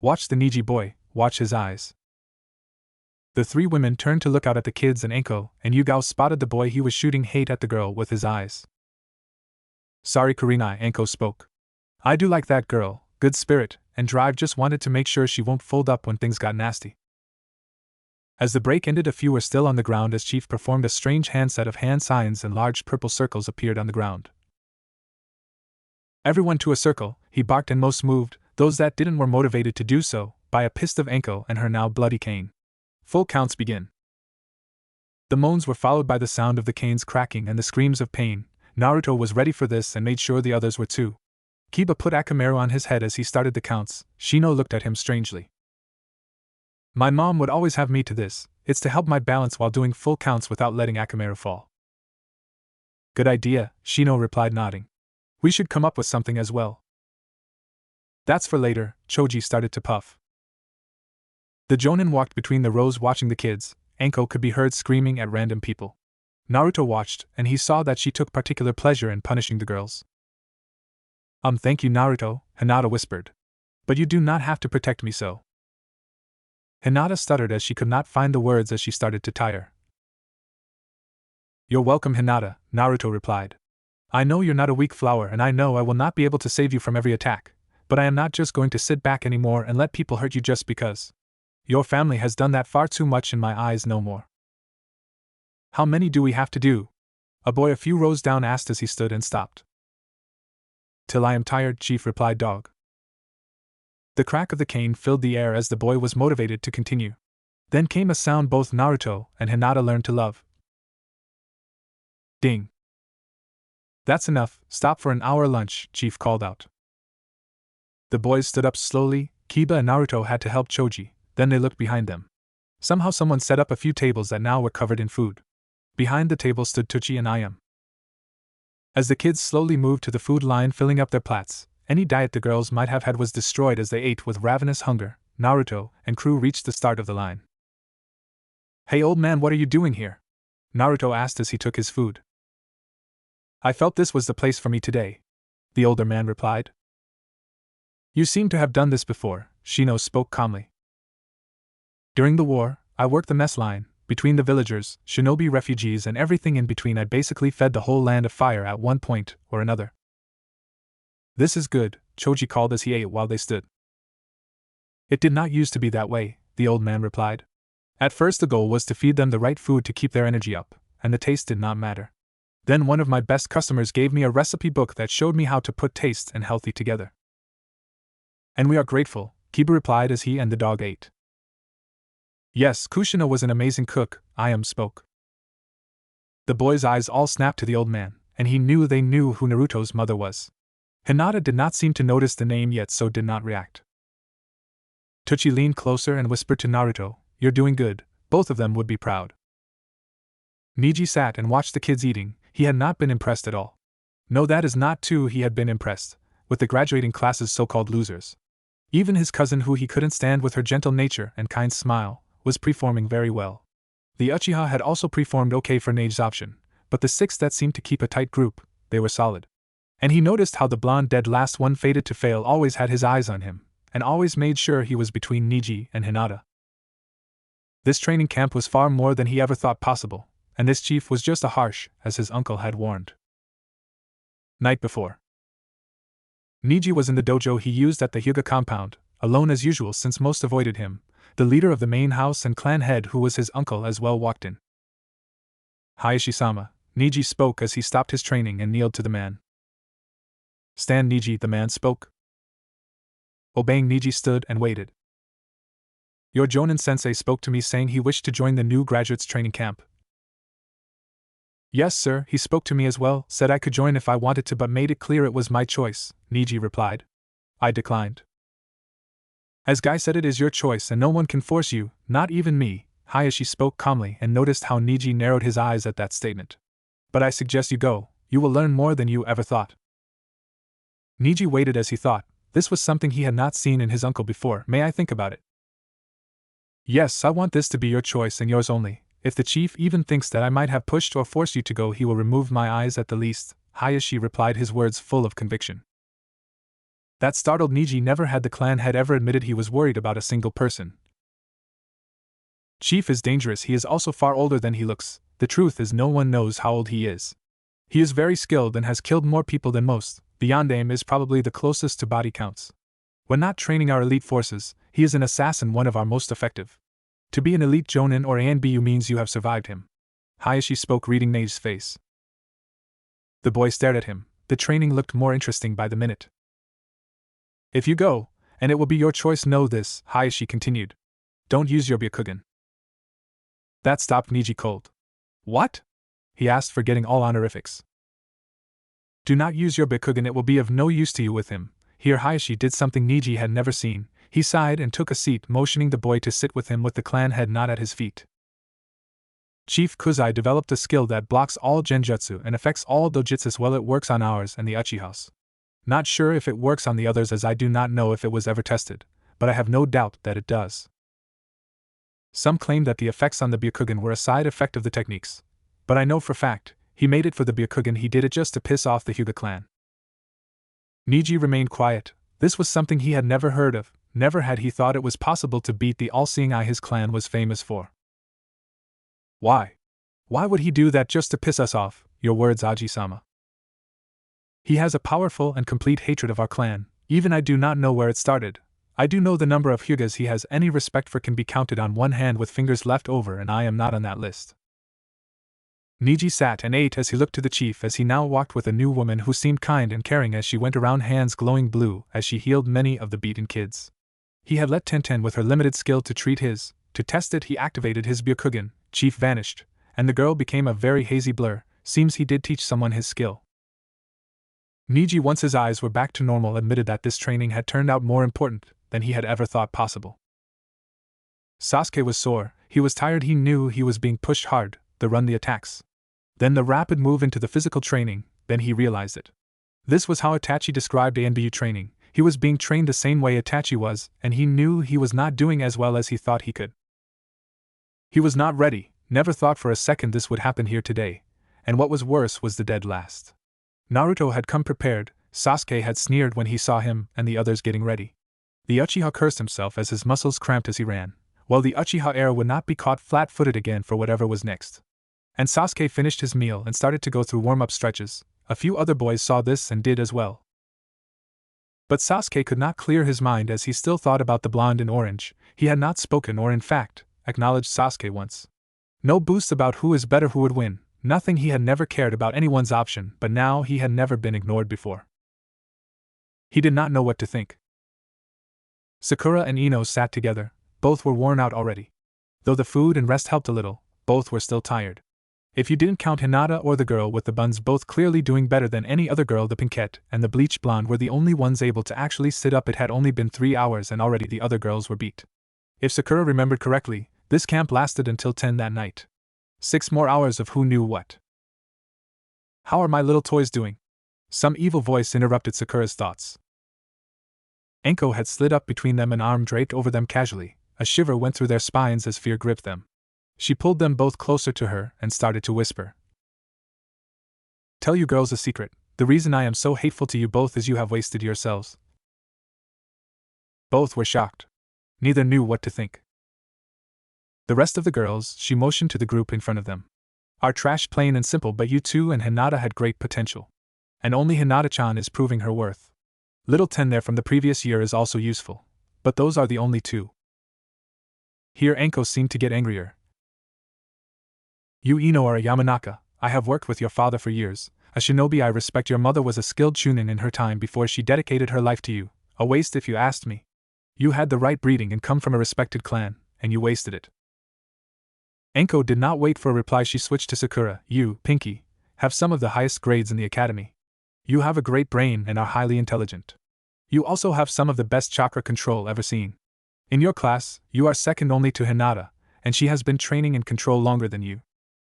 Watch the Niji boy, watch his eyes. The 3 women turned to look out at the kids and Anko, and Yugao spotted the boy he was shooting hate at the girl with his eyes. Sorry Kurenai, Anko spoke. I do like that girl, good spirit, and drive, just wanted to make sure she won't fold up when things got nasty. As the break ended, a few were still on the ground as Chief performed a strange handset of hand signs and large purple circles appeared on the ground. Everyone to a circle, he barked, and most moved, those that didn't were motivated to do so, by a pist of Anko and her now bloody cane. Full counts begin. The moans were followed by the sound of the canes cracking and the screams of pain. Naruto was ready for this and made sure the others were too. Kiba put Akamaru on his head as he started the counts. Shino looked at him strangely. My mom would always have me to this, it's to help my balance while doing full counts without letting Akamaru fall. Good idea, Shino replied, nodding. We should come up with something as well. That's for later, Choji started to puff. The Jonin walked between the rows watching the kids. Anko could be heard screaming at random people. Naruto watched, and he saw that she took particular pleasure in punishing the girls. Thank you, Naruto, Hinata whispered. But you do not have to protect me so. Hinata stuttered as she could not find the words as she started to tire. You're welcome, Hinata, Naruto replied. I know you're not a weak flower and I know I will not be able to save you from every attack, but I am not just going to sit back anymore and let people hurt you just because. Your family has done that far too much in my eyes, no more. How many do we have to do? A boy a few rows down asked as he stood and stopped. Till I am tired, Chief replied Dog. The crack of the cane filled the air as the boy was motivated to continue. Then came a sound both Naruto and Hinata learned to love. Ding. That's enough, stop for an hour lunch, Chief called out. The boys stood up slowly. Kiba and Naruto had to help Choji, then they looked behind them. Somehow someone set up a few tables that now were covered in food. Behind the table stood Tucci and Ayam. As the kids slowly moved to the food line filling up their plates, any diet the girls might have had was destroyed as they ate with ravenous hunger. Naruto and crew reached the start of the line. Hey old man, what are you doing here? Naruto asked as he took his food. I felt this was the place for me today, the older man replied. You seem to have done this before, Shino spoke calmly. During the war, I worked the mess line, between the villagers, shinobi refugees and everything in between. I basically fed the whole land of fire at one point or another. This is good, Choji called as he ate while they stood. It did not used to be that way, the old man replied. At first the goal was to feed them the right food to keep their energy up, and the taste did not matter. Then one of my best customers gave me a recipe book that showed me how to put taste and healthy together. And we are grateful, Kiba replied as he and the dog ate. Yes, Kushina was an amazing cook, Ayam spoke. The boy's eyes all snapped to the old man, and he knew they knew who Naruto's mother was. Hinata did not seem to notice the name yet, so did not react. Tucci leaned closer and whispered to Naruto, You're doing good, both of them would be proud. Niji sat and watched the kids eating. He had not been impressed at all. No, that is not true, he had been impressed with the graduating class's so-called losers. Even his cousin, who he couldn't stand with her gentle nature and kind smile, was performing very well. The Uchiha had also performed okay for Neji's option, but the six that seemed to keep a tight group, they were solid. And he noticed how the blonde dead last one fated to fail always had his eyes on him, and always made sure he was between Niji and Hinata. This training camp was far more than he ever thought possible, and this chief was just as harsh as his uncle had warned. Night before. Niji was in the dojo he used at the Hyuga compound, alone as usual since most avoided him. The leader of the main house and clan head, who was his uncle as well, walked in. Hayashi-sama, Niji spoke as he stopped his training and kneeled to the man. Stand, Niji, the man spoke. Obeying, Niji stood and waited. Your Jonin-sensei spoke to me saying he wished to join the new graduates training camp. Yes, sir, he spoke to me as well, said I could join if I wanted to, but made it clear it was my choice, Niji replied. I declined. As Guy said, it is your choice and no one can force you, not even me, Hayashi spoke calmly and noticed how Niji narrowed his eyes at that statement. But I suggest you go, you will learn more than you ever thought. Niji waited as he thought. This was something he had not seen in his uncle before. May I think about it? Yes, I want this to be your choice and yours only. If the chief even thinks that I might have pushed or forced you to go, he will remove my eyes at the least, Hayashi replied, his words full of conviction. That startled Niji. Never had the clan head ever admitted he was worried about a single person. Chief is dangerous. He is also far older than he looks. The truth is, no one knows how old he is. He is very skilled and has killed more people than most. The Yondaime is probably the closest to body counts. When not training our elite forces, he is an assassin, one of our most effective. To be an elite Jonin or Anbu means you have survived him. Hayashi spoke, reading Nei's face. The boy stared at him. The training looked more interesting by the minute. If you go, and it will be your choice, know this, Hayashi continued. Don't use your Byakugan. That stopped Niji cold. What? He asked, forgetting all honorifics. Do not use your Byakugan, it will be of no use to you with him. Here Hayashi did something Niji had never seen. He sighed and took a seat, motioning the boy to sit with him with the clan head not at his feet. Chief Kuzai developed a skill that blocks all genjutsu and affects all dojutsus. Well, it works on ours and the Uchihas. Not sure if it works on the others, as I do not know if it was ever tested, but I have no doubt that it does. Some claim that the effects on the Byakugan were a side effect of the techniques, but I know for fact, he made it for the Byakugan. He did it just to piss off the Hyuga clan. Niji remained quiet. This was something he had never heard of, never had he thought it was possible to beat the all-seeing eye his clan was famous for. Why? Why would he do that just to piss us off? Your words, Aji-sama. He has a powerful and complete hatred of our clan. Even I do not know where it started. I do know the number of Hyugas he has any respect for can be counted on one hand with fingers left over, and I am not on that list. Niji sat and ate as he looked to the chief as he now walked with a new woman who seemed kind and caring as she went around, hands glowing blue as she healed many of the beaten kids. He had let Tenten with her limited skill to treat his. To test it, he activated his Byakugan. Chief vanished, and the girl became a very hazy blur. Seems he did teach someone his skill. Niji, once his eyes were back to normal, admitted that this training had turned out more important than he had ever thought possible. Sasuke was sore, he was tired, he knew he was being pushed hard, the run, the attacks. Then the rapid move into the physical training, then he realized it. This was how Itachi described Anbu training. He was being trained the same way Itachi was, and he knew he was not doing as well as he thought he could. He was not ready, never thought for a second this would happen here today, and what was worse was the dead last. Naruto had come prepared, Sasuke had sneered when he saw him and the others getting ready. The Uchiha cursed himself as his muscles cramped as he ran, while the Uchiha heir would not be caught flat-footed again for whatever was next. And Sasuke finished his meal and started to go through warm-up stretches. A few other boys saw this and did as well. But Sasuke could not clear his mind as he still thought about the blonde in orange. He had not spoken or in fact, acknowledged Sasuke once. No boosts about who is better, who would win. Nothing. He had never cared about anyone's option, but now he had never been ignored before. He did not know what to think. Sakura and Ino sat together. Both were worn out already. Though the food and rest helped a little, both were still tired. If you didn't count Hinata or the girl with the buns, both clearly doing better than any other girl, the pinkette and the bleached blonde were the only ones able to actually sit up. It had only been 3 hours and already the other girls were beat. If Sakura remembered correctly, this camp lasted until 10 that night. 6 more hours of who knew what. How are my little toys doing? Some evil voice interrupted Sakura's thoughts. Enko had slid up between them, an arm draped over them casually. A shiver went through their spines as fear gripped them. She pulled them both closer to her and started to whisper. Tell you girls a secret. The reason I am so hateful to you both is you have wasted yourselves. Both were shocked. Neither knew what to think. The rest of the girls, she motioned to the group in front of them, are trash, plain and simple, but you two and Hinata had great potential. And only Hinata-chan is proving her worth. Little Ten there from the previous year is also useful, but those are the only two. Here Enko seemed to get angrier. You Ino are a Yamanaka. I have worked with your father for years. A shinobi, I respect. Your mother was a skilled chunin in her time before she dedicated her life to you. A waste if you asked me. You had the right breeding and come from a respected clan, and you wasted it. Enko did not wait for a reply. She switched to Sakura. You, Pinky, have some of the highest grades in the academy. You have a great brain and are highly intelligent. You also have some of the best chakra control ever seen. In your class, you are second only to Hinata, and she has been training in control longer than you.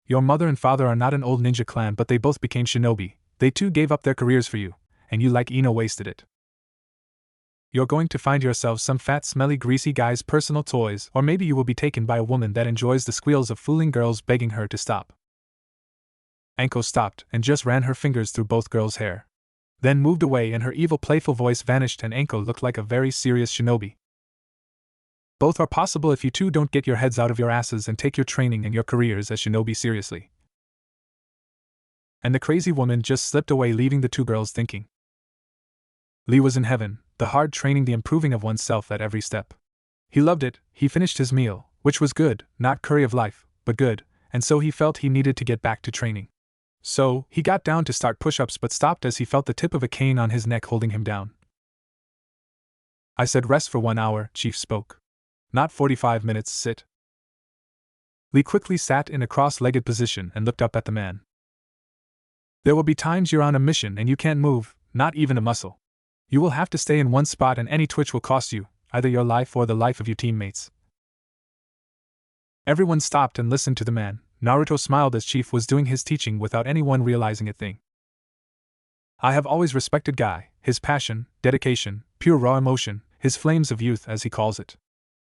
Your mother and father are not an old ninja clan, but they both became shinobi. They too gave up their careers for you, and you, like Ino, wasted it. You're going to find yourself some fat, smelly, greasy guy's personal toys, or maybe you will be taken by a woman that enjoys the squeals of fooling girls begging her to stop. Enko stopped and just ran her fingers through both girls' hair. Then moved away and her evil, playful voice vanished, and Enko looked like a very serious shinobi. Both are possible if you two don't get your heads out of your asses and take your training and your careers as shinobi seriously. And the crazy woman just slipped away, leaving the two girls thinking. Lee was in heaven, the hard training, the improving of oneself at every step. He loved it. He finished his meal, which was good, not curry of life, but good, and so he felt he needed to get back to training. So, he got down to start push-ups but stopped as he felt the tip of a cane on his neck holding him down. I said rest for 1 hour, Chief spoke. Not 45 minutes, sit. Lee quickly sat in a cross-legged position and looked up at the man. There will be times you're on a mission and you can't move, not even a muscle. You will have to stay in one spot, and any twitch will cost you, either your life or the life of your teammates. Everyone stopped and listened to the man. Naruto smiled as Chief was doing his teaching without anyone realizing a thing. I have always respected Guy, his passion, dedication, pure raw emotion, his flames of youth as he calls it.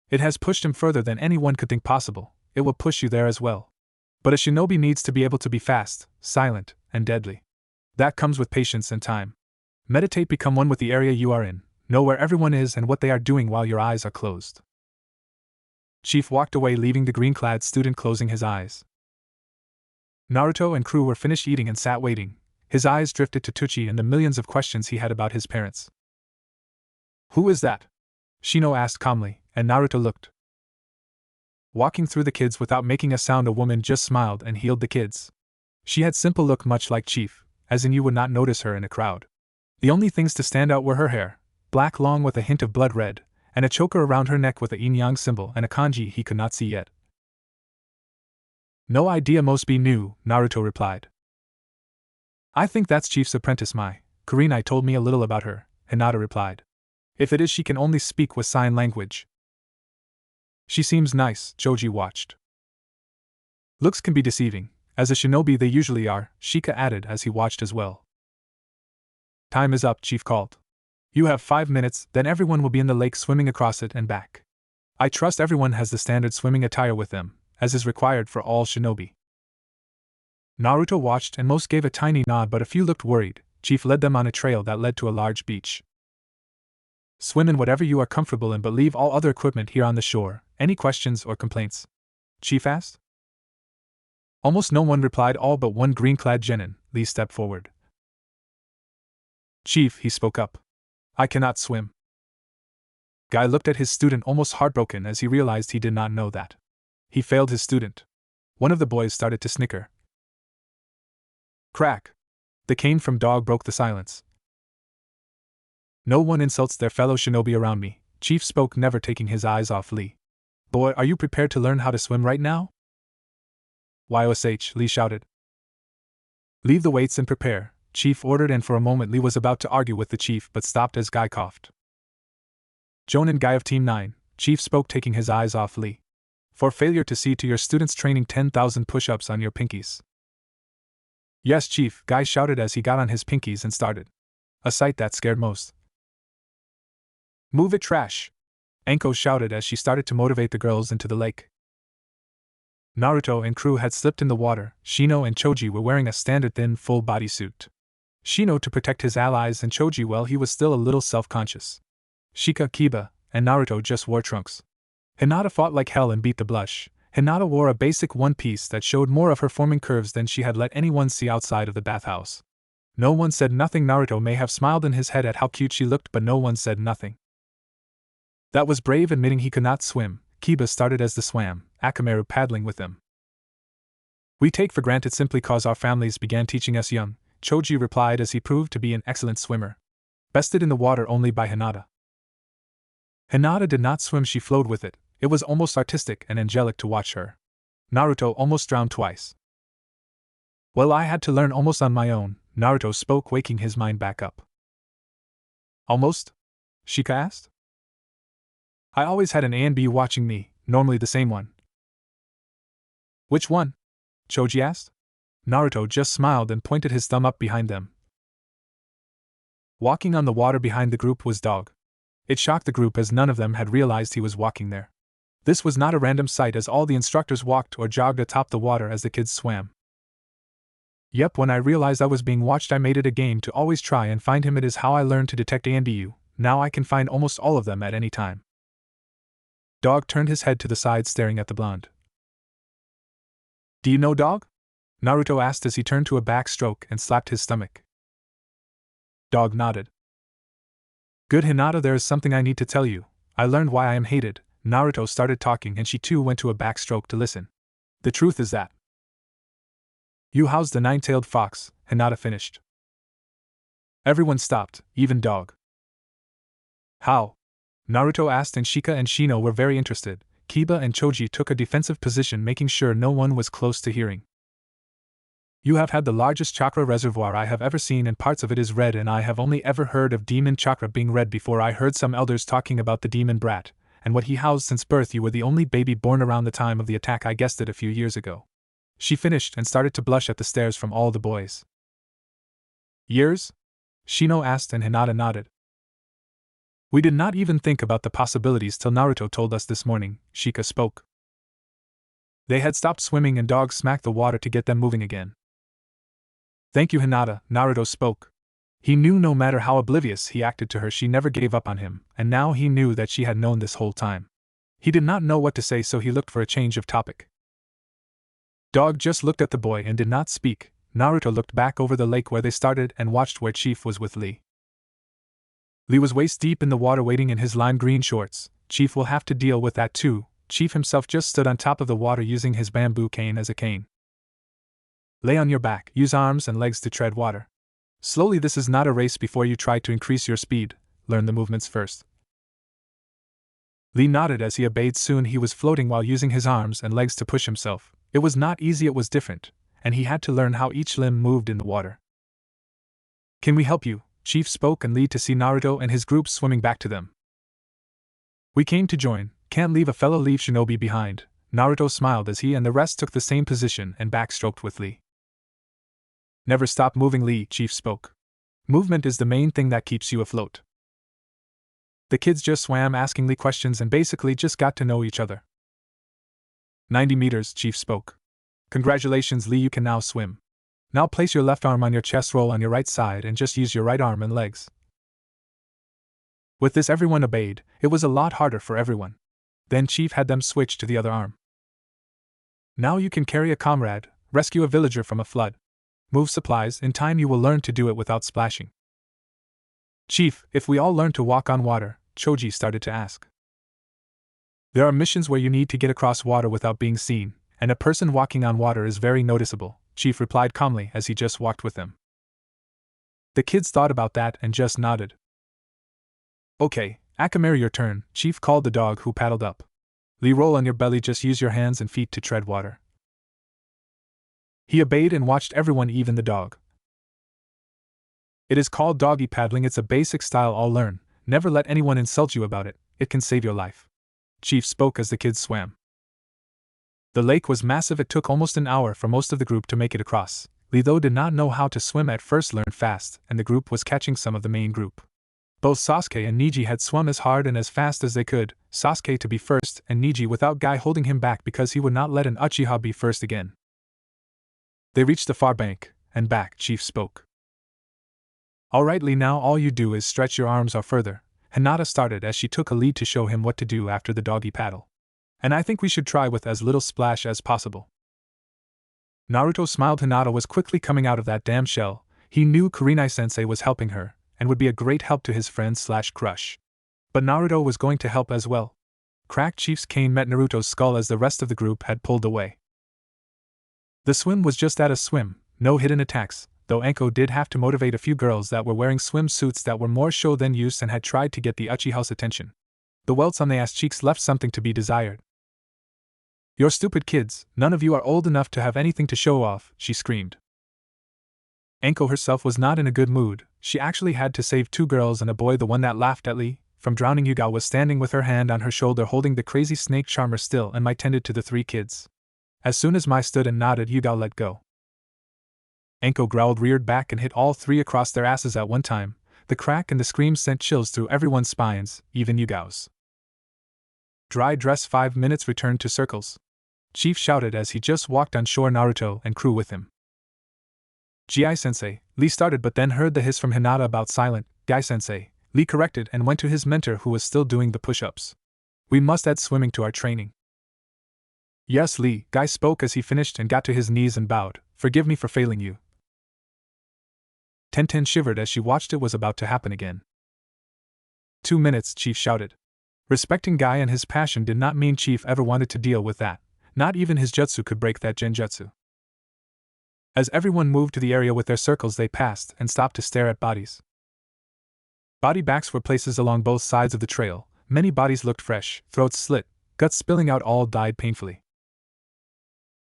It has pushed him further than anyone could think possible. It will push you there as well. But a shinobi needs to be able to be fast, silent, and deadly. That comes with patience and time. Meditate, become one with the area you are in, know where everyone is and what they are doing while your eyes are closed. Chief walked away, leaving the green-clad student closing his eyes. Naruto and crew were finished eating and sat waiting. His eyes drifted to Tucci and the millions of questions he had about his parents. "Who is that?" Shino asked calmly, and Naruto looked. Walking through the kids without making a sound, a woman just smiled and healed the kids. She had simple look, much like Chief, as in you would not notice her in a crowd. The only things to stand out were her hair, black long with a hint of blood red, and a choker around her neck with a yin-yang symbol and a kanji he could not see yet. "No idea, must be new," Naruto replied. "I think that's Chief's apprentice Mai. Kurenai told me a little about her," Hinata replied. "If it is, she can only speak with sign language." "She seems nice," Choji watched. "Looks can be deceiving, as a shinobi they usually are," Shika added as he watched as well. "Time is up," Chief called. "You have 5 minutes, then everyone will be in the lake swimming across it and back. I trust everyone has the standard swimming attire with them, as is required for all shinobi." Naruto watched and most gave a tiny nod, but a few looked worried. Chief led them on a trail that led to a large beach. "Swim in whatever you are comfortable in, but leave all other equipment here on the shore. Any questions or complaints?" Chief asked. Almost no one replied, all but one green-clad genin. Lee stepped forward. "Chief," he spoke up. "I cannot swim." Guy looked at his student almost heartbroken as he realized he did not know that he failed his student. One of the boys started to snicker. Crack! The cane from Dog broke the silence. "No one insults their fellow shinobi around me," Chief spoke, never taking his eyes off Lee. "Boy, are you prepared to learn how to swim right now?" "YOSH," Lee shouted. "Leave the weights and prepare," Chief ordered, and for a moment Lee was about to argue with the Chief but stopped as Guy coughed. "Jonin Guy of Team 9, Chief spoke, taking his eyes off Lee. "For failure to see to your students training 10,000 push-ups on your pinkies." "Yes, Chief," Guy shouted as he got on his pinkies and started. A sight that scared most. "Move it, trash!" Anko shouted as she started to motivate the girls into the lake. Naruto and crew had slipped in the water. Shino and Choji were wearing a standard thin, full bodysuit. Shino to protect his allies, and Choji, well, he was still a little self-conscious. Shika, Kiba, and Naruto just wore trunks. Hinata fought like hell and beat the blush. Hinata wore a basic one-piece that showed more of her forming curves than she had let anyone see outside of the bathhouse. No one said nothing. Naruto may have smiled in his head at how cute she looked, but no one said nothing. That was brave, admitting he could not swim. Kiba started as the swam, Akamaru paddling with them. "We take for granted simply cause our families began teaching us young," Choji replied as he proved to be an excellent swimmer. Bested in the water only by Hinata. Hinata did not swim, she flowed with it. It was almost artistic and angelic to watch her. Naruto almost drowned twice. "Well, I had to learn almost on my own," Naruto spoke, waking his mind back up. "Almost?" Shika asked. "I always had an Anbu watching me, normally the same one." "Which one?" Choji asked. Naruto just smiled and pointed his thumb up behind them. Walking on the water behind the group was Dog. It shocked the group as none of them had realized he was walking there. This was not a random sight, as all the instructors walked or jogged atop the water as the kids swam. "Yep, when I realized I was being watched, I made it a game to always try and find him. It is how I learned to detect Anbu. Now I can find almost all of them at any time." Dog turned his head to the side, staring at the blonde. "Do you know Dog?" Naruto asked as he turned to a backstroke and slapped his stomach. Dog nodded. "Good, Hinata, there is something I need to tell you. I learned why I am hated." Naruto started talking and she too went to a backstroke to listen. "The truth is that you housed the nine-tailed fox," Hinata finished. Everyone stopped, even Dog. "How?" Naruto asked, and Shika and Shino were very interested. Kiba and Choji took a defensive position, making sure no one was close to hearing. "You have had the largest chakra reservoir I have ever seen, and parts of it is red, and I have only ever heard of demon chakra being red before. I heard some elders talking about the demon brat, and what he housed since birth. You were the only baby born around the time of the attack. I guessed it a few years ago." She finished and started to blush at the stares from all the boys. "Years?" Shino asked, and Hinata nodded. "We did not even think about the possibilities till Naruto told us this morning," Shika spoke. They had stopped swimming and Dog smacked the water to get them moving again. "Thank you, Hinata," Naruto spoke. He knew no matter how oblivious he acted to her, she never gave up on him, and now he knew that she had known this whole time. He did not know what to say, so he looked for a change of topic. Dog just looked at the boy and did not speak. Naruto looked back over the lake where they started and watched where Chief was with Lee. Lee was waist deep in the water waiting in his lime green shorts. Chief will have to deal with that too. Chief himself just stood on top of the water using his bamboo cane as a cane. Lay on your back, use arms and legs to tread water. Slowly, this is not a race. Before you try to increase your speed, learn the movements first. Lee nodded as he obeyed. Soon he was floating while using his arms and legs to push himself. It was not easy, it was different, and he had to learn how each limb moved in the water. Can we help you? Chief spoke and Lee to see Naruto and his group swimming back to them. We came to join, can't leave a fellow leaf shinobi behind. Naruto smiled as he and the rest took the same position and backstroked with Lee. Never stop moving, Lee, Chief spoke. Movement is the main thing that keeps you afloat. The kids just swam asking Lee questions and basically just got to know each other. 90 meters, Chief spoke. Congratulations, Lee, you can now swim. Now place your left arm on your chest, roll on your right side, and just use your right arm and legs. With this, everyone obeyed. It was a lot harder for everyone. Then Chief had them switch to the other arm. Now you can carry a comrade, rescue a villager from a flood. Move supplies. In time you will learn to do it without splashing. Chief, if we all learn to walk on water, Choji started to ask. There are missions where you need to get across water without being seen, and a person walking on water is very noticeable, Chief replied calmly as he just walked with them. The kids thought about that and just nodded. Okay, Akamaru, your turn, Chief called the dog who paddled up. Lee, roll on your belly, just use your hands and feet to tread water. He obeyed and watched everyone, even the dog. It is called doggy paddling. It's a basic style all learn. Never let anyone insult you about it. It can save your life. Chief spoke as the kids swam. The lake was massive. It took almost an hour for most of the group to make it across. Lee, though, did not know how to swim at first, learned fast, and the group was catching some of the main group. Both Sasuke and Neji had swum as hard and as fast as they could, Sasuke to be first and Neji without Guy holding him back because he would not let an Uchiha be first again. They reached the far bank, and back, Chief spoke. Alright, Lee, now all you do is stretch your arms or further. Hinata started as she took a lead to show him what to do after the doggy paddle. And I think we should try with as little splash as possible. Naruto smiled. Hinata was quickly coming out of that damn shell. He knew Kurenai-sensei was helping her, and would be a great help to his friend/crush. But Naruto was going to help as well. Cracked Chief's cane met Naruto's skull as the rest of the group had pulled away. The swim was just that, a swim, no hidden attacks, though Anko did have to motivate a few girls that were wearing swimsuits that were more show than use and had tried to get the Uchiha's attention. The welts on the ass cheeks left something to be desired. You're stupid kids, none of you are old enough to have anything to show off, she screamed. Anko herself was not in a good mood. She actually had to save two girls and a boy. The one that laughed at Lee from drowning, Yugao, was standing with her hand on her shoulder holding the crazy snake charmer still, and Mai tended to the three kids. As soon as Mai stood and nodded, Yugao let go. Anko growled, reared back, and hit all three across their asses at one time. The crack and the screams sent chills through everyone's spines, even Yugao's. Dry dress. 5 minutes. Returned to circles. Chief shouted as he just walked on shore. Naruto and crew with him. Gai-sensei, Lee started, but then heard the hiss from Hinata about silent. Gai-sensei, Lee corrected and went to his mentor who was still doing the push-ups. We must add swimming to our training. Yes, Lee, Guy spoke as he finished and got to his knees and bowed. Forgive me for failing you. Tenten shivered as she watched. It was about to happen again. 2 minutes, Chief shouted. Respecting Guy and his passion did not mean Chief ever wanted to deal with that. Not even his jutsu could break that genjutsu. As everyone moved to the area with their circles, they passed and stopped to stare at bodies. Body backs were places along both sides of the trail. Many bodies looked fresh, throats slit, guts spilling out, all died painfully.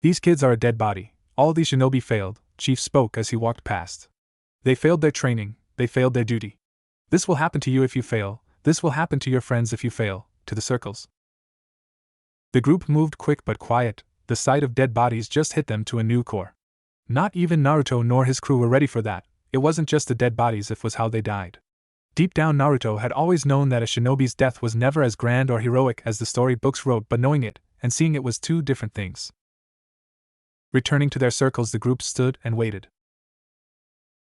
These kids are a dead body. All these shinobi failed, Chief spoke as he walked past. They failed their training, they failed their duty. This will happen to you if you fail, this will happen to your friends if you fail, to the circles. The group moved quick but quiet. The sight of dead bodies just hit them to a new core. Not even Naruto nor his crew were ready for that. It wasn't just the dead bodies, it was how they died. Deep down, Naruto had always known that a shinobi's death was never as grand or heroic as the story books wrote, but knowing it and seeing it was two different things. Returning to their circles, the group stood and waited.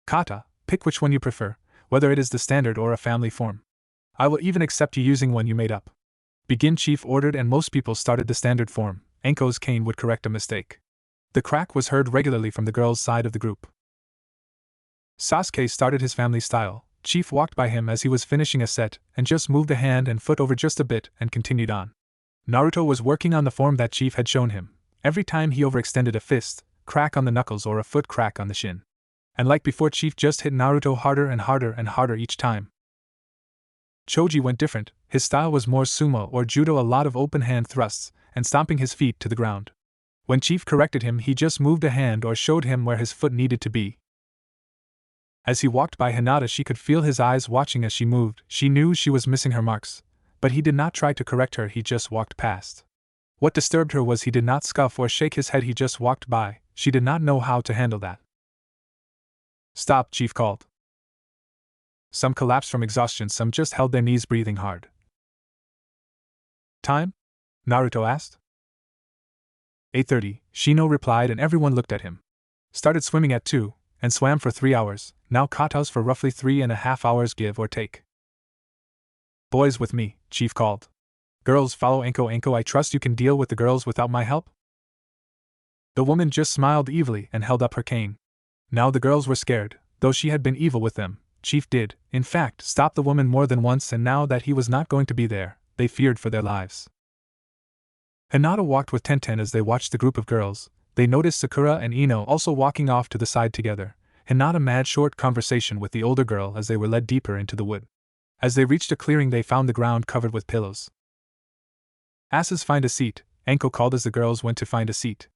Kata, pick which one you prefer. whether it is the standard or a family form. I will even accept you using one you made up. Begin, Chief ordered, and most people started the standard form. Anko's cane would correct a mistake. The crack was heard regularly from the girls' side of the group. Sasuke started his family style. Chief walked by him as he was finishing a set and just moved a hand and foot over just a bit and continued on. Naruto was working on the form that Chief had shown him. Every time he overextended, a fist, crack on the knuckles, or a foot, crack on the shin. And like before, Chief just hit Naruto harder and harder and harder each time. Choji went different. His style was more sumo or judo, a lot of open hand thrusts and stomping his feet to the ground. When Chief corrected him, he just moved a hand or showed him where his foot needed to be. As he walked by Hinata, she could feel his eyes watching as she moved. She knew she was missing her marks, but he did not try to correct her, he just walked past. What disturbed her was he did not scuff or shake his head, he just walked by. She did not know how to handle that. Stop, Chief called. Some collapsed from exhaustion, some just held their knees, breathing hard. Time? Naruto asked. 8:30, Shino replied, and everyone looked at him. Started swimming at 2, and swam for 3 hours, now katas for roughly 3.5 hours, give or take. Boys with me, Chief called. Girls follow Anko. Anko, I trust you can deal with the girls without my help? The woman just smiled evilly and held up her cane. Now the girls were scared, though she had been evil with them. Chief did, in fact, stop the woman more than once, and now that he was not going to be there, they feared for their lives. Hinata walked with Tenten as they watched the group of girls. They noticed Sakura and Ino also walking off to the side together. Hinata made short conversation with the older girl as they were led deeper into the wood. As they reached a clearing, they found the ground covered with pillows. Asses, find a seat, Anko called as the girls went to find a seat.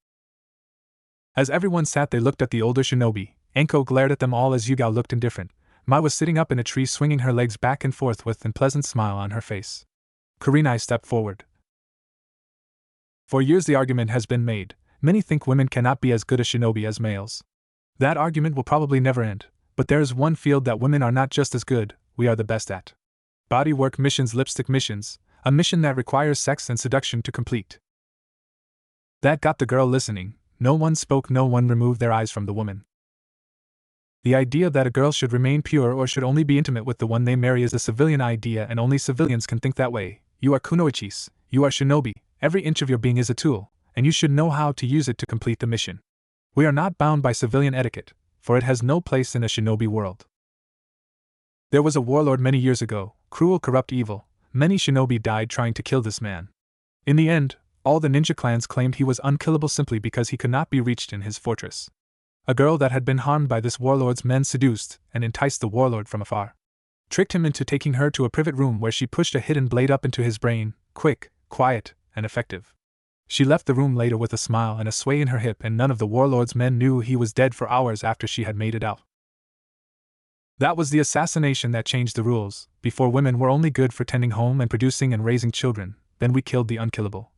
As everyone sat, they looked at the older shinobi. Anko glared at them all as Yugao looked indifferent. Mai was sitting up in a tree, swinging her legs back and forth with an unpleasant smile on her face. Kurenai stepped forward. For years the argument has been made. Many think women cannot be as good a shinobi as males. That argument will probably never end, but there is one field that women are not just as good, we are the best at. Bodywork missions, lipstick missions, a mission that requires sex and seduction to complete. That got the girl listening. No one spoke, no one removed their eyes from the woman. The idea that a girl should remain pure or should only be intimate with the one they marry is a civilian idea, and only civilians can think that way. You are kunoichis, you are shinobi, every inch of your being is a tool, and you should know how to use it to complete the mission. We are not bound by civilian etiquette, for it has no place in a shinobi world. There was a warlord many years ago, cruel, corrupt, evil. Many shinobi died trying to kill this man. In the end, all the ninja clans claimed he was unkillable simply because he could not be reached in his fortress. A girl that had been harmed by this warlord's men seduced and enticed the warlord from afar. Tricked him into taking her to a private room where she pushed a hidden blade up into his brain, quick, quiet, and effective. She left the room later with a smile and a sway in her hip, and none of the warlord's men knew he was dead for hours after she had made it out. That was the assassination that changed the rules. Before, women were only good for tending home and producing and raising children, then we killed the unkillable.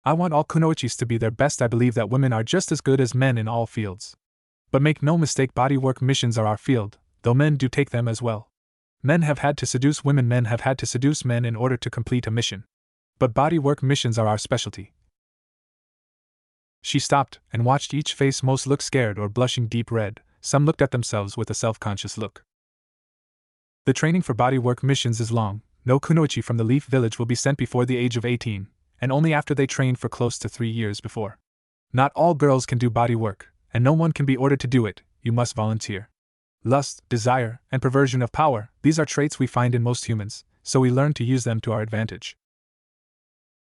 I want all kunoichis to be their best. I believe that women are just as good as men in all fields. But make no mistake, bodywork missions are our field, though men do take them as well. Men have had to seduce women, men have had to seduce men in order to complete a mission. But bodywork missions are our specialty. She stopped and watched each face. Most looked scared or blushing deep red, some looked at themselves with a self-conscious look. The training for bodywork missions is long. No kunoichi from the Leaf Village will be sent before the age of 18, and only after they trained for close to 3 years before. Not all girls can do body work, and no one can be ordered to do it, you must volunteer. Lust, desire, and perversion of power, these are traits we find in most humans, so we learn to use them to our advantage.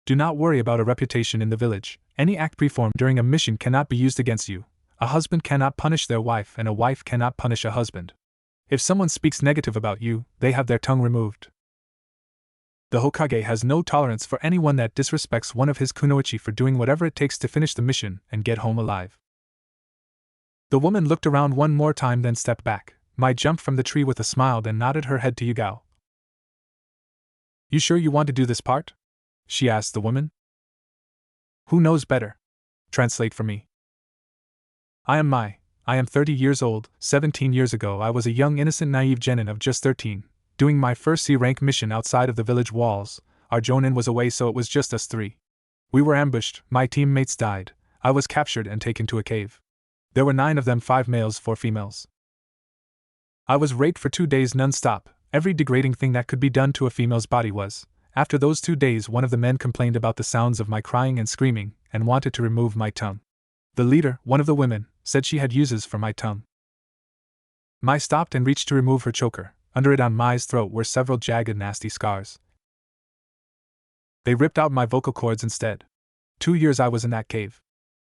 Do not worry about a reputation in the village. Any act performed during a mission cannot be used against you. A husband cannot punish their wife, and a wife cannot punish a husband. If someone speaks negative about you, they have their tongue removed. The Hokage has no tolerance for anyone that disrespects one of his kunoichi for doing whatever it takes to finish the mission and get home alive. The woman looked around one more time, then stepped back. Mai jumped from the tree with a smile, then nodded her head to Yugao. You sure you want to do this part? She asked the woman. Who knows better? Translate for me. I am Mai. I am 30 years old. 17 years ago I was a young innocent naive genin of just 13. Doing my first C-rank mission outside of the village walls. Our jonin was away, so it was just us 3. We were ambushed, my teammates died, I was captured and taken to a cave. There were 9 of them, 5 males, 4 females. I was raped for 2 days non-stop. Every degrading thing that could be done to a female's body was. After those 2 days, one of the men complained about the sounds of my crying and screaming, and wanted to remove my tongue. The leader, one of the women, said she had uses for my tongue. Mai stopped and reached to remove her choker. Under it on Mai's throat were several jagged, nasty scars. They ripped out my vocal cords instead. 2 years I was in that cave.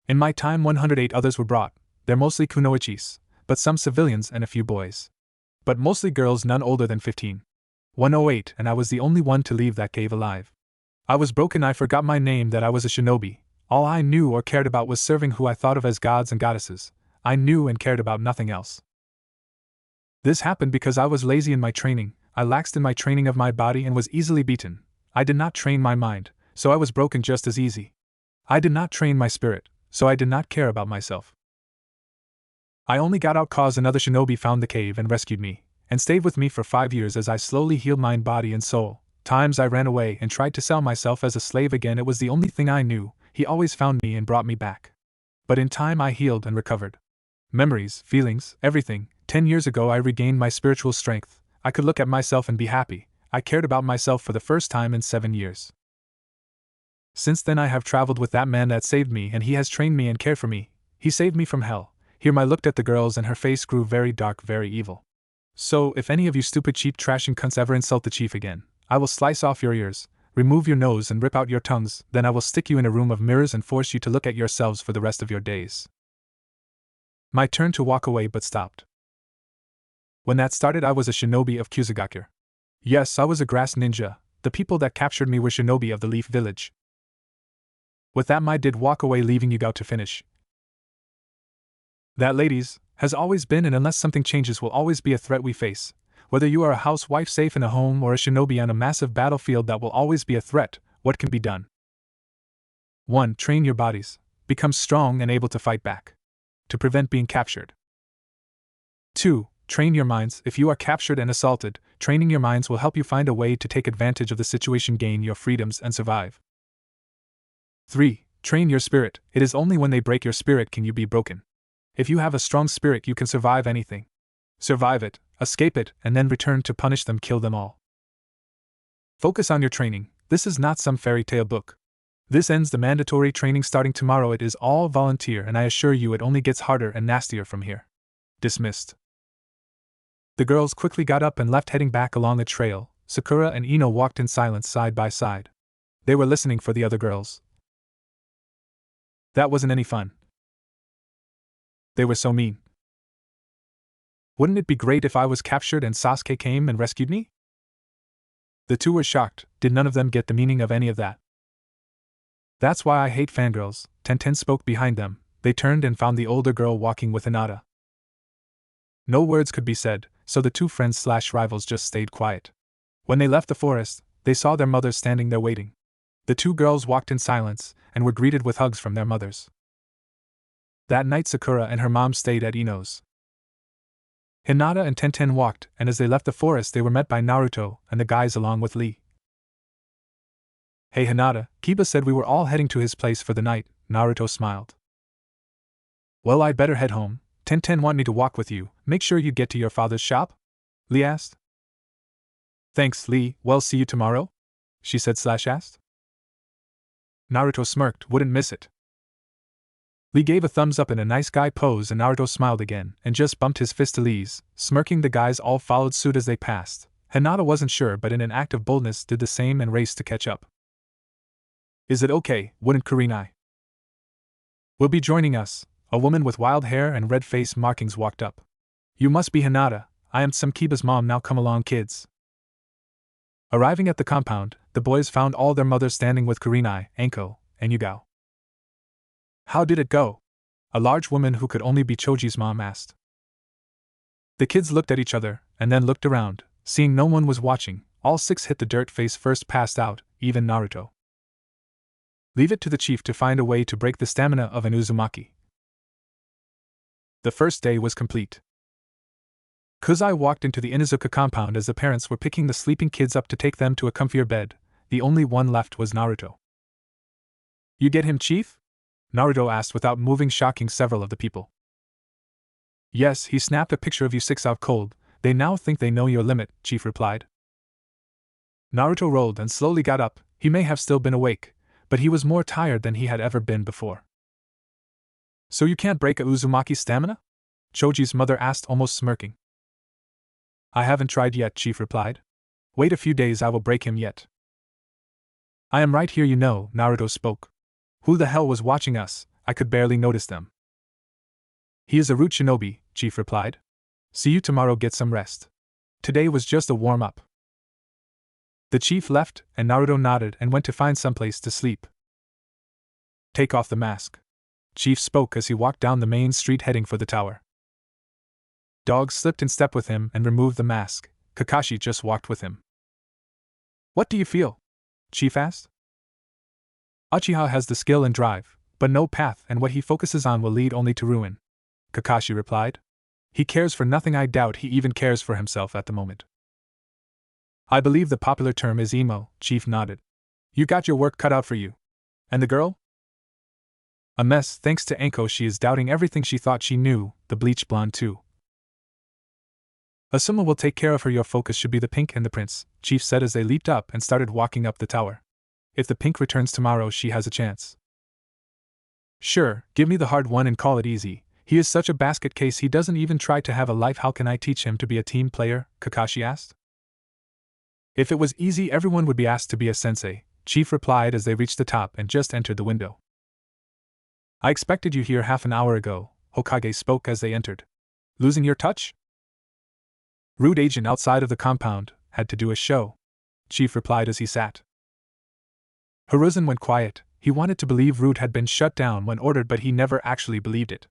In my time 108 others were brought. They're mostly kunoichis, but some civilians and a few boys. But mostly girls none older than 15. 108, and I was the only one to leave that cave alive. I was broken, I forgot my name, that I was a shinobi. All I knew or cared about was serving who I thought of as gods and goddesses. I knew and cared about nothing else. This happened because I was lazy in my training. I laxed in my training of my body and was easily beaten. I did not train my mind, so I was broken just as easy. I did not train my spirit, so I did not care about myself. I only got out cause another shinobi found the cave and rescued me, and stayed with me for 5 years as I slowly healed mind, body, and soul. Times I ran away and tried to sell myself as a slave again. It was the only thing I knew. He always found me and brought me back. But in time I healed and recovered. Memories, feelings, everything. 10 years ago I regained my spiritual strength. I could look at myself and be happy. I cared about myself for the first time in 7 years. Since then I have traveled with that man that saved me, and he has trained me and cared for me. He saved me from hell. Here Mai looked at the girls and her face grew very dark, very evil. So, if any of you stupid cheap trashing cunts ever insult the chief again, I will slice off your ears, remove your nose and rip out your tongues, then I will stick you in a room of mirrors and force you to look at yourselves for the rest of your days. Mai turned to walk away but stopped. When that started I was a shinobi of Kusagakure. Yes, I was a grass ninja. The people that captured me were shinobi of the Leaf Village. With that Mai did walk away, leaving Yugao to finish. That, ladies, has always been, and unless something changes will always be a threat we face. Whether you are a housewife safe in a home or a shinobi on a massive battlefield, that will always be a threat. What can be done? 1. Train your bodies. Become strong and able to fight back. To prevent being captured. 2. Train your minds. If you are captured and assaulted, training your minds will help you find a way to take advantage of the situation, gain your freedoms, and survive. 3. Train your spirit. It is only when they break your spirit can you be broken. If you have a strong spirit, you can survive anything. Survive it, escape it, and then return to punish them, kill them all. Focus on your training. This is not some fairy tale book. This ends the mandatory training starting tomorrow. It is all volunteer, and I assure you it only gets harder and nastier from here. Dismissed. The girls quickly got up and left, heading back along the trail. Sakura and Ino walked in silence side by side. They were listening for the other girls. That wasn't any fun. They were so mean. Wouldn't it be great if I was captured and Sasuke came and rescued me? The two were shocked. Did none of them get the meaning of any of that? That's why I hate fangirls. Tenten spoke behind them. They turned and found the older girl walking with Hinata. No words could be said, so the two friends/rivals just stayed quiet. When they left the forest, they saw their mothers standing there waiting. The two girls walked in silence, and were greeted with hugs from their mothers. That night Sakura and her mom stayed at Ino's. Hinata and Tenten walked, and as they left the forest they were met by Naruto and the guys along with Lee. Hey Hinata, Kiba said we were all heading to his place for the night. Naruto smiled. Well, I'd better head home. Tenten want me to walk with you. Make sure you get to your father's shop? Lee asked. Thanks, Lee. Well, see you tomorrow? She said/asked. Naruto smirked. Wouldn't miss it. Lee gave a thumbs up in a nice guy pose, and Naruto smiled again and just bumped his fist to Lee's. Smirking, the guys all followed suit as they passed. Hinata wasn't sure, but in an act of boldness did the same and raced to catch up. Is it okay? Wouldn't Kurenai will be joining us? A woman with wild hair and red face markings walked up. You must be Hinata. I am Kiba's mom. Now come along, kids. Arriving at the compound, the boys found all their mothers standing with Kurenai, Anko, and Yugao. How did it go? A large woman who could only be Choji's mom asked. The kids looked at each other, and then looked around. Seeing no one was watching, all six hit the dirt. Face first passed out, even Naruto. Leave it to the chief to find a way to break the stamina of an Uzumaki. The first day was complete. Kuzai walked into the Inuzuka compound as the parents were picking the sleeping kids up to take them to a comfier bed. The only one left was Naruto. You get him, chief? Naruto asked without moving, shocking several of the people. Yes, he snapped a picture of you 6 out cold. They now think they know your limit, Chief replied. Naruto rolled and slowly got up. He may have still been awake, but he was more tired than he had ever been before. So you can't break a Uzumaki's stamina? Choji's mother asked, almost smirking. I haven't tried yet, Chief replied. Wait a few days, I will break him yet. I am right here, Naruto spoke. Who the hell was watching us? I could barely notice them. He is a root shinobi, Chief replied. See you tomorrow, get some rest. Today was just a warm-up. The chief left, and Naruto nodded and went to find someplace to sleep. Take off the mask. Chief spoke as he walked down the main street heading for the tower. Dog slipped in step with him and removed the mask. Kakashi just walked with him. What do you feel? Chief asked. Uchiha has the skill and drive, but no path, and what he focuses on will lead only to ruin. Kakashi replied. He cares for nothing. I doubt he even cares for himself at the moment. I believe the popular term is emo, Chief nodded. You got your work cut out for you. And the girl? A mess, thanks to Anko. She is doubting everything she thought she knew, the bleach blonde too. Asuma will take care of her. Your focus should be the pink and the prince, Chief said as they leaped up and started walking up the tower. If the pink returns tomorrow, she has a chance. Sure, give me the hard one and call it easy. He is such a basket case, he doesn't even try to have a life. How can I teach him to be a team player? Kakashi asked. If it was easy, everyone would be asked to be a sensei, Chief replied as they reached the top and just entered the window. I expected you here half an hour ago, Hokage spoke as they entered. Losing your touch? Rude agent outside of the compound, had to do a show, Chief replied as he sat. Hiruzen went quiet. He wanted to believe Rude had been shut down when ordered, but he never actually believed it.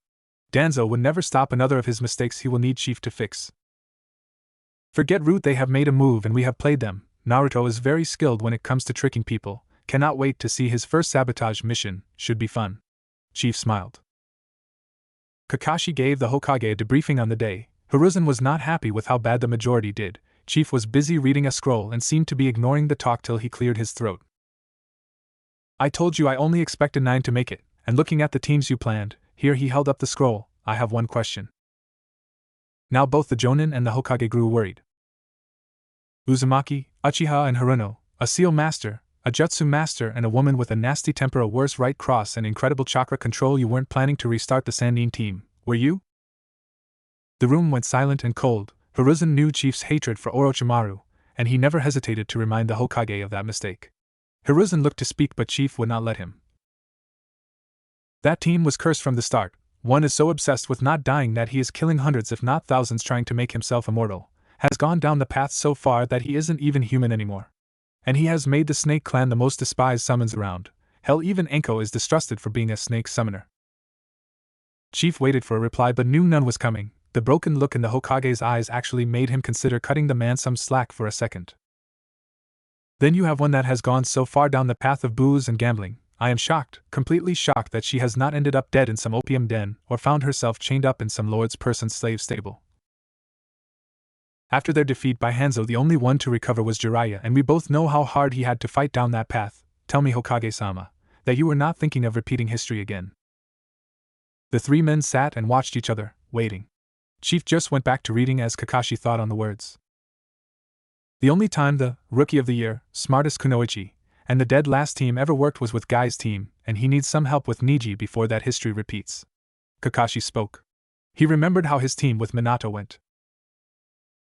Danzo would never stop another of his mistakes. He will need Chief to fix. Forget Rude, they have made a move and we have played them. Naruto is very skilled when it comes to tricking people. Cannot wait to see his first sabotage mission, should be fun. Chief smiled. Kakashi gave the Hokage a debriefing on the day. Hiruzen was not happy with how bad the majority did. Chief was busy reading a scroll and seemed to be ignoring the talk till he cleared his throat. I told you I only expected 9 to make it, and looking at the teams you planned, here he held up the scroll, I have one question. Now both the Jonin and the Hokage grew worried. Uzumaki, Uchiha and Haruno, a seal master, a jutsu master and a woman with a nasty temper, a worse right cross and incredible chakra control. You weren't planning to restart the Sannin team, were you? The room went silent and cold. Hiruzen knew Chief's hatred for Orochimaru, and he never hesitated to remind the Hokage of that mistake. Hiruzen looked to speak, but Chief would not let him. That team was cursed from the start. One is so obsessed with not dying that he is killing hundreds if not thousands trying to make himself immortal, has gone down the path so far that he isn't even human anymore. And he has made the Snake Clan the most despised summons around. Hell, even Anko is distrusted for being a snake summoner. Chief waited for a reply but knew none was coming. The broken look in the Hokage's eyes actually made him consider cutting the man some slack for a second. Then you have one that has gone so far down the path of booze and gambling. I am shocked, completely shocked that she has not ended up dead in some opium den or found herself chained up in some lord's person's slave stable. After their defeat by Hanzo, the only one to recover was Jiraiya, and we both know how hard he had to fight down that path. Tell me, Hokage-sama, that you were not thinking of repeating history again. The three men sat and watched each other, waiting. Chief just went back to reading as Kakashi thought on the words. The only time the Rookie of the Year, smartest Kunoichi, and the dead last team ever worked was with Guy's team, and he needs some help with Niji before that history repeats. Kakashi spoke. He remembered how his team with Minato went.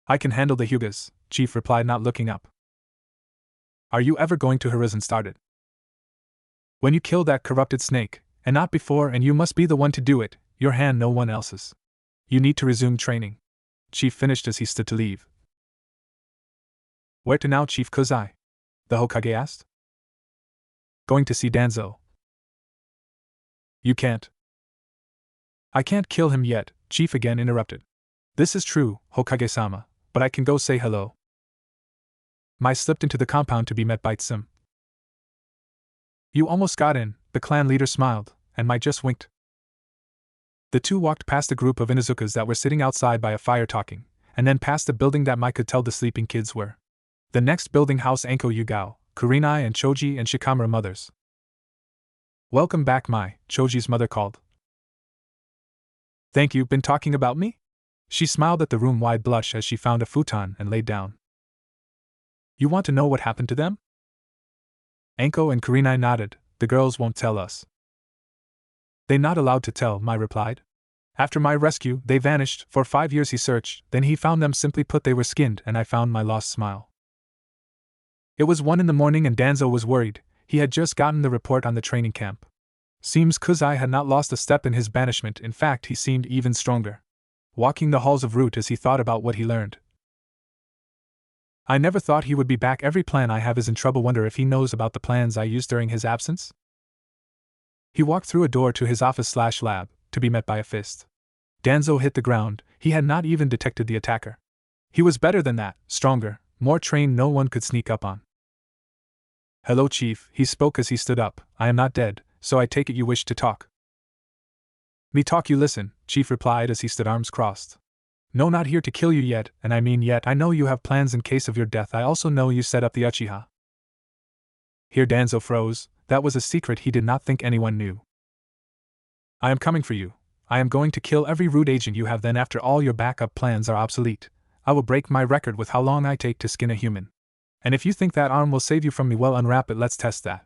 I can handle the Hyugas, Chief replied, not looking up. Are you ever going to? Hiruzen started. When you kill that corrupted snake, and not before, and you must be the one to do it, your hand no one else's. You need to resume training. Chief finished as he stood to leave. Where to now, Chief Kozai? The Hokage asked. Going to see Danzo. You can't. I can't kill him yet, Chief again interrupted. This is true, Hokage-sama, but I can go say hello. Mai slipped into the compound to be met by Tsum. You almost got in, the clan leader smiled, and Mai just winked. The two walked past a group of Inuzukas that were sitting outside by a fire talking, and then past a building that Mai could tell the sleeping kids were. The next building housed Anko Yugao, Kurenai and Choji and Shikamura mothers. Welcome back, Mai, Choji's mother called. Thank you. Been talking about me? She smiled at the room-wide blush as she found a futon and laid down. You want to know what happened to them? Anko and Kurenai nodded. The girls won't tell us. They're not allowed to tell, Mai replied. After my rescue, they vanished. For 5 years he searched, then he found them. Simply put, they were skinned, and I found my lost smile. It was 1 a.m. and Danzo was worried. He had just gotten the report on the training camp. Seems Kuzai had not lost a step in his banishment. In fact, he seemed even stronger. Walking the halls of Root as he thought about what he learned. I never thought he would be back. Every plan I have is in trouble. Wonder if he knows about the plans I used during his absence? He walked through a door to his office/lab, to be met by a fist. Danzo hit the ground. He had not even detected the attacker. He was better than that, stronger, more trained. No one could sneak up on. Hello, Chief, he spoke as he stood up. I am not dead, so I take it you wish to talk. Me talk, you listen, Chief replied as he stood arms crossed. No, not here to kill you yet, and I mean yet. I know you have plans in case of your death. I also know you set up the Uchiha. Here Danzo froze. That was a secret he did not think anyone knew. I am coming for you. I am going to kill every Root agent you have. Then after all your backup plans are obsolete, I will break my record with how long I take to skin a human. And if you think that arm will save you from me, well, unwrap it. Let's test that.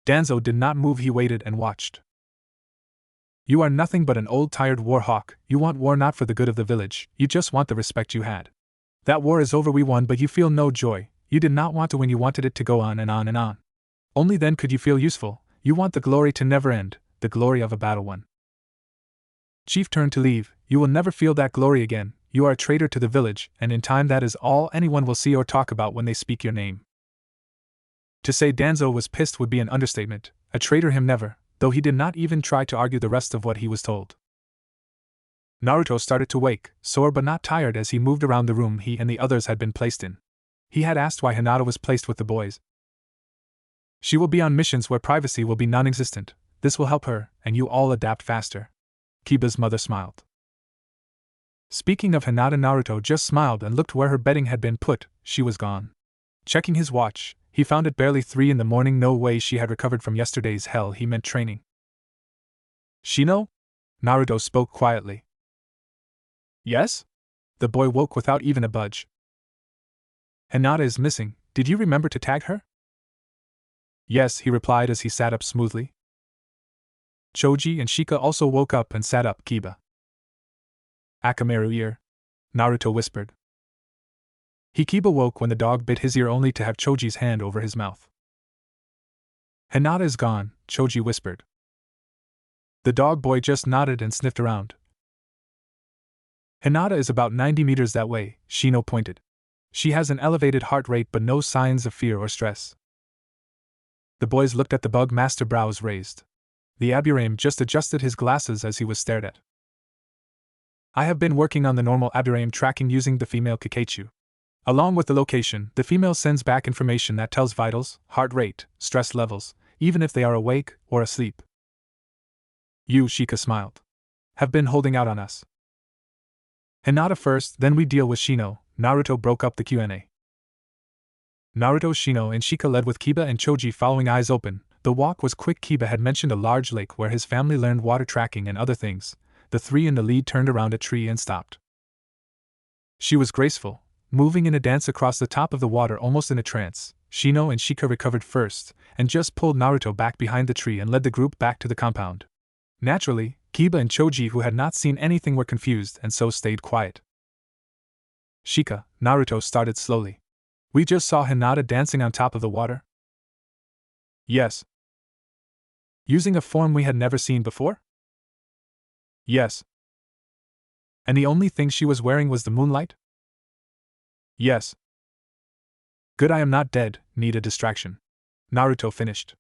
Danzo did not move. He waited and watched. You are nothing but an old tired war hawk. You want war not for the good of the village, you just want the respect you had. That war is over, we won, but you feel no joy. You did not want to win, you wanted it to go on and on and on. Only then could you feel useful. You want the glory to never end, the glory of a battle won. Chief turned to leave. You will never feel that glory again. You are a traitor to the village, and in time that is all anyone will see or talk about when they speak your name. To say Danzo was pissed would be an understatement. A traitor him never, though he did not even try to argue the rest of what he was told. Naruto started to wake, sore but not tired as he moved around the room he and the others had been placed in. He had asked why Hinata was placed with the boys. She will be on missions where privacy will be non-existent. This will help her, and you all adapt faster. Kiba's mother smiled. Speaking of Hinata, Naruto just smiled and looked where her bedding had been put. She was gone. Checking his watch, he found it barely 3 a.m. No way she had recovered from yesterday's hell. He meant training. Shino? Naruto spoke quietly. Yes? The boy woke without even a budge. Hinata is missing. Did you remember to tag her? Yes, he replied as he sat up smoothly. Choji and Shika also woke up and sat up. Kiba. Akamaru ear, Naruto whispered. Kiba woke when the dog bit his ear, only to have Choji's hand over his mouth. Hinata is gone, Choji whispered. The dog boy just nodded and sniffed around. Hinata is about 90 meters that way, Shino pointed. She has an elevated heart rate but no signs of fear or stress. The boys looked at the bug master, brows raised. The Aburame just adjusted his glasses as he was stared at. I have been working on the normal Aburame tracking using the female Kakachu. Along with the location, the female sends back information that tells vitals, heart rate, stress levels, even if they are awake or asleep. You, Shika smiled, have been holding out on us. Hinata first, then we deal with Shino. Naruto broke up the Q&A. Naruto, Shino, and Shika led with Kiba and Choji following, eyes open. The walk was quick. Kiba had mentioned a large lake where his family learned water tracking and other things. The 3 in the lead turned around a tree and stopped. She was graceful, moving in a dance across the top of the water, almost in a trance. Shino and Shika recovered first, and just pulled Naruto back behind the tree and led the group back to the compound. Naturally, Kiba and Choji, who had not seen anything, were confused and so stayed quiet. Shika, Naruto started slowly. We just saw Hinata dancing on top of the water? Yes. Using a form we had never seen before? Yes. And the only thing she was wearing was the moonlight? Yes. Good, I am not dead, need a distraction. Naruto finished.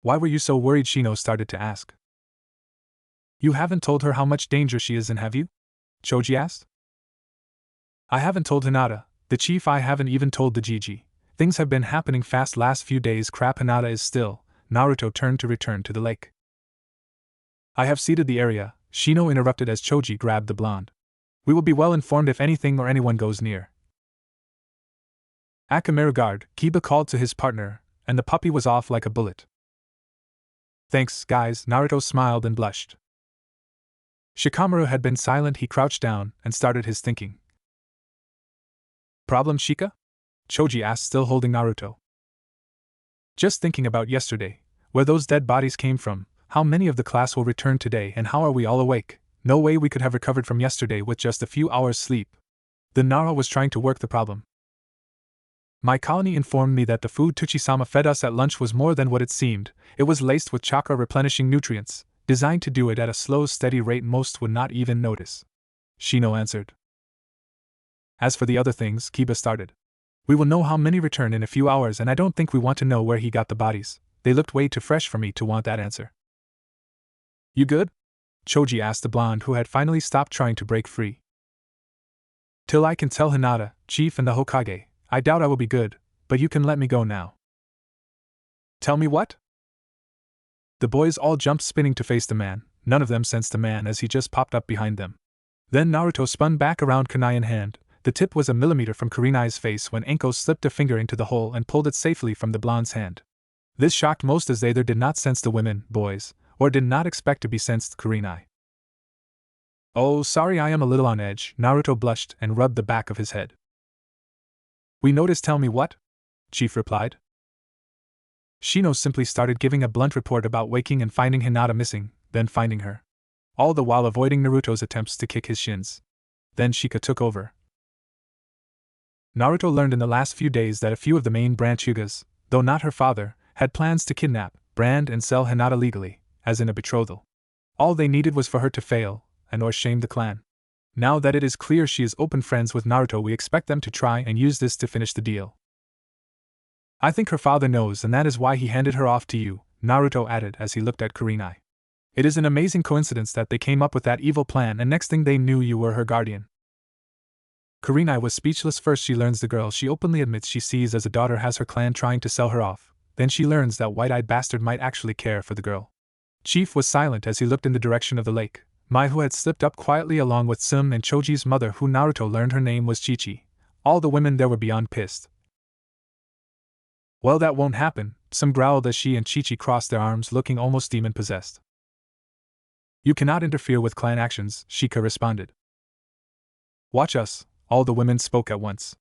Why were you so worried? Shino started to ask. You haven't told her how much danger she is in, have you? Choji asked. I haven't told Hinata, the chief. I haven't even told the Gigi. Things have been happening fast last few days. Crap, Hinata is still. Naruto turned to return to the lake. I have seeded the area, Shino interrupted as Choji grabbed the blonde. We will be well informed if anything or anyone goes near. Akamaru guard, Kiba called to his partner, and the puppy was off like a bullet. Thanks, guys, Naruto smiled and blushed. Shikamaru had been silent. He crouched down and started his thinking. Problem, Shika? Choji asked, still holding Naruto. Just thinking about yesterday, where those dead bodies came from, how many of the class will return today, and how are we all awake? No way we could have recovered from yesterday with just a few hours sleep. The Nara was trying to work the problem. My colony informed me that the food Tsuchisama fed us at lunch was more than what it seemed. It was laced with chakra replenishing nutrients, designed to do it at a slow, steady rate most would not even notice. Shino answered. As for the other things, Kiba started. We will know how many return in a few hours, and I don't think we want to know where he got the bodies. They looked way too fresh for me to want that answer. You good? Choji asked the blonde, who had finally stopped trying to break free. Till I can tell Hinata, Chief, and the Hokage, I doubt I will be good, but you can let me go now. Tell me what? The boys all jumped spinning to face the man. None of them sensed the man as he just popped up behind them. Then Naruto spun back around, kunai in hand. The tip was a millimeter from Kurenai's face when Anko slipped a finger into the hole and pulled it safely from the blonde's hand. This shocked most, as they either did not sense the women, boys, or did not expect to be sensed Kurenai. Oh, sorry, I am a little on edge, Naruto blushed and rubbed the back of his head. We noticed. Tell me what? Chief replied. Shino simply started giving a blunt report about waking and finding Hinata missing, then finding her. All the while avoiding Naruto's attempts to kick his shins. Then Shika took over. Naruto learned in the last few days that a few of the main branch Hyugas, though not her father, had plans to kidnap, brand, and sell Hinata legally, as in a betrothal. All they needed was for her to fail, and or shame the clan. Now that it is clear she is open friends with Naruto, we expect them to try and use this to finish the deal. I think her father knows, and that is why he handed her off to you, Naruto added as he looked at Kurenai. It is an amazing coincidence that they came up with that evil plan, and next thing they knew you were her guardian. Kurenai was speechless. First she learns the girl she openly admits she sees as a daughter has her clan trying to sell her off, then she learns that white-eyed bastard might actually care for the girl. Chief was silent as he looked in the direction of the lake. Mai, who had slipped up quietly along with Sum and Choji's mother, who Naruto learned her name was Chi-Chi. All the women there were beyond pissed. Well, that won't happen, Sum growled as she and Chi-Chi crossed their arms, looking almost demon-possessed. You cannot interfere with clan actions, Shika responded. Watch us, all the women spoke at once.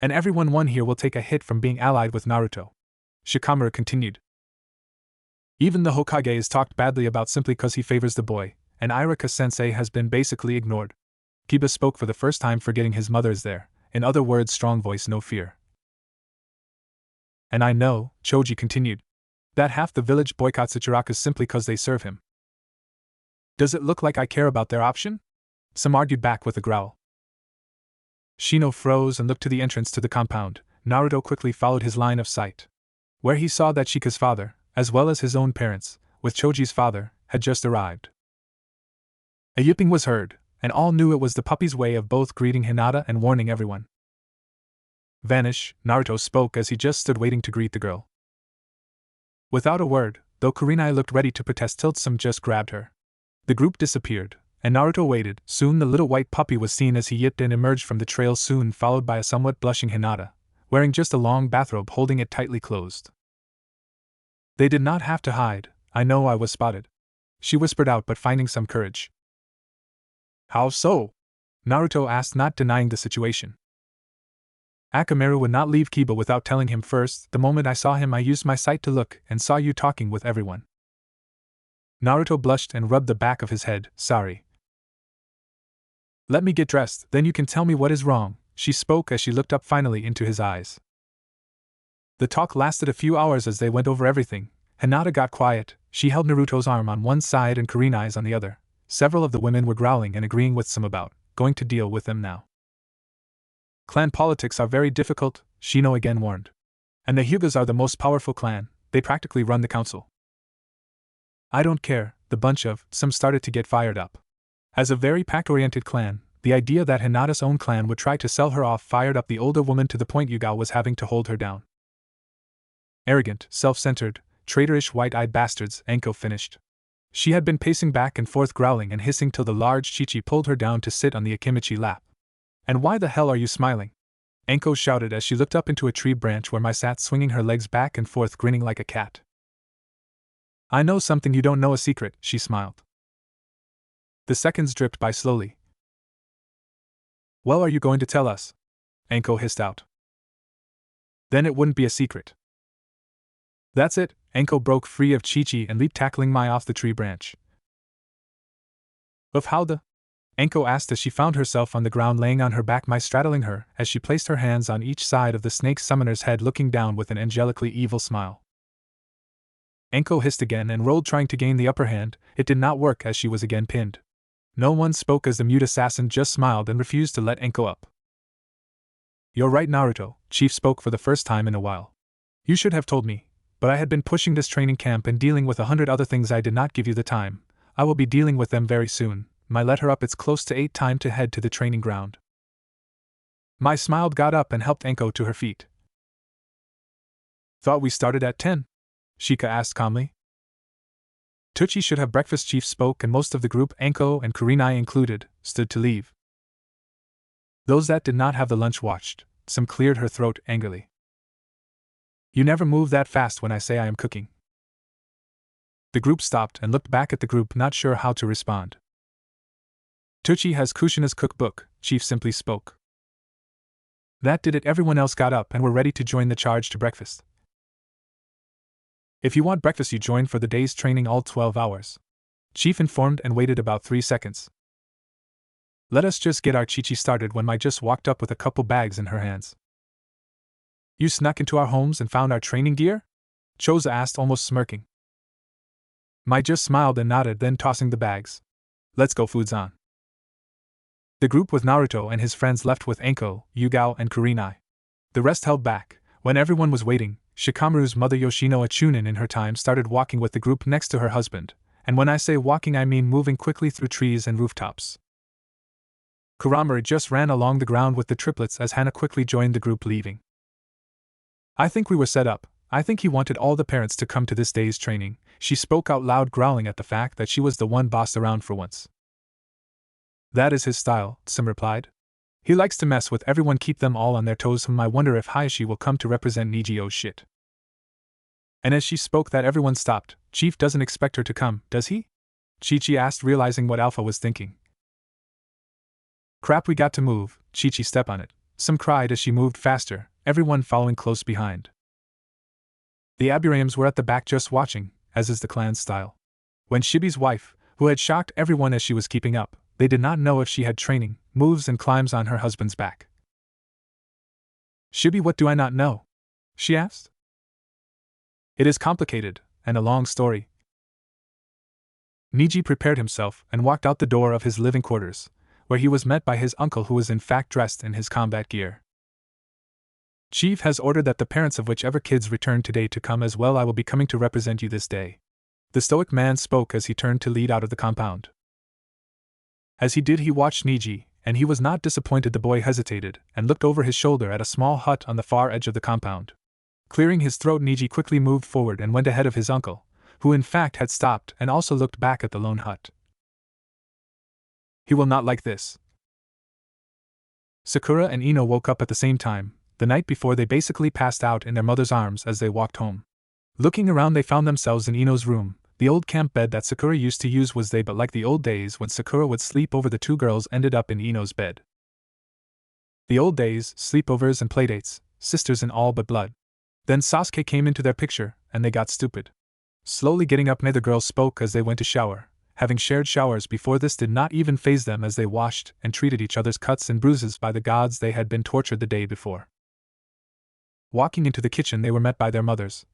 And everyone one here will take a hit from being allied with Naruto. Shikamaru continued. Even the Hokage is talked badly about simply because he favors the boy, and Irika-sensei has been basically ignored. Kiba spoke for the first time, forgetting his mother is there. In other words, strong voice, no fear. And I know, Choji continued, that half the village boycotts Ichiraku simply because they serve him. Does it look like I care about their option? Some argued back with a growl. Shino froze and looked to the entrance to the compound. Naruto quickly followed his line of sight, where he saw that Chika's father, as well as his own parents, with Choji's father, had just arrived. A yipping was heard, and all knew it was the puppy's way of both greeting Hinata and warning everyone. Vanish, Naruto spoke as he just stood waiting to greet the girl. Without a word, though Kurenai looked ready to protest, Tiltsum just grabbed her. The group disappeared, and Naruto waited. Soon the little white puppy was seen as he yipped and emerged from the trail, soon followed by a somewhat blushing Hinata, wearing just a long bathrobe holding it tightly closed. They did not have to hide. I know I was spotted, she whispered out, but finding some courage. How so? Naruto asked, not denying the situation. Akamaru would not leave Kiba without telling him first. The moment I saw him, I used my sight to look and saw you talking with everyone. Naruto blushed and rubbed the back of his head. Sorry. Let me get dressed, then you can tell me what is wrong, she spoke as she looked up finally into his eyes. The talk lasted a few hours as they went over everything. Hinata got quiet. She held Naruto's arm on one side and Kurenai's on the other. Several of the women were growling and agreeing with some about going to deal with them now. Clan politics are very difficult, Shino again warned. And the Hyugas are the most powerful clan. They practically run the council. I don't care, the bunch of some started to get fired up. As a very pack-oriented clan, the idea that Hinata's own clan would try to sell her off fired up the older woman to the point Yuga was having to hold her down. Arrogant, self-centered, traitorish white-eyed bastards, Anko finished. She had been pacing back and forth growling and hissing till the large Chi-Chi pulled her down to sit on the Akimichi lap. And why the hell are you smiling? Anko shouted as she looked up into a tree branch where Mai sat swinging her legs back and forth grinning like a cat. I know something you don't know, a secret, she smiled. The seconds dripped by slowly. Well, are you going to tell us? Anko hissed out. Then it wouldn't be a secret. That's it, Anko broke free of Chi-Chi and leaped tackling Mai off the tree branch. Of how the? Anko asked as she found herself on the ground laying on her back, Mai straddling her as she placed her hands on each side of the snake summoner's head, looking down with an angelically evil smile. Anko hissed again and rolled, trying to gain the upper hand. It did not work as she was again pinned. No one spoke as the mute assassin just smiled and refused to let Anko up. You're right, Naruto, Chief spoke for the first time in a while. You should have told me, but I had been pushing this training camp and dealing with 100 other things. I did not give you the time. I will be dealing with them very soon. Mai let her up. It's close to 8 time to head to the training ground. Mai smiled, got up and helped Anko to her feet. Thought we started at 10? Shika asked calmly. Tucci should have breakfast, Chief spoke, and most of the group, Anko and Kurenai included, stood to leave. Those that did not have the lunch watched. Some cleared her throat angrily. You never move that fast when I say I am cooking. The group stopped and looked back at the group, not sure how to respond. Tucci has Kushina's cookbook, Chief simply spoke. That did it. Everyone else got up and were ready to join the charge to breakfast. If you want breakfast, you join for the day's training, all 12 hours. Chief informed and waited about 3 seconds. Let us just get our Chi-Chi started when Mai just walked up with a couple bags in her hands. You snuck into our homes and found our training gear? Choza asked, almost smirking. Mai just smiled and nodded, then tossing the bags. Let's go, food's on. The group with Naruto and his friends left with Anko, Yugao, and Kurenai. The rest held back. When everyone was waiting, Shikamaru's mother Yoshino, a chunin in her time, started walking with the group next to her husband, and when I say walking I mean moving quickly through trees and rooftops. Kuramaru just ran along the ground with the triplets as Hana quickly joined the group, leaving. I think we were set up. I think he wanted all the parents to come to this day's training, she spoke out loud, growling at the fact that she was the one boss around for once. That is his style, Sim replied. He likes to mess with everyone, keep them all on their toes. I wonder if Hayashi will come to represent Nijio's shit. And as she spoke that, everyone stopped. Chief doesn't expect her to come, does he? Chi-Chi asked, realizing what Alpha was thinking. Crap, we got to move. Chi-Chi, step on it. Sim cried as she moved faster, everyone following close behind. The Aburaims were at the back just watching, as is the clan's style. When Shibi's wife, who had shocked everyone as she was keeping up, they did not know if she had training, moves, and climbs on her husband's back. Shibi, what do I not know? She asked. It is complicated, and a long story. Niji prepared himself and walked out the door of his living quarters, where he was met by his uncle, who was in fact dressed in his combat gear. Chief has ordered that the parents of whichever kids return today to come as well. I will be coming to represent you this day. The stoic man spoke as he turned to lead out of the compound. As he did, he watched Niji, and he was not disappointed. The boy hesitated and looked over his shoulder at a small hut on the far edge of the compound. Clearing his throat, Niji quickly moved forward and went ahead of his uncle, who in fact had stopped and also looked back at the lone hut. He will not like this. Sakura and Ino woke up at the same time. The night before, they basically passed out in their mother's arms as they walked home. Looking around, they found themselves in Ino's room. The old camp bed that Sakura used to use was but like the old days when Sakura would sleep over, the two girls ended up in Ino's bed. The old days, sleepovers and playdates, sisters in all but blood. Then Sasuke came into their picture, and they got stupid. Slowly getting up, neither girl spoke as they went to shower. Having shared showers before this did not even faze them as they washed and treated each other's cuts and bruises. By the gods, they had been tortured the day before. Walking into the kitchen, they were met by their mothers.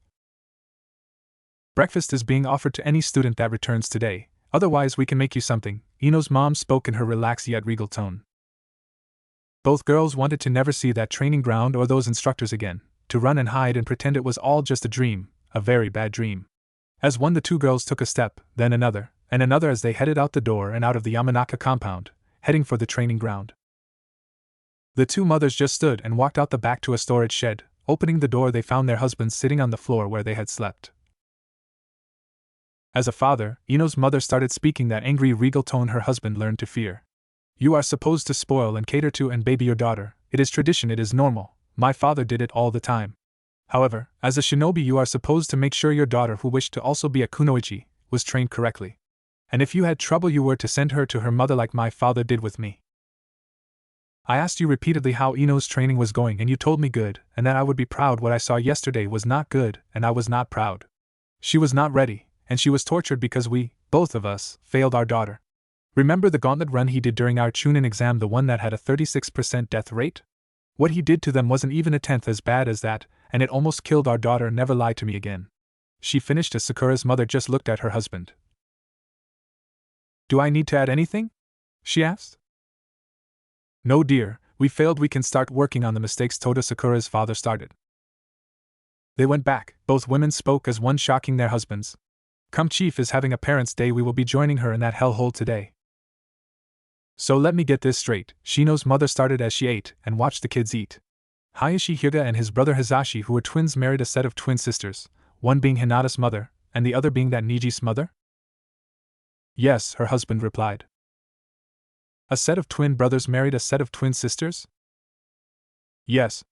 Breakfast is being offered to any student that returns today, otherwise we can make you something, Ino's mom spoke in her relaxed yet regal tone. Both girls wanted to never see that training ground or those instructors again, to run and hide and pretend it was all just a dream, a very bad dream. As one, the two girls took a step, then another, and another as they headed out the door and out of the Yamanaka compound, heading for the training ground. The two mothers just stood and walked out the back to a storage shed. Opening the door, they found their husbands sitting on the floor where they had slept. As a father, Ino's mother started speaking that angry regal tone her husband learned to fear. You are supposed to spoil and cater to and baby your daughter. It is tradition, it is normal. My father did it all the time. However, as a shinobi, you are supposed to make sure your daughter, who wished to also be a kunoichi, was trained correctly. And if you had trouble, you were to send her to her mother like my father did with me. I asked you repeatedly how Ino's training was going, and you told me good, and that I would be proud. What I saw yesterday was not good, and I was not proud. She was not ready, and she was tortured because we, both of us, failed our daughter. Remember the gauntlet run he did during our Chunin exam, the one that had a 36% death rate? What he did to them wasn't even a tenth as bad as that, and it almost killed our daughter. Never lie to me again. She finished as Sakura's mother just looked at her husband. Do I need to add anything? She asked. No, dear, we failed. We can start working on the mistakes Toda Sakura's father started. They went back. Both women spoke as one, shocking their husbands. Come, Chief is having a parents' day. We will be joining her in that hellhole today. So let me get this straight. Shino's mother started as she ate and watched the kids eat. Hayashi Hyuga and his brother Hizashi, who were twins, married a set of twin sisters, one being Hinata's mother, and the other being that Niji's mother? Yes, her husband replied. A set of twin brothers married a set of twin sisters? Yes.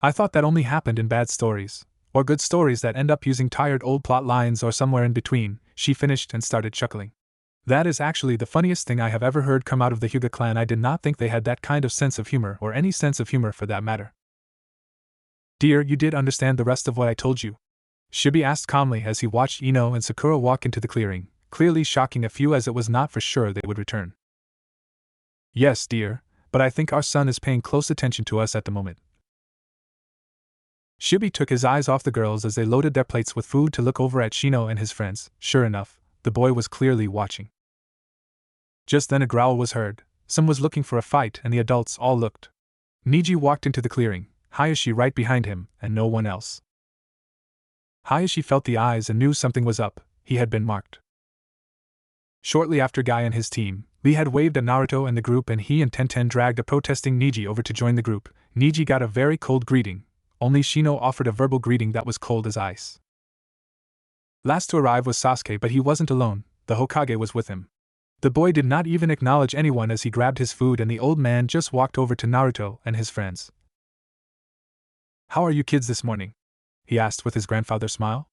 I thought that only happened in bad stories, or good stories that end up using tired old plot lines or somewhere in between, she finished and started chuckling. That is actually the funniest thing I have ever heard come out of the Hyuga clan. I did not think they had that kind of sense of humor, or any sense of humor for that matter. Dear, you did understand the rest of what I told you? Shibi asked calmly as he watched Ino and Sakura walk into the clearing, clearly shocking a few, as it was not for sure they would return. Yes, dear, but I think our son is paying close attention to us at the moment. Shibi took his eyes off the girls as they loaded their plates with food to look over at Shino and his friends. Sure enough, the boy was clearly watching. Just then a growl was heard. Some was looking for a fight, and the adults all looked. Niji walked into the clearing, Hayashi right behind him, and no one else. Hayashi felt the eyes and knew something was up. He had been marked. Shortly after, Guy and his team, Lee, had waved at Naruto and the group, and he and Tenten dragged a protesting Niji over to join the group. Niji got a very cold greeting. Only Shino offered a verbal greeting that was cold as ice. Last to arrive was Sasuke, but he wasn't alone. The Hokage was with him. The boy did not even acknowledge anyone as he grabbed his food, and the old man just walked over to Naruto and his friends. How are you kids this morning? He asked with his grandfather's smile.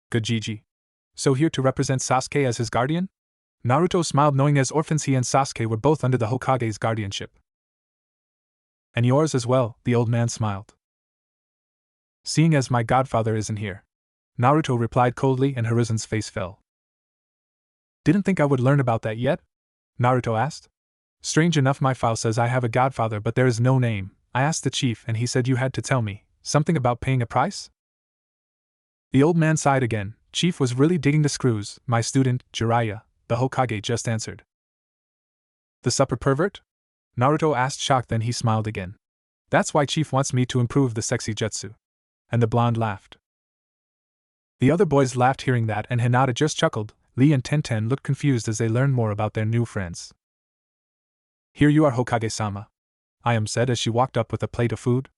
Good, Gigi. So here to represent Sasuke as his guardian? Naruto smiled, knowing as orphans he and Sasuke were both under the Hokage's guardianship. And yours as well, the old man smiled. Seeing as my godfather isn't here, Naruto replied coldly, and Hiruzen's face fell. Didn't think I would learn about that yet? Naruto asked. Strange enough, my file says I have a godfather, but there is no name. I asked the chief and he said you had to tell me something about paying a price? The old man sighed again. Chief was really digging the screws. My student, Jiraiya, the Hokage just answered. The supper pervert? Naruto asked, shocked, then he smiled again. That's why Chief wants me to improve the sexy jutsu. And the blonde laughed. The other boys laughed hearing that, and Hinata just chuckled. Lee and Tenten looked confused as they learned more about their new friends. Here you are, Hokage-sama, Ayame said as she walked up with a plate of food.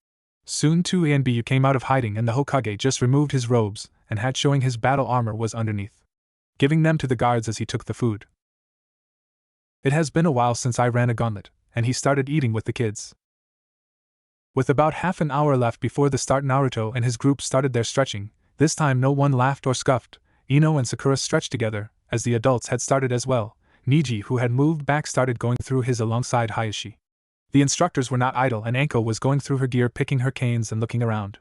Soon too Anbu came out of hiding, and the Hokage just removed his robes and had showing his battle armor was underneath, giving them to the guards as he took the food. It has been a while since I ran a gauntlet, and he started eating with the kids. With about half an hour left before the start, Naruto and his group started their stretching. This time no one laughed or scuffed. Ino and Sakura stretched together, as the adults had started as well. Niji, who had moved back, started going through his alongside Hayashi. The instructors were not idle, and Anko was going through her gear, picking her canes and looking around.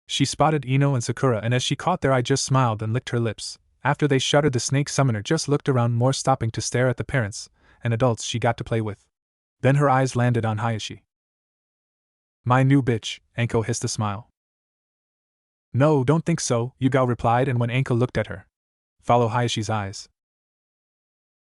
She spotted Ino and Sakura, and as she caught their eye, just smiled and licked her lips. After they shuddered, the snake summoner just looked around more, stopping to stare at the parents and adults she got to play with. Then her eyes landed on Hayashi. My new bitch, Anko hissed a smile. No, don't think so, Yugao replied, and when Anko looked at her, follow Hayashi's eyes.